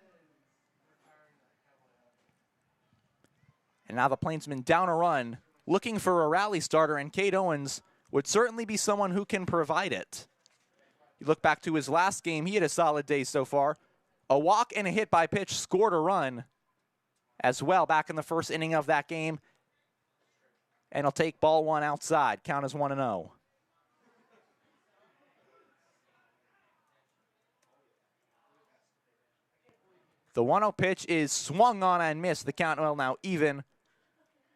And now the Plainsmen down a run, looking for a rally starter, and Cade Owens would certainly be someone who can provide it. You look back to his last game, he had a solid day so far. A walk and a hit by pitch, scored a run as well back in the first inning of that game. And he'll take ball 1 outside. Count is 1-0. The 1-0 pitch is swung on and missed. The count will now even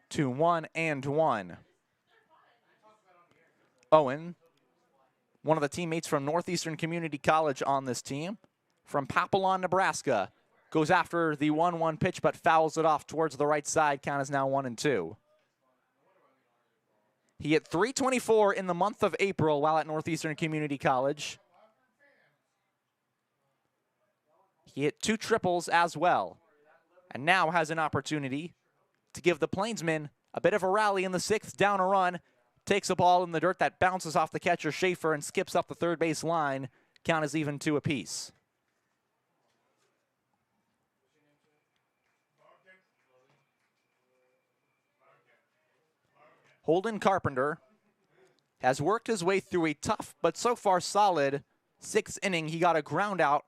to 1-1. Owen, one of the teammates from Northeastern Community College on this team, from Papillon, Nebraska, goes after the 1-1 pitch but fouls it off towards the right side. Count is now 1-2. He hit .324 in the month of April while at Northeastern Community College. He hit 2 triples as well, and now has an opportunity to give the Plainsmen a bit of a rally in the 6th, down a run, takes a ball in the dirt that bounces off the catcher Schaefer and skips up the third base line. Count is even 2 apiece. Holden Carpenter has worked his way through a tough but so far solid 6th inning. He got a ground out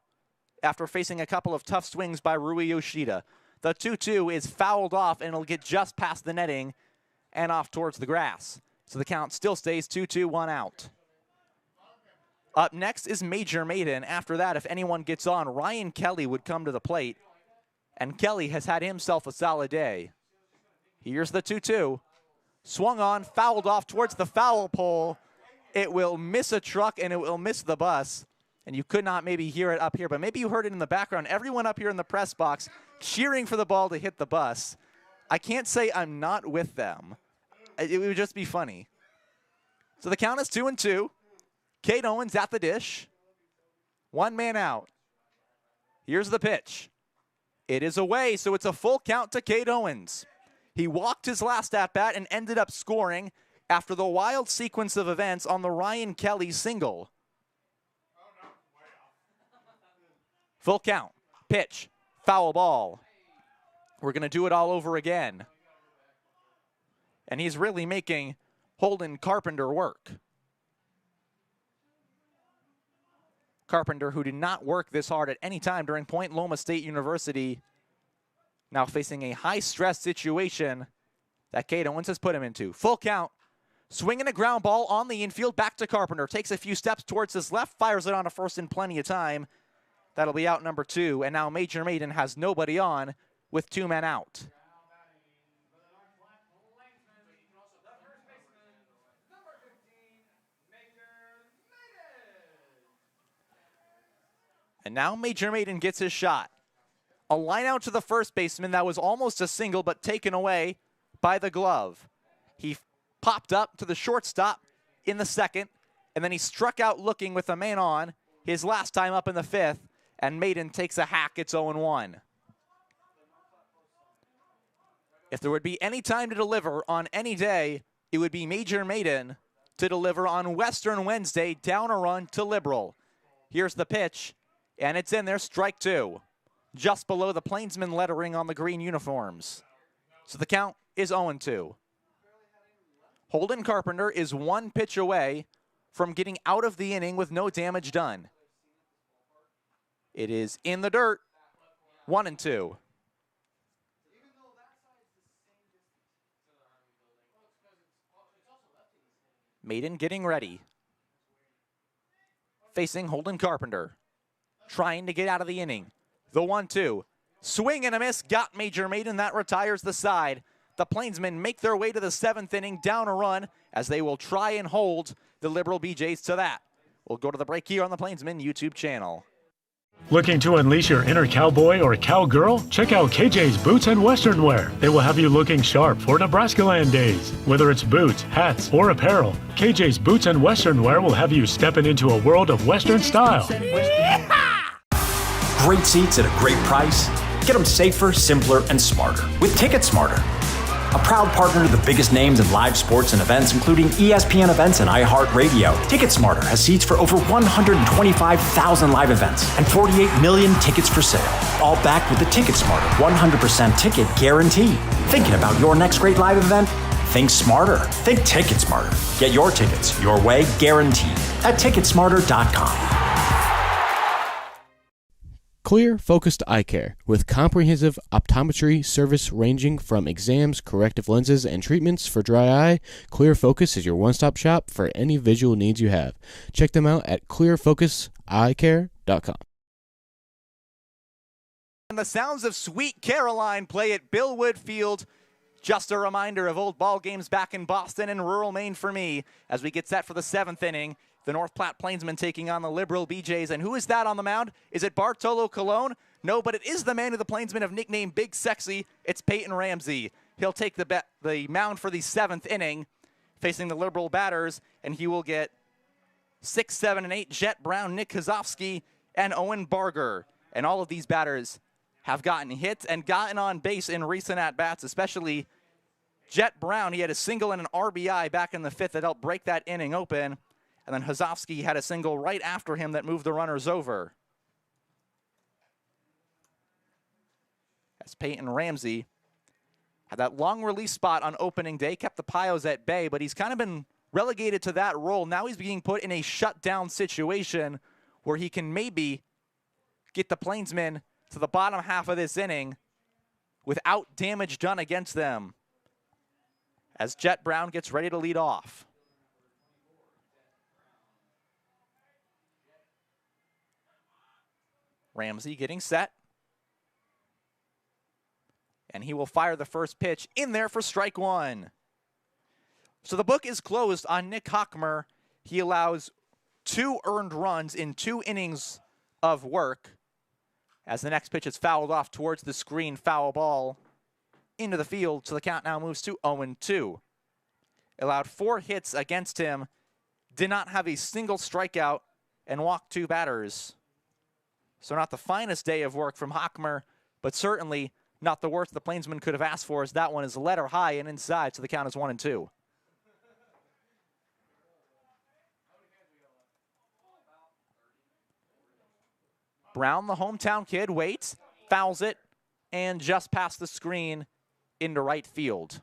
after facing a couple of tough swings by Rui Yoshida. The 2-2 is fouled off, and it'll get just past the netting and off towards the grass. So the count still stays 2-2, 1 out. Up next is Major Maiden. After that, if anyone gets on, Ryan Kelly would come to the plate. And Kelly has had himself a solid day. Here's the 2-2. Swung on, fouled off towards the foul pole. It will miss a truck, and it will miss the bus. And you could not maybe hear it up here, but maybe you heard it in the background. Everyone up here in the press box cheering for the ball to hit the bus. I can't say I'm not with them. It would just be funny. So the count is 2-2. Cade Owens at the dish. 1 man out. Here's the pitch. It is away, so it's a full count to Cade Owens. He walked his last at-bat and ended up scoring after the wild sequence of events on the Ryan Kelly single. Full count. Pitch. Foul ball. We're going to do it all over again. And he's really making Holden Carpenter work. Carpenter, who did not work this hard at any time during Point Loma State University, now facing a high-stress situation that Cade Owens has put him into. Full count. Swinging a ground ball on the infield, back to Carpenter. Takes a few steps towards his left, fires it on to first in plenty of time. That'll be out number 2, and now Major Maiden has nobody on with 2 men out. And now Major Maiden gets his shot. A line out to the first baseman that was almost a single but taken away by the glove. He popped up to the shortstop in the 2nd, and then he struck out looking with a man on his last time up in the 5th, and Maiden takes a hack. It's 0-1. If there would be any time to deliver on any day, it would be Major Maiden to deliver on Western Wednesday, down a run to Liberal. Here's the pitch, and it's in there, strike 2. Just below the Plainsman lettering on the green uniforms. So the count is 0-2. Holden Carpenter is 1 pitch away from getting out of the inning with no damage done. It is in the dirt, 1-2. Maiden getting ready. Facing Holden Carpenter. Trying to get out of the inning. The 1-2. Swing and a miss. Got Major Maiden. That retires the side. The Plainsmen make their way to the 7th inning, down a run, as they will try and hold the Liberal BJs to that. We'll go to the break here on the Plainsmen YouTube channel. Looking to unleash your inner cowboy or cowgirl? Check out KJ's Boots and Western Wear. They will have you looking sharp for Nebraska Land days. Whether it's boots, hats, or apparel, KJ's Boots and Western Wear will have you stepping into a world of Western style. Great seats at a great price. Get them safer, simpler, and smarter with Ticket Smarter. A proud partner to the biggest names in live sports and events, including ESPN events and iHeartRadio. TicketSmarter has seats for over 125,000 live events and 48 million tickets for sale. All backed with the TicketSmarter 100% ticket guarantee. Thinking about your next great live event? Think smarter. Think TicketSmarter. Get your tickets your way, guaranteed, at TicketSmarter.com. Clear Focused Eye Care, with comprehensive optometry service ranging from exams, corrective lenses, and treatments for dry eye. Clear Focus is your one-stop shop for any visual needs you have. Check them out at clearfocuseyecare.com. And the sounds of Sweet Caroline play at Billwood Field. Just a reminder of old ball games back in Boston and rural Maine for me as we get set for the 7th inning. The North Platte Plainsmen taking on the Liberal BJs. And who is that on the mound? Is it Bartolo Colon? No, but it is the man of the Plainsmen have nicknamed Big Sexy. It's Peyton Ramsey. He'll take the mound for the 7th inning, facing the Liberal batters, and he will get 6, 7, and 8. Jet Brown, Nick Kozovsky, and Owen Barger. And all of these batters have gotten hits and gotten on base in recent at-bats, especially Jet Brown. He had a single and an RBI back in the 5th that helped break that inning open. And then Kozovsky had a single right after him that moved the runners over. As Peyton Ramsey had that long release spot on opening day, kept the Pios at bay, but he's kind of been relegated to that role. Now he's being put in a shutdown situation where he can maybe get the Plainsmen to the bottom half of this inning without damage done against them. As Jet Brown gets ready to lead off. Ramsey getting set. And he will fire the first pitch in there for strike one. So the book is closed on Nick Hockmer. He allows 2 earned runs in 2 innings of work. As the next pitch is fouled off towards the screen, foul ball into the field. So the count now moves to 0-2. Allowed 4 hits against him. Did not have a single strikeout and walked 2 batters. So not the finest day of work from Hockmer, but certainly not the worst the Plainsmen could have asked for, as that one is letter high and inside, so the count is 1-2. Brown, the hometown kid, waits, fouls it, and just past the screen into right field.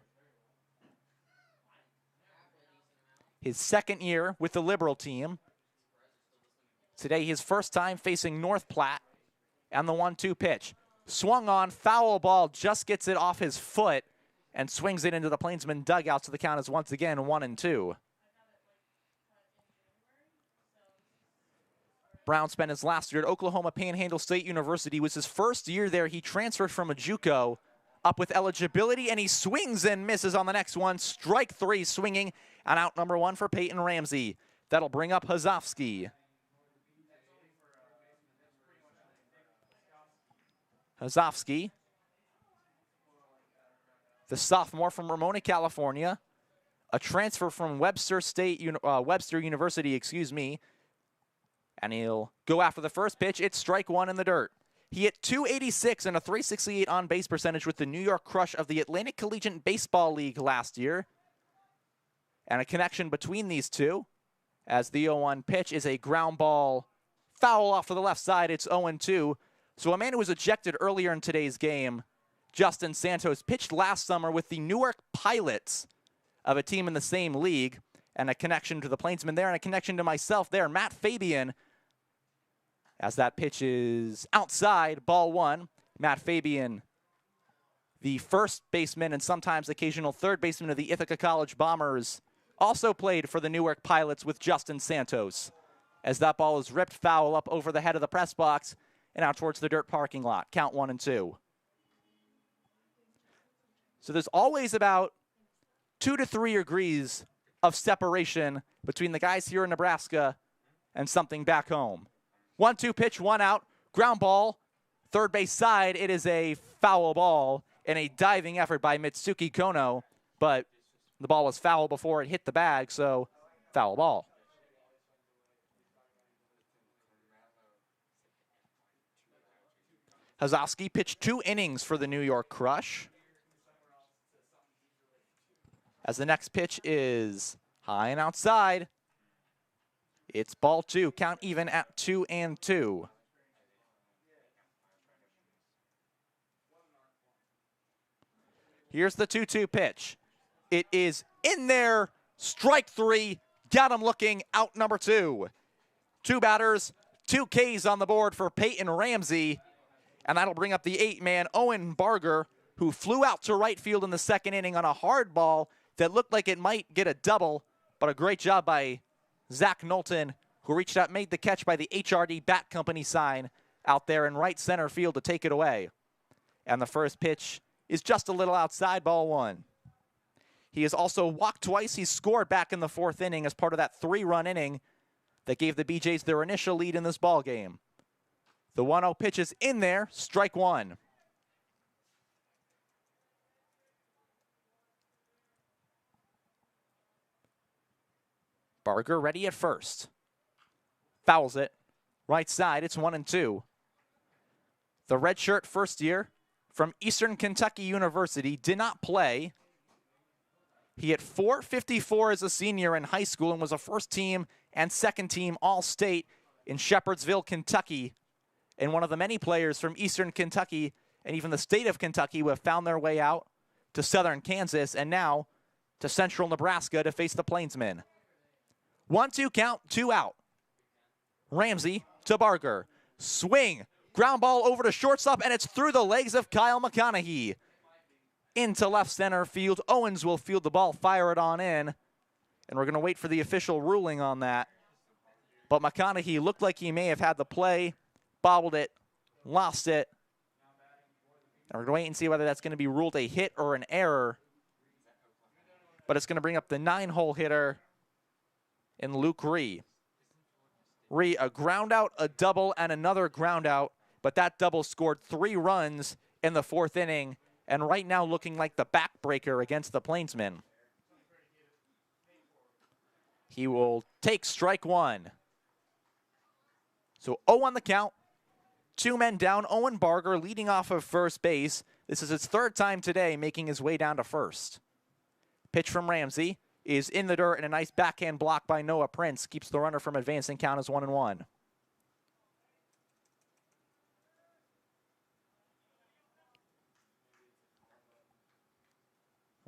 His 2nd year with the Liberal team. Today, his first time facing North Platte, and the 1-2 pitch. Swung on, foul ball, just gets it off his foot and swings it into the Plainsman dugout, so the count is once again 1-2. Brown spent his last year at Oklahoma Panhandle State University. It was his first year there. He transferred from a JUCO up with eligibility, and he swings and misses on the next one. Strike 3 swinging, and out number 1 for Peyton Ramsey. That'll bring up Kozovsky. Kozovsky, the sophomore from Ramona, California, a transfer from Webster University, and he'll go after the first pitch. It's strike 1 in the dirt. He hit .286 and a .368 on-base percentage with the New York Crush of the Atlantic Collegiate Baseball League last year. And a connection between these two, as the 0-1 pitch is a ground ball foul off to the left side. It's 0-2. So a man who was ejected earlier in today's game, Justin Santos, pitched last summer with the Newark Pilots of a team in the same league, and a connection to the Plainsmen there, and a connection to myself there. Matt Fabian, as that pitch is outside, ball 1. Matt Fabian, the first baseman and sometimes occasional third baseman of the Ithaca College Bombers, also played for the Newark Pilots with Justin Santos, as that ball is ripped foul up over the head of the press box and out towards the dirt parking lot. Count 1-2. So there's always about 2 to 3 degrees of separation between the guys here in Nebraska and something back home. 1-2 pitch, 1 out. Ground ball, third base side. It is a foul ball and a diving effort by Mitsuki Kono, but the ball was foul before it hit the bag, so foul ball. Hazowski pitched 2 innings for the New York Crush. As the next pitch is high and outside. It's ball 2, count even at 2-2. Here's the 2-2 pitch. It is in there, strike 3, got him looking, out number 2. 2 batters, 2 Ks on the board for Peyton Ramsey, and that'll bring up the 8-man Owen Barger, who flew out to right field in the second inning on a hard ball that looked like it might get a double, but a great job by Zach Knowlton, who reached out, made the catch by the HRD Bat Company sign out there in right center field to take it away. And the first pitch is just a little outside, ball 1. He has also walked twice. He scored back in the 4th inning as part of that 3-run inning that gave the BJs their initial lead in this ball game. The 1-0 pitch is in there, strike 1. Barger ready at first. Fouls it. Right side, it's 1-2. The redshirt first year from Eastern Kentucky University did not play. He hit .454 as a senior in high school and was a first-team and second-team All-State in Shepherdsville, Kentucky, and one of the many players from Eastern Kentucky and even the state of Kentucky who have found their way out to southern Kansas and now to central Nebraska to face the Plainsmen. 1-2 count, 2 out. Ramsey to Barger. Swing. Ground ball over to shortstop, and it's through the legs of Kyle McConaughey. Into left center field. Owens will field the ball, fire it on in. And we're going to wait for the official ruling on that. But McConaughey looked like he may have had the play, bobbled it, lost it. And we're going to wait and see whether that's going to be ruled a hit or an error. But it's going to bring up the 9-hole hitter in Luke Ree. Ree, a ground out, a double, and another ground out. But that double scored 3 runs in the 4th inning. And right now looking like the backbreaker against the Plainsmen. He will take strike 1. So 0 on the count. 2 men down. Owen Barger leading off of first base. This is his 3rd time today making his way down to first. Pitch from Ramsey is in the dirt, and a nice backhand block by Noah Prince keeps the runner from advancing. Count as 1-1.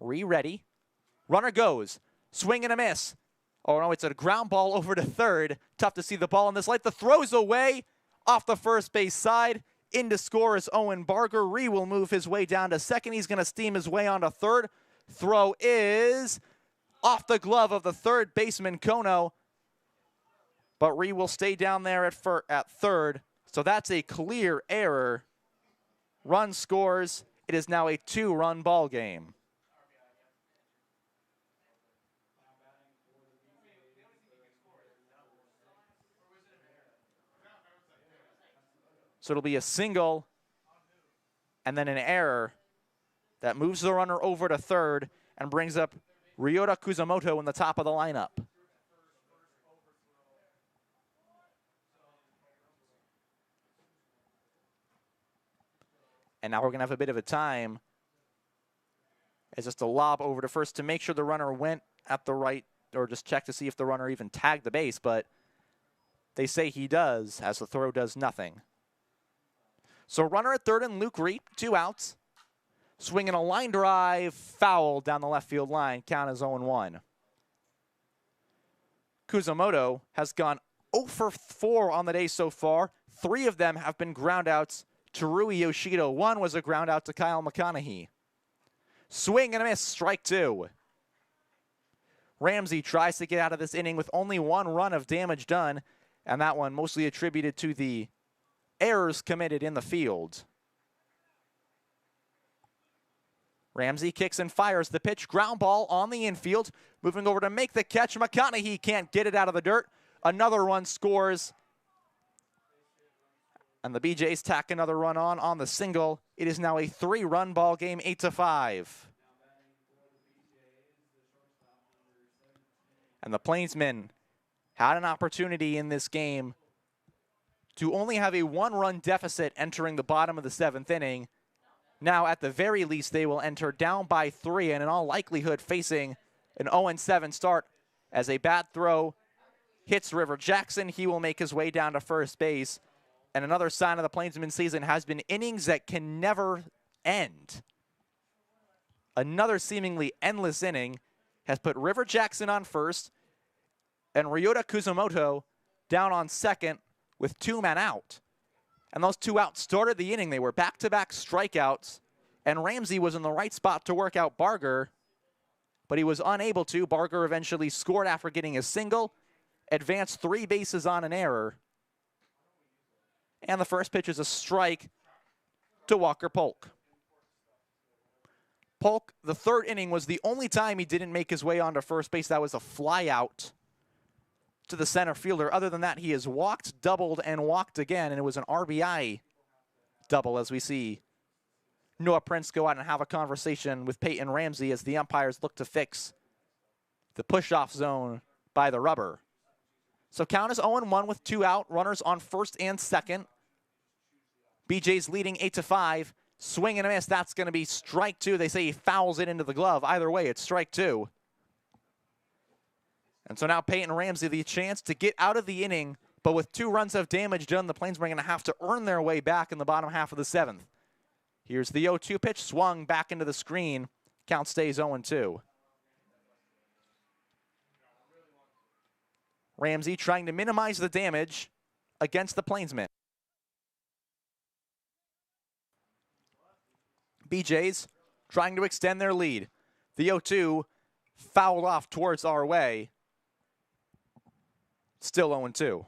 Ready. Runner goes. Swing and a miss. Oh, no, it's a ground ball over to third. Tough to see the ball in this light. The throw's away off the first base side. In to score is Owen Barger. Ree will move his way down to second. He's going to steam his way onto third. Throw is off the glove of the third baseman, Kono. But Ree will stay down there at third. So that's a clear error. Run scores. It is now a 2-run ball game. So it'll be a single and then an error that moves the runner over to third and brings up Ryota Kuzumoto in the top of the lineup. And now we're going to have a bit of a time as just a lob over to first to make sure the runner went at the right, or just check to see if the runner even tagged the base, but they say he does, as the throw does nothing. So runner at third and Luke Ree, 2 outs. Swinging a line drive, foul down the left field line. Count as 0-1. Kuzumoto has gone 0 for 4 on the day so far. 3 of them have been ground outs to Rui Yoshida. 1 was a ground out to Kyle McConaughey. Swing and a miss, strike 2. Ramsey tries to get out of this inning with only 1 run of damage done, and that one mostly attributed to the errors committed in the field. Ramsey kicks and fires the pitch. Ground ball on the infield. Moving over to make the catch. McConaughey can't get it out of the dirt. Another run scores And the BJs tack another run on the single. It is now a 3-run ball game, 8-5. And the Plainsmen had an opportunity in this game to only have a 1-run deficit entering the bottom of the 7th inning. Now, at the very least, they will enter down by 3 and in all likelihood facing an 0-7 start as a bad throw hits River Jackson. He will make his way down to first base. And another sign of the Plainsman season has been innings that can never end. Another seemingly endless inning has put River Jackson on first and Ryota Kuzumoto down on second with 2 men out. And those 2 outs started the inning. They were back-to-back strikeouts, and Ramsey was in the right spot to work out Barger, but he was unable to. Barger eventually scored after getting a single, advanced 3 bases on an error, and the first pitch is a strike to Walker Polk. Polk, the 3rd inning, was the only time he didn't make his way onto first base. That was a fly out to the center fielder. Other than that, he has walked, doubled, and walked again, and it was an RBI double as we see Noah Prince go out and have a conversation with Peyton Ramsey as the umpires look to fix the push-off zone by the rubber. So count is 0-1 with 2 out, runners on first and second. BJ's leading 8-5. Swing and a miss. That's going to be strike 2. They say he fouls it into the glove. Either way, it's strike 2. And so now Peyton Ramsey the chance to get out of the inning, but with 2 runs of damage done, the Plainsmen are going to have to earn their way back in the bottom half of the 7th. Here's the 0-2 pitch, swung back into the screen. Count stays 0-2. Ramsey trying to minimize the damage against the Plainsmen. BJ's trying to extend their lead. The 0-2 fouled off towards our way. Still 0-2.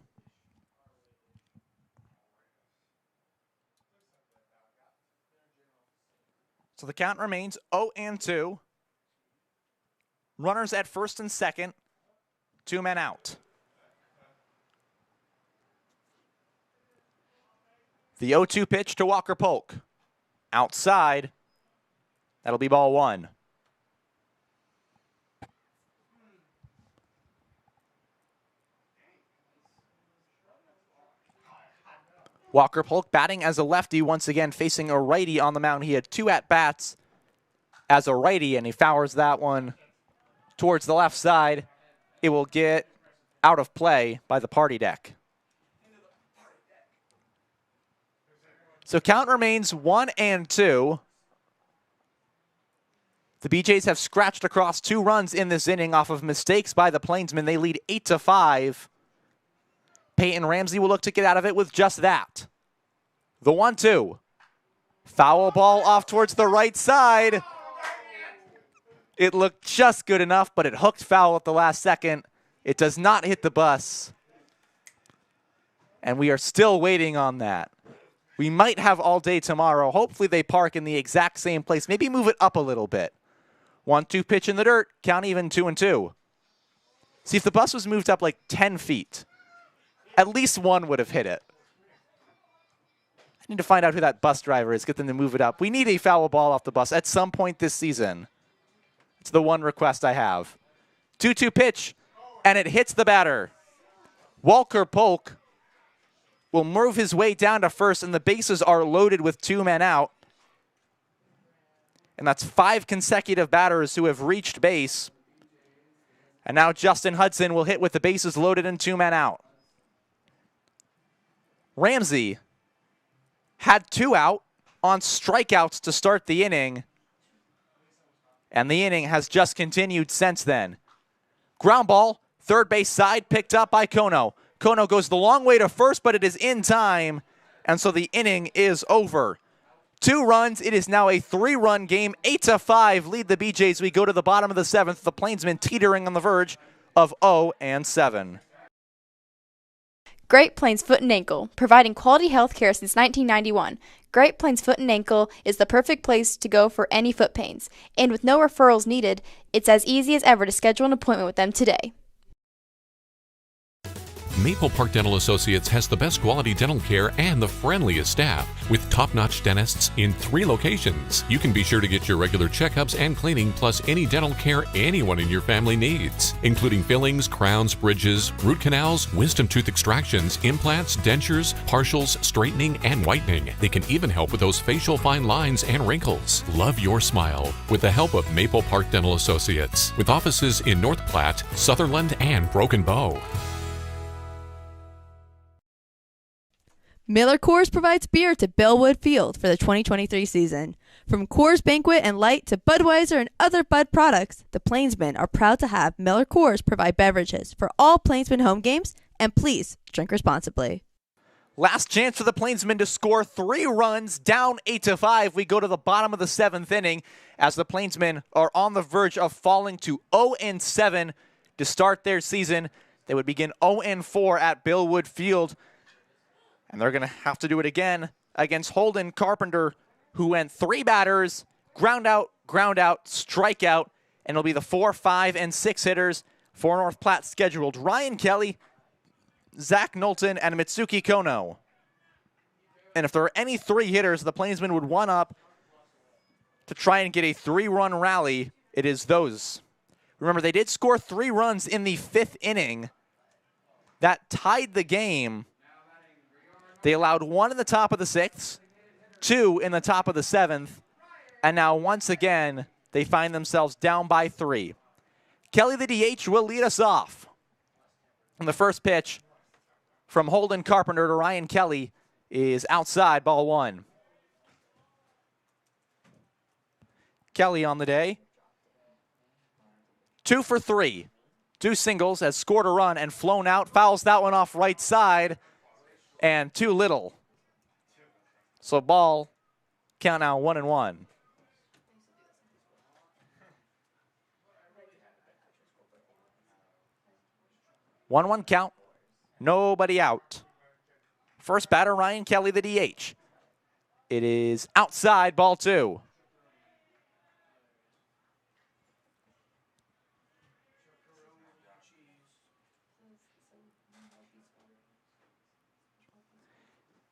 So the count remains 0-2. Runners at first and second. 2 men out. The 0-2 pitch to Walker Polk. Outside. That'll be ball 1. Walker Polk batting as a lefty, once again facing a righty on the mound. He had 2 at-bats as a righty, and he fouls that one towards the left side. It will get out of play by the party deck. So count remains 1-2. The BJs have scratched across 2 runs in this inning off of mistakes by the Plainsmen. They lead 8-5. Peyton Ramsey will look to get out of it with just that. The 1-2. Foul ball off towards the right side. It looked just good enough, but it hooked foul at the last second. It does not hit the bus. And we are still waiting on that. We might have all day tomorrow. Hopefully they park in the exact same place. Maybe move it up a little bit. 1-2 pitch in the dirt. Count even 2-2. See, if the bus was moved up like 10 feet, at least one would have hit it. I need to find out who that bus driver is, get them to move it up. We need a foul ball off the bus at some point this season. It's the one request I have. 2-2 pitch, and it hits the batter. Walker Polk will move his way down to first, and the bases are loaded with 2 men out. And that's 5 consecutive batters who have reached base. And now Justin Hudson will hit with the bases loaded and 2 men out. Ramsey had 2 out on strikeouts to start the inning, and the inning has just continued since then. Ground ball, third base side, picked up by Kono. Kono goes the long way to first, but it is in time, and so the inning is over. 2 runs, it is now a 3-run game. 8-5 lead the BJs. We go to the bottom of the 7th. The Plainsmen teetering on the verge of 0-7. Great Plains Foot and Ankle, providing quality health care since 1991. Great Plains Foot and Ankle is the perfect place to go for any foot pains. And with no referrals needed, it's as easy as ever to schedule an appointment with them today. Maple Park Dental Associates has the best quality dental care and the friendliest staff. With top-notch dentists in 3 locations, you can be sure to get your regular checkups and cleaning, plus any dental care anyone in your family needs, including fillings, crowns, bridges, root canals, wisdom tooth extractions, implants, dentures, partials, straightening, and whitening. They can even help with those facial fine lines and wrinkles. Love your smile with the help of Maple Park Dental Associates, with offices in North Platte, Sutherland, and Broken Bow. Miller Coors provides beer to Bellwood Field for the 2023 season. From Coors Banquet and Light to Budweiser and other Bud products, the Plainsmen are proud to have Miller Coors provide beverages for all Plainsmen home games, and please drink responsibly. Last chance for the Plainsmen to score 3 runs, down 8-5. We go to the bottom of the 7th inning as the Plainsmen are on the verge of falling to 0-7 to start their season. They would begin 0-4 at Bellwood Field. And they're going to have to do it again against Holden Carpenter, who went 3 batters, ground out, strikeout, and it'll be the 4, 5, and 6 hitters for North Platte scheduled. Ryan Kelly, Zach Knowlton, and Mitsuki Kono. And if there are any 3 hitters the Plainsmen would one up to try and get a 3-run rally, it is those. Remember, they did score 3 runs in the 5th inning. That tied the game. They allowed 1 in the top of the 6th, 2 in the top of the 7th, and now once again, they find themselves down by 3. Kelly, the DH, will lead us off. And the first pitch from Holden Carpenter to Ryan Kelly is outside, ball 1. Kelly on the day, 2 for 3. 2 singles, has scored a run and flown out, fouls that one off right side, and too little. So ball, count now 1-1. One count, nobody out. First batter, Ryan Kelly, the DH. It is outside, ball 2.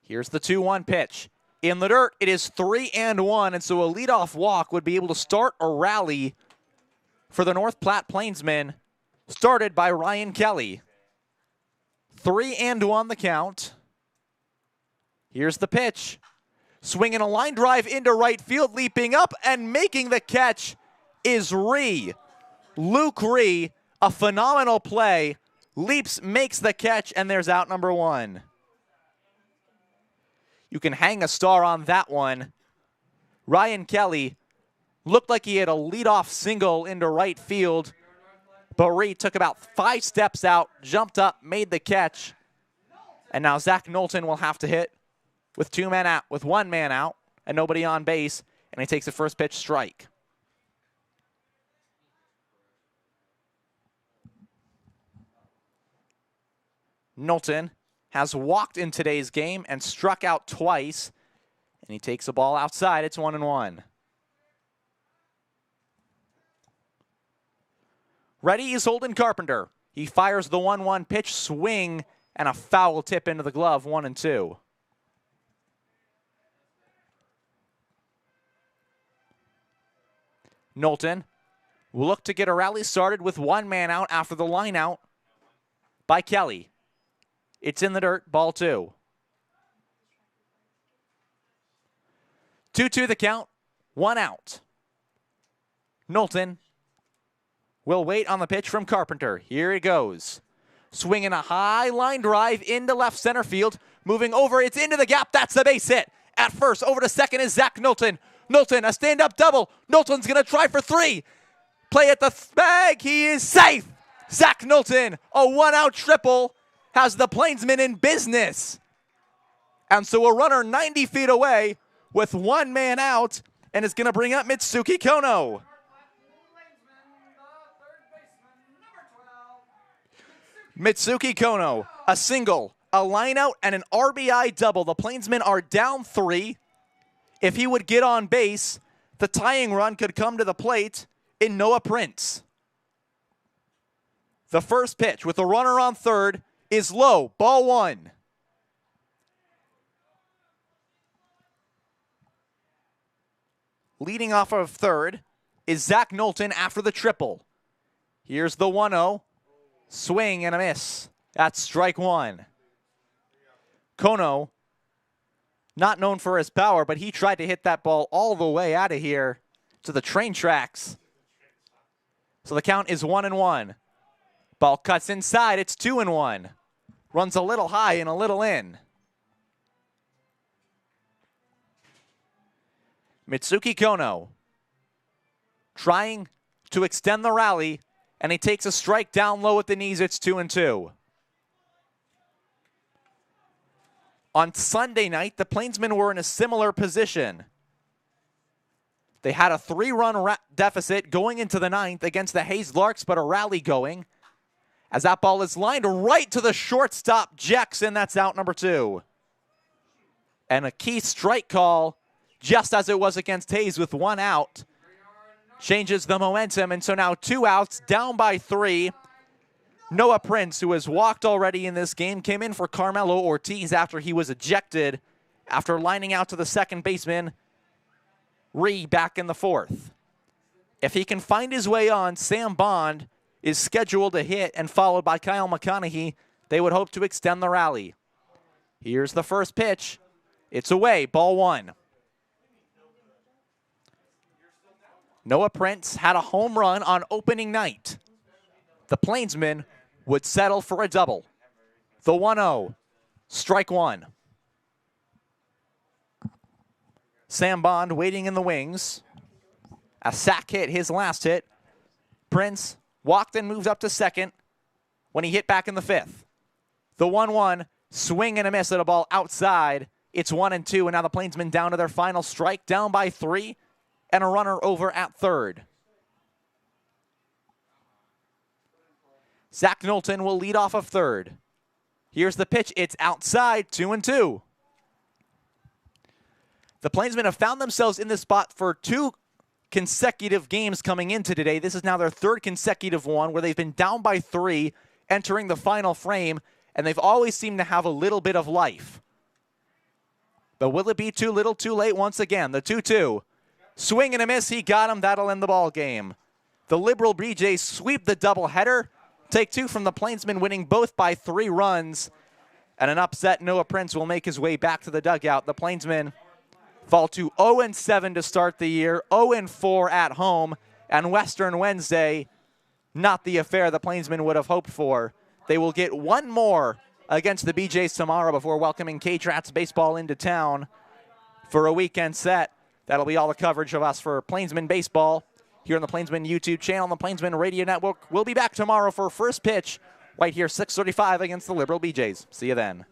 Here's the 2-1 pitch. In the dirt, it is 3-1, and so a leadoff walk would be able to start a rally for the North Platte Plainsmen, started by Ryan Kelly. 3-1 the count. Here's the pitch. Swinging a line drive into right field, leaping up and making the catch is Luke Ree, a phenomenal play. Leaps, makes the catch, and there's out number 1. You can hang a star on that one. Ryan Kelly looked like he had a leadoff single into right field, but Ree took about 5 steps out, jumped up, made the catch, and now Zach Knowlton will have to hit with 2 men out, with 1 man out, and nobody on base, and he takes the first pitch strike. Knowlton has walked in today's game and struck out twice, and he takes the ball outside. It's 1-1. Ready is Holden Carpenter. He fires the 1-1 pitch, swing, and a foul tip into the glove, 1-2. Knowlton will look to get a rally started with 1 man out after the line out by Kelly. It's in the dirt, ball 2. 2-2 the count, 1 out. Knowlton will wait on the pitch from Carpenter. Here he goes. Swinging a high line drive into left center field. Moving over, it's into the gap. That's the base hit. At first, over to second is Zach Knowlton. Knowlton, a stand-up double. Knowlton's going to try for 3. Play at the bag. He is safe. Zach Knowlton, a 1-out triple, has the Plainsmen in business. And so a runner 90 feet away with 1 man out, and it's going to bring up Mitsuki Kono. Mitsuki Kono, a single, a line out, and an RBI double. The Plainsmen are down 3. If he would get on base, the tying run could come to the plate in Noah Prince. The first pitch with a runner on third is low. Ball 1. Leading off of third is Zach Knowlton after the triple. Here's the 1-0. Swing and a miss. That's strike 1. Kono, not known for his power, but he tried to hit that ball all the way out of here to the train tracks. So the count is 1-1. Ball cuts inside. It's 2-1. Runs a little high and a little in. Mitsuki Kono trying to extend the rally, and he takes a strike down low at the knees. It's 2-2. On Sunday night, the Plainsmen were in a similar position. They had a 3-run deficit going into the 9th against the Hayes Larks, but a rally going. As that ball is lined right to the shortstop, Jackson, that's out number 2. And a key strike call, just as it was against Hayes with 1 out, changes the momentum, and so now 2 outs, down by 3. Noah Prince, who has walked already in this game, came in for Carmelo Ortiz after he was ejected after lining out to the second baseman, Ree, back in the 4th. If he can find his way on, Sam Bond is scheduled to hit, and followed by Kyle McConaughey, they would hope to extend the rally. Here's the first pitch. It's away, ball 1. Noah Prince had a home run on opening night. The Plainsmen would settle for a double. The 1-0, strike 1. Sam Bond waiting in the wings. A sac hit, his last hit. Prince walked and moved up to second when he hit back in the 5th. The 1-1, swing and a miss at a ball outside. It's 1-2, and now the Plainsmen down to their final strike, down by 3, and a runner over at third. Zach Knowlton will lead off of third. Here's the pitch. It's outside, 2-2. The Plainsmen have found themselves in this spot for 2 consecutive games coming into today. This is now their 3rd consecutive one where they've been down by 3 entering the final frame, and they've always seemed to have a little bit of life. But will it be too little too late once again? The 2-2. Swing and a miss. He got him. That'll end the ball game. The Liberal BJs sweep the doubleheader. Take 2 from the Plainsmen, winning both by 3 runs. And an upset Noah Prince will make his way back to the dugout. The Plainsmen fall to 0-7 to start the year, 0-4 at home. And Western Wednesday, not the affair the Plainsmen would have hoped for. They will get 1 more against the BJs tomorrow before welcoming K-Trats baseball into town for a weekend set. That'll be all the coverage of us for Plainsmen baseball here on the Plainsmen YouTube channel and the Plainsmen Radio Network. We'll be back tomorrow for first pitch right here, 6:35 against the Liberal BJs. See you then.